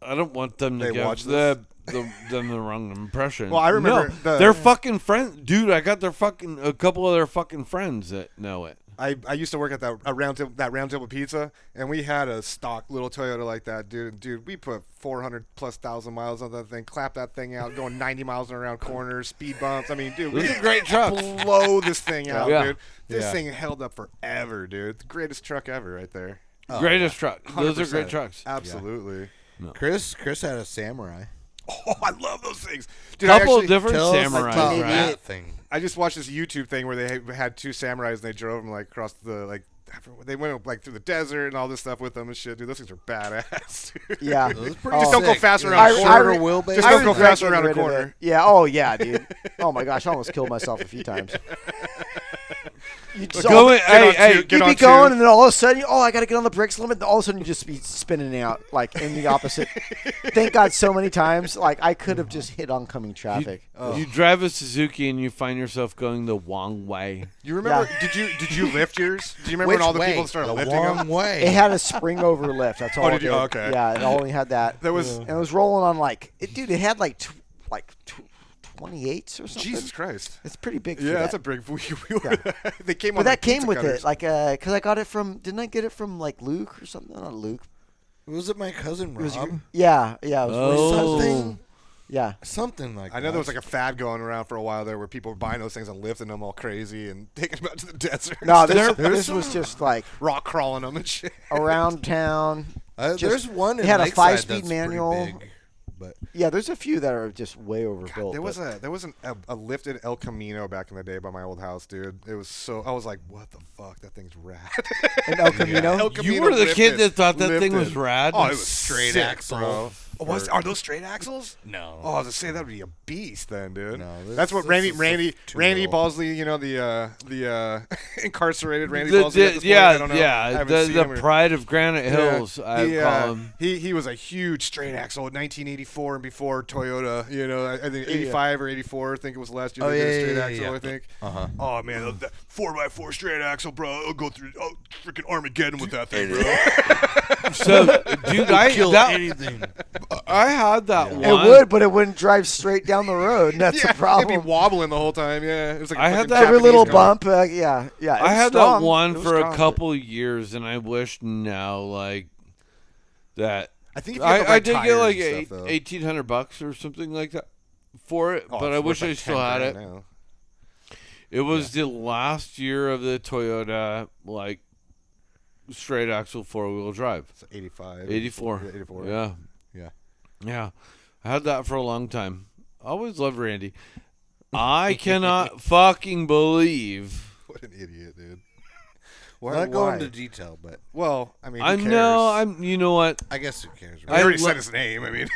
I don't want them to They give watch them the wrong impression. Well, I remember no, their fucking friends, dude. I got a couple of their fucking friends that know it. I used to work at that round table pizza, and we had a stock little Toyota like that, dude. Dude, we put 400,000+ miles on that thing, clap that thing out, going 90 miles around corners, speed bumps. I mean, dude, Those we are great trucks. blow this thing out, Yeah. dude. This Yeah. thing held up forever, dude. The greatest truck ever, right there. Greatest truck. Those are great 100%. trucks. Absolutely. Chris had a Samurai. Oh, I love those things, dude. I Couple of actually- different Tell us samurais, about right? that thing. I just watched this YouTube thing where they had two samurais and they drove them like across the they went like through the desert and all this stuff with them and shit, dude. Those things are badass. Dude. Yeah. Those are pretty Just don't go sick. fast Yeah. around the Shorter corner. wheelbase. Just don't go regret fast getting around a rid of corner. it. Yeah. Oh yeah, dude. Oh my gosh, I almost killed myself a few times. You'd just Go in, Get on hey, two, hey, get you'd on be two. going, and then all of a sudden, I got to get on the brakes limit. And all of a sudden, you just be spinning out like in the opposite. Thank God, so many times, like I could have just hit oncoming traffic. You drive a Suzuki and you find yourself going the wrong way. You remember? Yeah. Did you lift yours? Do you remember Which when all the way? people started the lifting wrong them? way. It had a spring over lift. That's all. did it you? did. Oh, okay. Yeah, it only had that. There was- and it was rolling on dude. It had like 28s or something. Jesus Christ. It's pretty big. For Yeah, that. that's a big. They came on. But that like came pizza with cutters. it, like, because I got it from. Didn't I get it from like Luke or something? Not Luke. Was it my cousin It was Rob? yeah. It was Oh. Something, Yeah. something like I know there was like a fad going around for a while there where people were buying those things and lifting them all crazy and taking them out to the desert. No, Instead this of was just like rock crawling them and shit. around town. There's just- one. it In had a Lakeside 5-speed that's pretty manual. big, but Yeah, there's a few that are just way overbuilt. There was but- a lifted El Camino back in the day by my old house, dude. It was so I was like, what the fuck? That thing's rad. an El Camino. El You Camino were the kid lifted. that thought that thing was Lifted. rad. Oh, it was Straight sick, axle. bro. Oh, are those straight axles? no. Oh, I was gonna say that would be a beast then, dude. No, that's what this Randy is Randy too Randy low. Balsley, you know, the incarcerated Randy The- Balsley. at this point, I don't know. I haven't seen the him or- pride of Granite Hills. I he, call him. He was a huge straight axle, 1984 and before Toyota. You know, I think 85 or 84. I think it was last year. Oh, they did a yeah, straight yeah, axle. yeah. I think. Uh-huh. Oh man, the 4x4 straight axle, bro. It'll go through freaking Armageddon with that thing, bro. So, dude, I had that one. It would, but it wouldn't drive straight down the road. And that's the It'd problem. be wobbling the whole time. Yeah, it was like I a had fucking that Every Japanese little car. bump, yeah. I had strong. that one It was for a constant. couple of years, and I wish now, like, that. I think if you have the I right did get tires like and stuff, though. $1,800 or something like that for it, Oh, but it's I worth wish like I still had 10 it. grand now. It was the last year of the Toyota, like, straight axle 4-wheel drive. It's 85. 84. Yeah, 84. Yeah. Yeah. Yeah. I had that for a long time. I always loved Randy. I cannot fucking believe. What an idiot, dude. Not going into detail, but Well, I mean, who I cares? know. You know what? I guess who cares? I already I said lo- his name. I mean,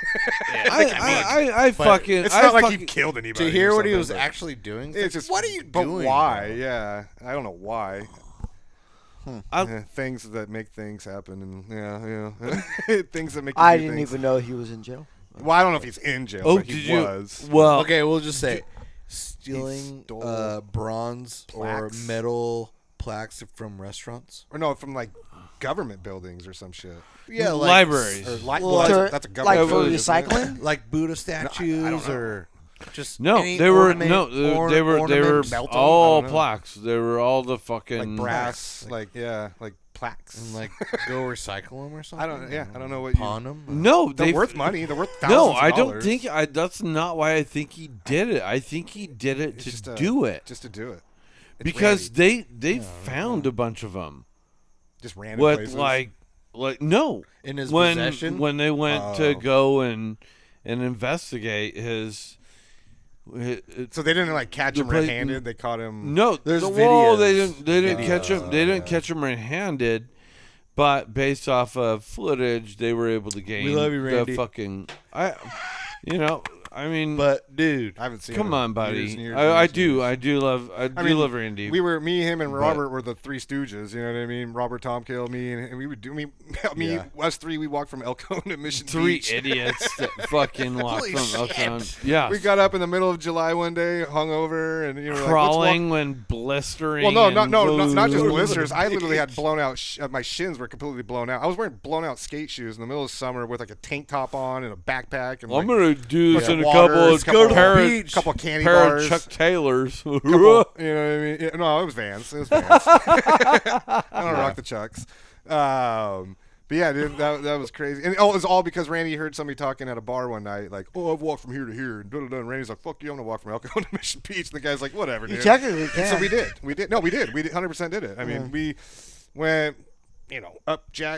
I fucking. it's I not like fucking, he killed anybody. To hear or what he something, was but actually doing, It's just what are you but doing? why? bro? Yeah, I don't know why. I- Things that make things happen, and yeah, things that make. You I do didn't things. even know he was in jail. Well, I don't know if he's in jail, Oh, but did he you? was. Well, Okay, we'll just say stealing stole bronze or plaques. metal plaques from restaurants. Or no, from like government buildings or some shit. Yeah, like libraries. Or Well, that's a government. Like for building, isn't it? recycling? like Buddha statues I don't know. or just no, any they were ornament- they were ornaments. Melton? I all don't know. plaques. They were all the fucking Like brass, like plaques. and like go recycle them or something. I don't know what you. pawn them. No, They're they worth money. They're worth thousands. No, of I don't dollars. think. That's not why I think he did it. I think he did it It's to just do it Just to do it. It's because Randy. they found a bunch of them just random with places. like no In his when possession? when they went to go and investigate his So they didn't like catch the him place- red-handed. They caught him. no There's the wall they videos. didn't catch him catch him red-handed, but based off of footage they were able to gain love you, Randy. the fucking I mean But dude, I haven't seen. come him on in buddy years and years and I years and do years. I do love Randy. We were me, him, and Robert were the Three Stooges. You know what I mean? Robert, Tom, Kill, me, and we would do me. Yeah. Us three. We walked from Elko to Mission Three Beach. idiots that fucking walked Holy from shit. Elkhorn. Yeah, We got up in the middle of July one day, hungover, and you know, crawling when blistering. Well, no, and not just blisters. I literally had blown out. My shins were completely blown out. I was wearing blown out skate shoes in the middle of summer with like a tank top on and a backpack. And I'm like, gonna do this bunch in of a couple water, of couple- pair of beach. couple candy pair bars, of Chuck Taylors. couple, you know what I mean? Yeah, no, it was Vans. It was Vans. I don't rock the Chucks. But yeah, dude, that was crazy. And it was all because Randy heard somebody talking at a bar one night, like, "Oh, I've walked from here to here," and da-da-da. And Randy's like, "Fuck you, I'm gonna walk from Elko to Mission Beach." And the guy's like, "Whatever, You dude." technically And can. so we did. No, we did. We 100% did it. I mean, we went, up They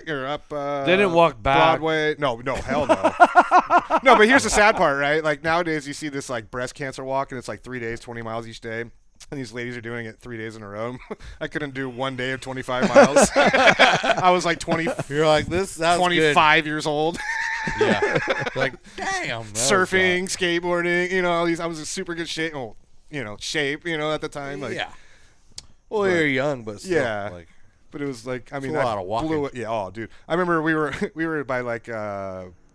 didn't walk back. Broadway. No, hell no. No, but here's the sad part, right? Like nowadays, you see this like breast cancer walk, and it's like 3 days, 20 miles each day. And these ladies are doing it 3 days in a row. I couldn't do 1 day of 25 miles. I was like 20, you're like this. That's 25 years old. Good. Yeah. Like damn. that was Surfing, skateboarding, all these. I was in super good shape. Oh, shape, at the time. Like, yeah. Well, you're young, but still, Yeah. like But it was like, I mean, a that lot of walking. blew it. Yeah, oh, dude. I remember we were by like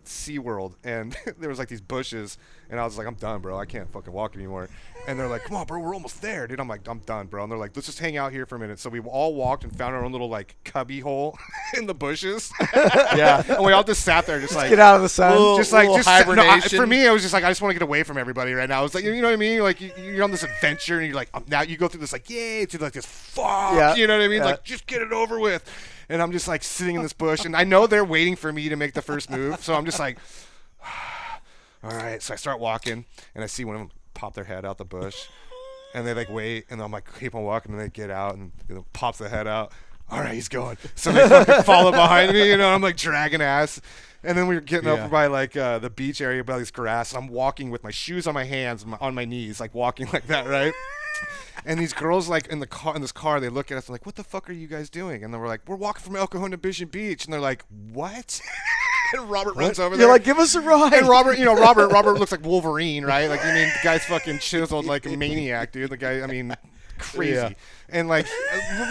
SeaWorld, and there was like these bushes, and I was like, I'm done, bro. I can't fucking walk anymore. And they're like, come on, bro, we're almost there, dude. I'm like, I'm done, bro. And they're like, let's just hang out here for a minute. So we all walked and found our own little like cubby hole in the bushes. yeah. And we all just sat there, just like, Get out of the sun. Little- just like, little just no, hibernation. for me, I was just like, I just want to get away from everybody right now. It's like, you know what I mean? Like you're on this adventure, and you're like, now you go through this like, yay, to like this fuck, Yeah. you know what I mean? Yeah. Like, just get it over with. And I'm just like sitting in this bush, and I know they're waiting for me to make the first move, so I'm just like, all right. So I start walking, and I see one of them pop their head out the bush, and they like wait, and I'm like, keep on walking, and they get out, and pops the head out. All right, he's going. So they fucking follow behind me, I'm like dragging ass. And then we were getting over by like the beach area by this grass. I'm walking with my shoes on my hands, on my knees, like walking like that, right? And these girls, like in this car, they look at us and like, "What the fuck are you guys doing?" And then we're like, "We're walking from El Cajon to Mission Beach." And they're like, "What?" And Robert runs over there. You're like, give us a ride. And Robert looks like Wolverine, right? Like, I mean, the guy's fucking chiseled like a maniac, dude. The guy, I mean, crazy. Yeah. And like,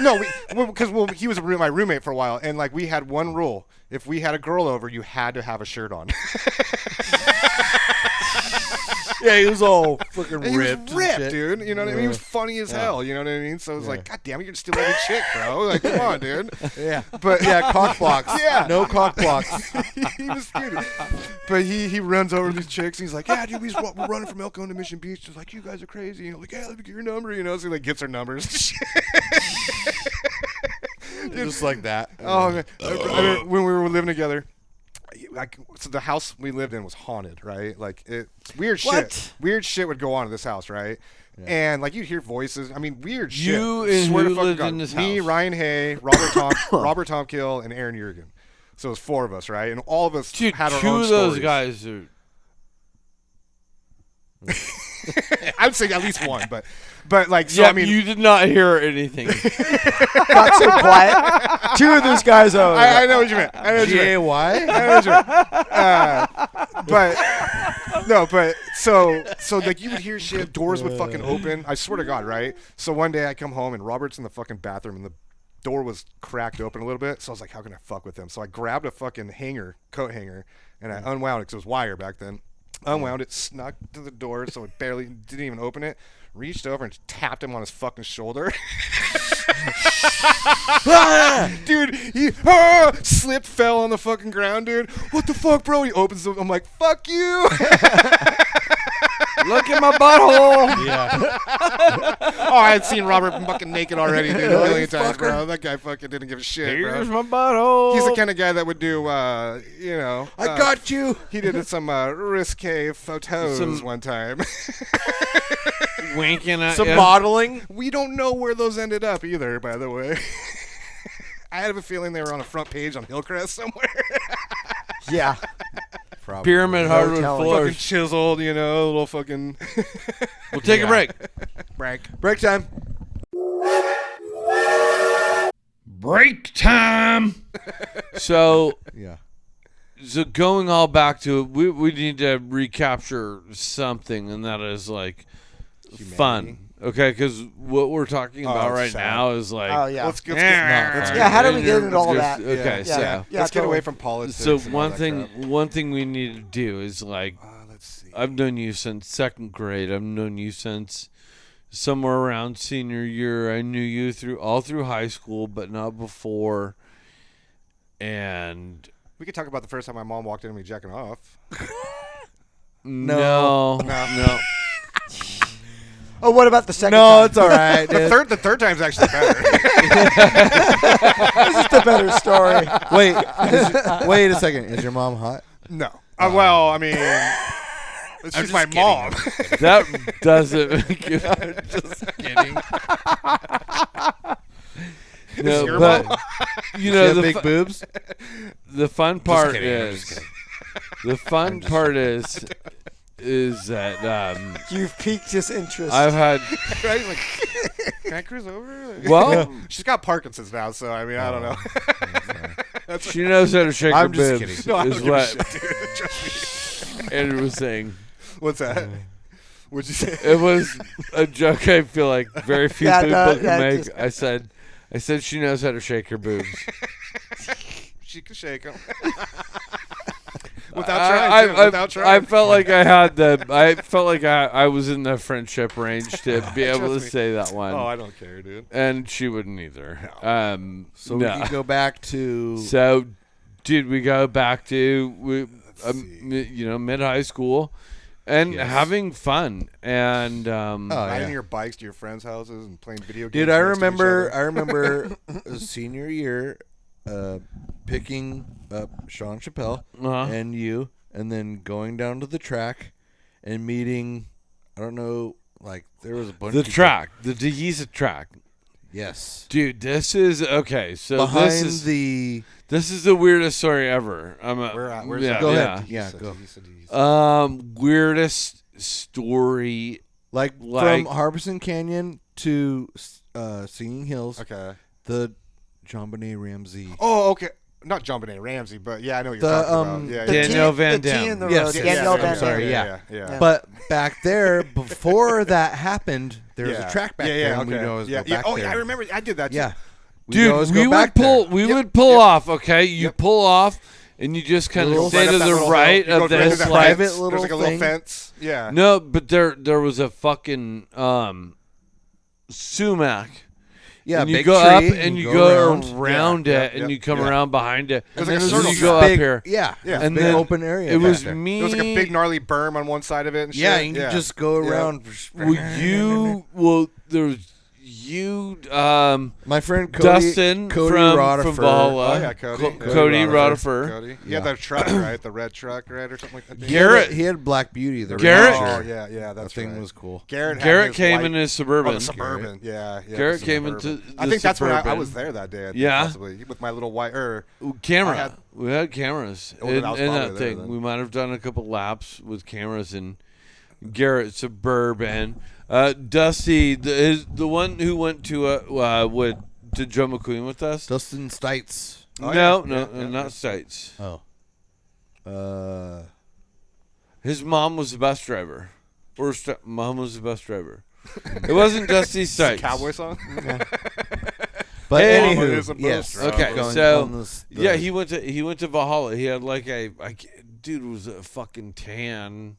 no, because he was my roommate for a while, and like we had one rule: if we had a girl over, you had to have a shirt on. Yeah, he was all freaking And he was ripped. and ripped, shit. dude. You know what I mean? He was funny as hell. You know what I mean? So it was like, God damn it, you're still every chick, bro. Like, come on, dude. Yeah. But Yeah, cock blocks. Yeah. No cock blocks. he was dude. But he runs over to these chicks. And he's like, yeah, dude, we're running from Elko to Mission Beach. He's like, you guys are crazy. You know, like, yeah, let me get your number. You know, so he like gets her numbers. Just like that. Oh man! I mean, when we were living together, like, so the house we lived in was haunted, right? Like, weird shit. What? Weird shit would go on in this house, right? And like you'd hear voices. I mean, weird shit. You and Swear to who fucking lived God. in this Me, house? Ryan Hay, Robert Tomkill, and Aaron Jurgen. So it was 4 of us, right? And all of us Dude, had our two own of those stories. guys are. I'd say at least one, but like, so Yeah, I mean, you did not hear anything. Got so quiet. 2 of those guys are. I know what you meant. I know what you meant. G-A-Y? I know what you meant. But so like you would hear shit, doors would fucking open. I swear to God, right? So one day I come home and Robert's in the fucking bathroom and the door was cracked open a little bit. So I was like, how can I fuck with him? So I grabbed a fucking coat hanger, and I unwound it because it was wire back then. Unwound it, snuck to the door so it barely didn't even open it. Reached over and just tapped him on his fucking shoulder. Dude, he slipped, fell on the fucking ground, dude. What the fuck, bro? He opens it. I'm like, fuck you. Look at my butthole. Yeah. Oh, I had seen Robert fucking naked already, dude, a million times, bro. That guy fucking didn't give a shit, Here's bro. my butthole. He's the kind of guy that would do, you know. I got you. He did some risque photos Some- one time. winking at Some you. modeling. We don't know where those ended up either, by the way. I have a feeling they were on a front page on Hillcrest somewhere. Yeah. Probably. Pyramid hardwood telling. Fucking floors. chiseled, you know, little fucking We'll take a break. Break time. Break time. So Yeah. going all back to it, we need to recapture something, and that is like fun. Okay, because what we're talking about right sad. now is like. Oh yeah. Let's get Yeah, how do we get into all that? Okay, Yeah. so Yeah, let's get totally. away from politics. so and all one that thing crap. we need to do is like Let's see. I've known you since 2nd grade. I've known you since somewhere around senior year. I knew you all through high school, but not before. And We could talk about the first time my mom walked in on me jacking off. no. Oh, what about the second No, time? it's all right, dude. The third time's actually better. This is the better story. Wait a second. Is your mom hot? No. Well, I mean, she's my mom. That doesn't make it. Just kidding. No, your but mom? you know She have big boobs? the fun part kidding, I'm is just the fun part is that You've piqued his interest. I've had Right? He's like, can I cruise over? well She's got Parkinson's now, so I mean, I don't know. she knows how to shake I'm her just boobs No, I don't is give a what shit, dude. Trust me. Andrew was saying. What's that? What'd you say? It was a joke I feel like very few Yeah, people no, can yeah, make. just- I said she knows how to shake her boobs. She can shake them. Without trying, too. Without I trying. felt like I was in the friendship range to be able to Trust me. say that one. Oh, I don't care, dude. And she wouldn't either. So we can go back to. So, dude, we go back to mid high school, and having fun, and Riding your bikes to your friends' houses and playing video games. Dude, I next to each remember. other. I remember senior year, picking up Sean Chappelle and you, and then going down to the track and meeting. I don't know, like there was a bunch. the of people. track, the Degiza track. Yes. Dude, this is okay. So Behind this is the. this is the weirdest story ever. Where's yeah, that? Go yeah. ahead. Yeah, He go. said he's- Weirdest story. Like from Harbison Canyon to Singing Hills, Okay. the John Benet Ramsey. Oh, okay. Not John Benet Ramsey, but yeah, I know what you're The, talking about. Yeah, The yeah. Danielle T- Van the T Damme. in the Yes, road. yes, Danielle yes, Van I'm sorry, Damme. yeah. But back there, before that happened, there was Yeah. a track back yeah, there, yeah, and we'd okay. always yeah, go yeah. back Oh, there. yeah, I remember. I did that too. Yeah. We'd Dude, always we go back would pull. there. We Yep, would pull yep. off. Okay, you pull off, and you just kind Little- of stay Right to up that the little right hill. You of go right this to that private fence. little There's like a little thing. fence. Yeah. No, but there was a fucking sumac. Yeah, and you big go tree, up and you go around Yeah, it, and yep, you come yeah. around behind it. It was like a and circle then you go track. up big, here. Yeah, Yeah. it's And big then open area. It back was there. me. There was like a big gnarly berm on one side of it. And shit. Yeah, you can just go Yeah. around. There was you, My friend Cody, Dustin Cody from Rotherford. Valhalla. Oh yeah, Cody. Cody Rotherford. Rotherford. Cody. He had that truck, right? The red truck, right, or something like that. Garrett. He had Black Beauty. The Garrett- Ranger. Oh yeah, yeah, That that's thing right. was cool. Garrett Garrett his came white- in his Oh, Suburban. the Suburban. Yeah, yeah. Garrett the came Suburban. into I the think that's when I Suburban. was there that day. I think, Yeah? possibly with my little white. Camera. We had cameras Oh, then in, I was in probably that there thing. then. We might have done a couple laps with cameras in Garrett Suburban. Dusty, the one who went to Joe McQueen with us. Dustin Stites. Oh, no, yeah. not Stites. Oh. His mom was the bus driver. Mom was the bus driver. It wasn't Dusty It's a Stites. cowboy song. But Hey. Mama anywho, is a yes. bus driver. Okay, Going so on this- the- yeah, he went to Valhalla. He had like dude was a fucking tan.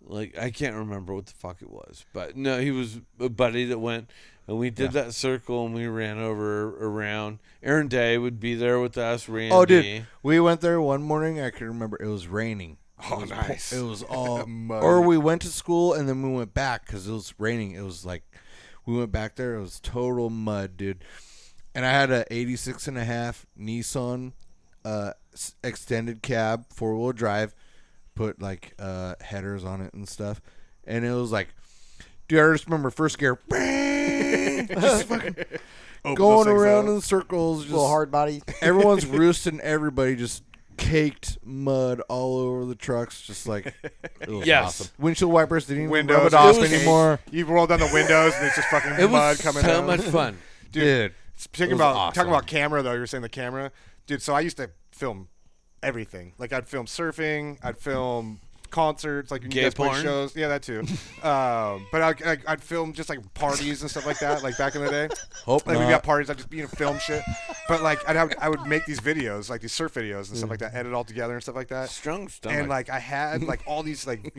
Like I can't remember what the fuck it was, but no, he was a buddy that went, and we did that circle and we ran around. Aaron Day would be there with us. Randy. Oh, dude, we went there one morning. I can remember it was raining. Oh, nice. It was all Muddy. or we went to school and then we went back because it was raining. It was like we went back there. It was total mud, dude. And I had a 86.5 Nissan extended cab, 4-wheel drive, put like headers on it and stuff. And it was like, dude, I just remember first gear, just fucking going around in circles. Just, little hard body. everyone's roosting everybody, just caked mud all over the trucks, just like it was Yes. awesome. Windshield wipers didn't even Windows rub it off it was- anymore. You roll down the windows and it's just fucking It mud was coming so down. much fun. Dude, Talking It was about awesome. talking about camera though, you were saying the camera, dude. So I used to film everything. Like I'd film surfing, I'd film concerts, like you Gay guys play porn? shows. Yeah, that too. But I'd film just like parties and stuff like that. Like back in the day, hope like we not. got parties, I'd just be in film shit. But like I would make these videos, like these surf videos and stuff like that, edit all together and stuff like that. Strong stomach. And like I had like all these like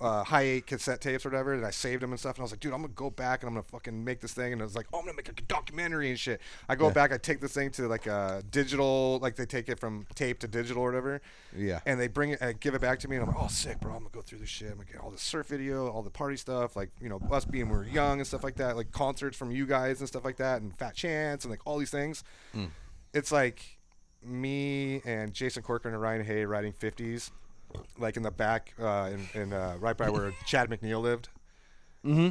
high 8 cassette tapes or whatever, and I saved them and stuff. And I was like, dude, I'm gonna go back and I'm gonna fucking make this thing. And I was like, oh, I'm gonna make a documentary and shit. I go back, I take this thing to like a digital, like they take it from tape to digital or whatever. Yeah. And they bring it, give it back to me, and I'm like, oh, sick, bro. I'm gonna go through this shit. I'm gonna get all the surf video, all the party stuff, like us being when we were young and stuff like that, like concerts from you guys and stuff like that, and Fat Chance and like all these things. It's like me and Jason Corcoran and Ryan Hay riding 50s, like in the back, in right by where Chad McNeil lived.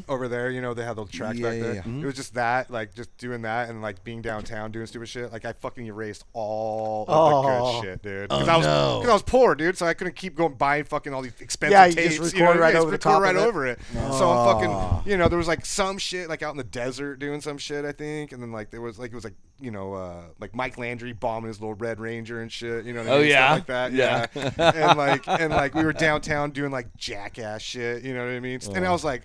Over there, they had those tracks Yeah, back there. yeah, yeah. It was just that, like, just doing that and like being downtown doing stupid shit. Like I fucking erased all of the good shit, dude. Because I was poor, dude. So I couldn't keep going buying fucking all these expensive Yeah, you tapes. just record right over the top right of it. over it. So I'm fucking, there was like some shit like out in the desert doing some shit, I think, and then like there was like it was like like Mike Landry bombing his little Red Ranger and shit. You know what I mean? yeah? Stuff like that. Yeah. and like we were downtown doing like jackass shit. You know what I mean? And I was like.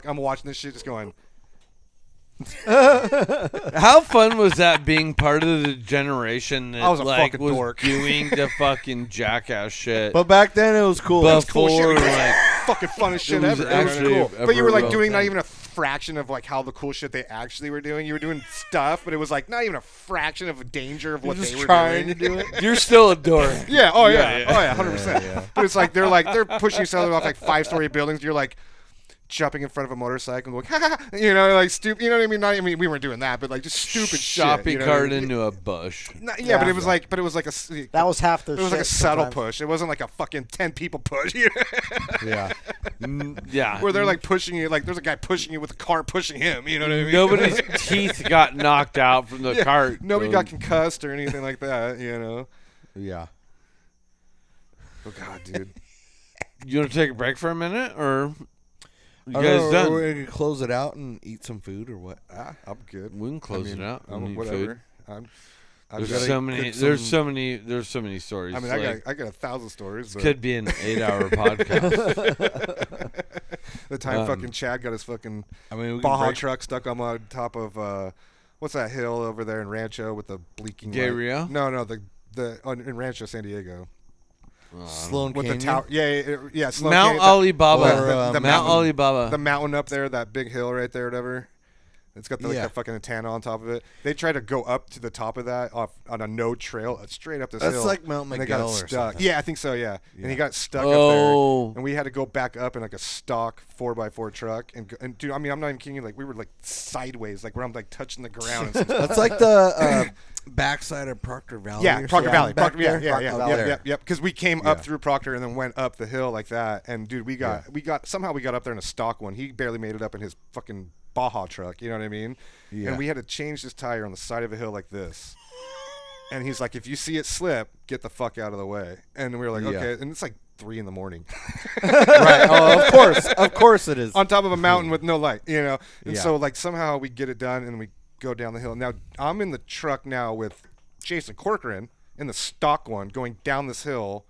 I'm watching this shit just going. How fun was that being part of the generation that I was a like fucking was dork. doing the fucking jackass shit? But back then it was cool. Before, cool shit. like, Fucking funnest shit was ever. actually Cool. a But you were like real doing not thing. even a fraction of like how the cool shit they actually were doing. You were doing stuff, but it was like not even a fraction of a danger of what just they were trying doing. to do it. you're still a dork. Yeah. Oh yeah. Yeah. Oh yeah. 100%. But it's like they're pushing each other off like 5-story buildings. You're like. Jumping in front of a motorcycle, going, ha, ha, ha, like stupid. You know what I mean? Not, I mean, we weren't doing that, but like just stupid Shopping shit. You know what I cart mean? into a bush. Yeah, but it was like, That was half their It was like a shit subtle sometimes. push. It wasn't like a fucking 10 people push. Yeah. Yeah. Where they're like pushing you, like there's a guy pushing you with a car pushing him. You know what I mean? Nobody's teeth got knocked out from the cart. Nobody got concussed or anything like that. Yeah. Oh god, dude. You want to take a break for a minute, or you I guys don't know, done? We're gonna close it out and eat some food or what? I'm good. We can close it out. We need Whatever. food. I've There's got so a- many. cook There's some- so many stories. I mean, like, I got 1,000 stories. But could be an 8-hour podcast. the time fucking Chad got his fucking I mean, we can Baja break- truck stuck on top of what's that hill over there in Rancho with the bleaking Gay light? Rio? No, the in Rancho San Diego. Sloan With Canyon. the tower, yeah. Sloan Mount Canyon, Alibaba. the Mount mountain- Alibaba. the mountain up there, that big hill right there, whatever. It's got the Yeah. fucking antenna on top of it. They tried to go up to the top of that on a no trail, straight up this hill. That's like Mount and they got Miguel or stuck. something. Yeah, I think so. Yeah, and he got stuck up Oh. there, and we had to go back up in like a stock 4x4 truck. And dude, I mean, I'm not even kidding you. Like we were like sideways, like where I'm like touching the ground. And That's like the backside of Proctor Valley. yeah, or Proctor something Valley. back Proctor, yeah, there. yeah, Up yeah, there. yep. Because we came Yeah. up through Proctor and then went up the hill like that. And dude, we got somehow we got up there in a stock one. He barely made it up in his fucking Baja truck. You know what I mean? Yeah. And we had to change this tire on the side of a hill like this. And he's like, if you see it slip, get the fuck out of the way. And we were like, Yeah. okay. And it's like 3 a.m. Right. Oh, of course it is. on top of a mountain with no light, you know. And Yeah. so like somehow we get it done and we go down the hill. Now I'm in the truck now with Jason Corcoran in the stock one going down this hill,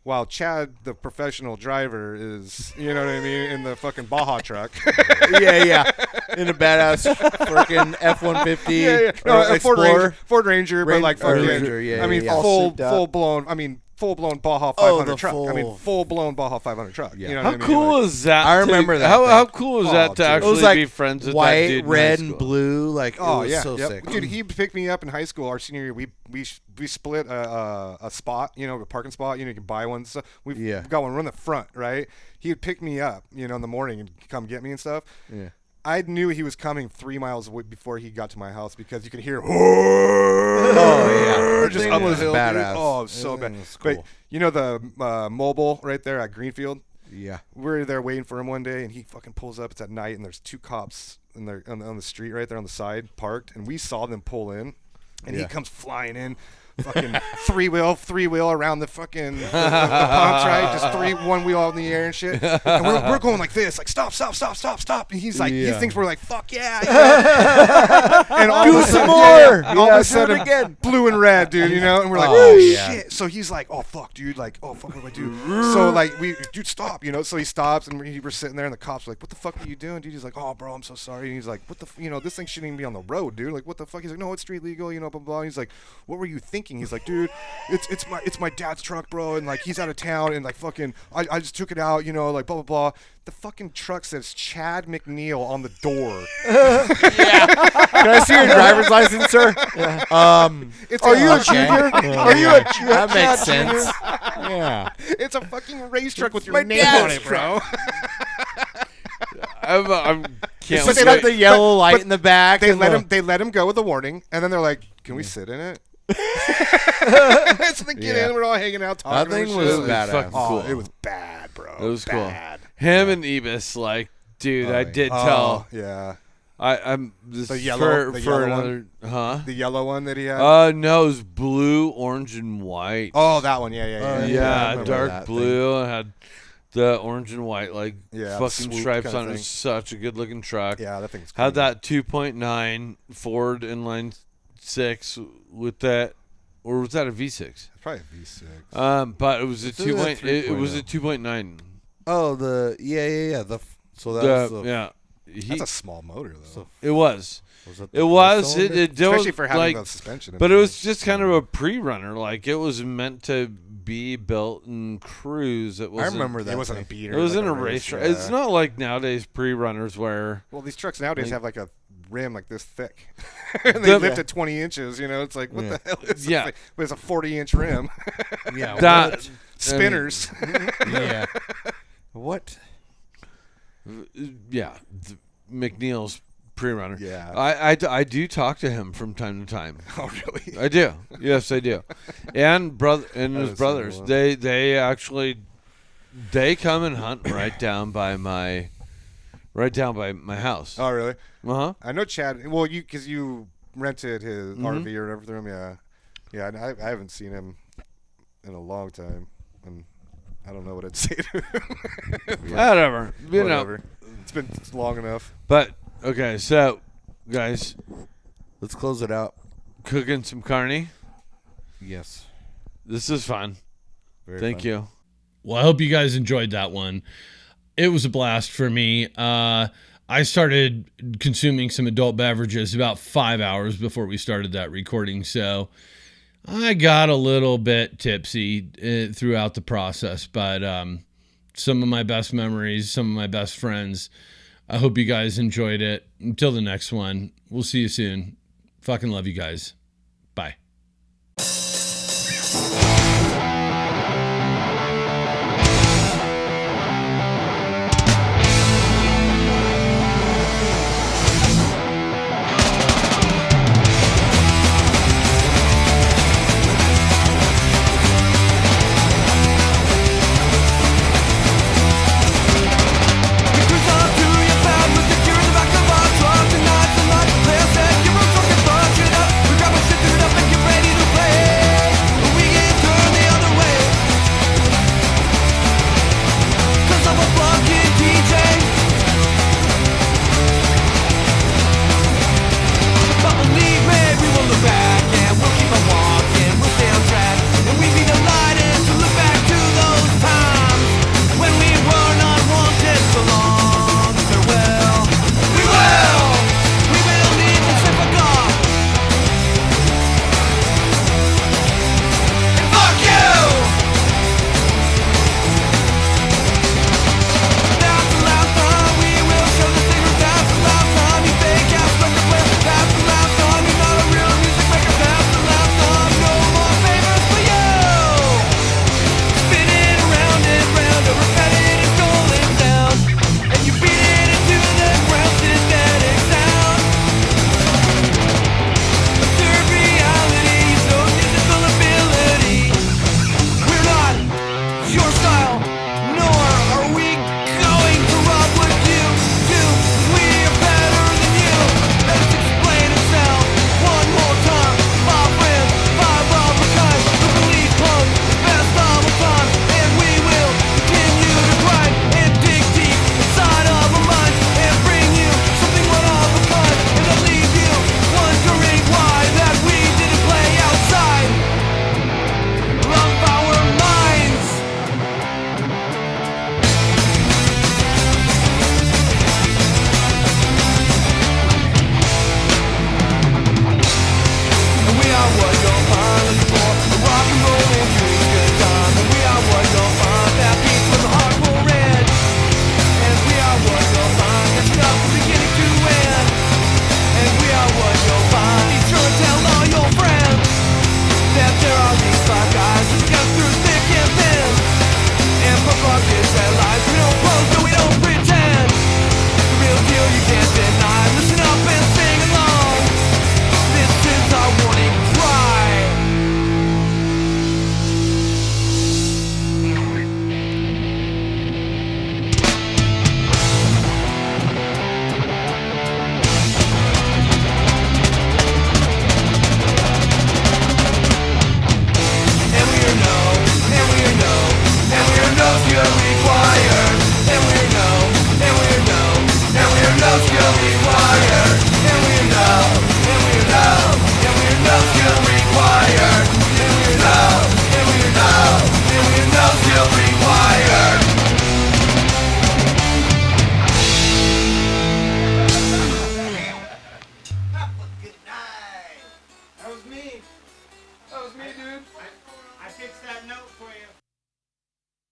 while Chad, the professional driver, is, you know what I mean, in the fucking Baja truck. yeah. In a badass freaking F-150 yeah. No, or a Ford Explorer. Ranger, but like fucking, Ranger, yeah, I mean, yeah. full blown Baja 500 Oh, the truck. I mean, full- full blown Baja 500 truck. Yeah. You know How what I mean? cool Like, is that? I remember that How thing. cool is Oh, that to dude. It actually was like be friends with that white, dude in high red, school? and blue. Like, Oh it was yeah, so yep. sick. Dude, he picked me up in high school. Our senior year, we split a spot, you know, a parking spot. You know, you can buy one. So we got one. We're in the front, right? He would pick me up, you know, in the morning and come get me and stuff. Yeah. I knew he was coming 3 miles away before he got to my house because you could hear. Oh, yeah. Just That up thing the was hill, dude. badass. Oh, it was so That bad. thing was But cool. you know the mobile right there at Greenfield. Yeah. We're there waiting for him one day, and he fucking pulls up. It's at night, and there's 2 cops in there on the street right there on the side, parked, and we saw them pull in, and he Yeah. comes flying in, fucking three wheel around the fucking the pumps, right? Just one wheel out in the air and shit. And we're going like this, like stop. And he's like, he Yeah. thinks we're like, fuck yeah. And all Do of a some sudden, more. all Yeah, of a do it sudden, again. blue and red, dude, you know? And we're like, Oh, oh, yeah. shit. So he's like, oh, fuck, dude. Like, oh, fuck, what do I do? So, like, dude, stop, you know? So he stops, and we were sitting there, and the cops were like, what the fuck are you doing, dude? He's like, oh, bro, I'm so sorry. And he's like, what the, you know, this thing shouldn't even be on the road, dude. Like, what the fuck? He's like, no, it's street legal, you know, blah, blah, blah. He's like, what were you thinking? He's like, dude, it's my dad's truck, bro, and, like, he's out of town, and, like, fucking, I just took it out, you know, like, blah, blah, blah. The fucking truck says Chad McNeil on the door. Can I see your driver's license, sir? It's Are you a fucking- junior? Are you a junior? That makes sense. Yeah. It's a fucking race truck with your my name on dad's it, bro. I'm can't But they wait. got the yellow light but in the back. They and let the- him. They let him go with a warning, and then they're like, "Can we sit in it?" So they get Yeah. in. We're all hanging out talking. That thing and was shit. badass. fucking Oh, cool. it was bad, bro. It was bad. cool. Him and Ebus, like, dude, I did Oh, tell. yeah. I'm this The yellow- the for yellow another, huh? The yellow one that he had. No, it was blue, orange, and white. Oh, that one. Yeah. Yeah, I yeah, remember dark that blue. It had the orange and white, like, Yeah, the fucking swoop stripes kinda on it. It thing. was such a good looking truck. Yeah, that thing's. Had cool. that 2.9 Ford inline 6 with that, or was that a V6? It's probably a V6. But it was a It's a 2. It was a 3.0. 2.9. Oh, yeah. So that was the, Yeah, That's a small motor though. So- it was. was that It the was. four-cylinder? It Especially was for having like, the suspension. in but it. it was just kind of a pre-runner. Like, it was meant to be built and cruise. It I wasn't. remember that. It wasn't a thing. beater. It was like in a race track. track. It's not like nowadays pre-runners where. Well, these trucks nowadays Like- have like a rim like this thick, and they lift at 20 inches. You know, it's like what Yeah. the hell is this Yeah. thing? But it's a 40-inch rim. Yeah. That Spinners. Yeah. What? Yeah, McNeil's pre-runner. Yeah. I do talk to him from time to time. Oh, really? I do. Yes, I do. And his is brothers. so cool. They actually come and hunt right down by my house. Oh, really? Uh-huh. I know Chad. Well, because you rented his Mm-hmm. RV or whatever through him. Yeah. Yeah. And I haven't seen him in a long time, and I don't know what I'd say to him. Whatever. You know. Whatever. It's been long enough. But okay, so guys, Let's close it out. cooking some carne. Yes. This is fun. Very Thank fun. you. Well, I hope you guys enjoyed that one. It was a blast for me. I started consuming some adult beverages about 5 hours before we started that recording. So I got a little bit tipsy throughout the process, but some of my best memories, some of my best friends. I hope you guys enjoyed it. Until the next one, we'll see you soon. Fucking love you guys. Bye. That was me, dude. I fixed that note for you.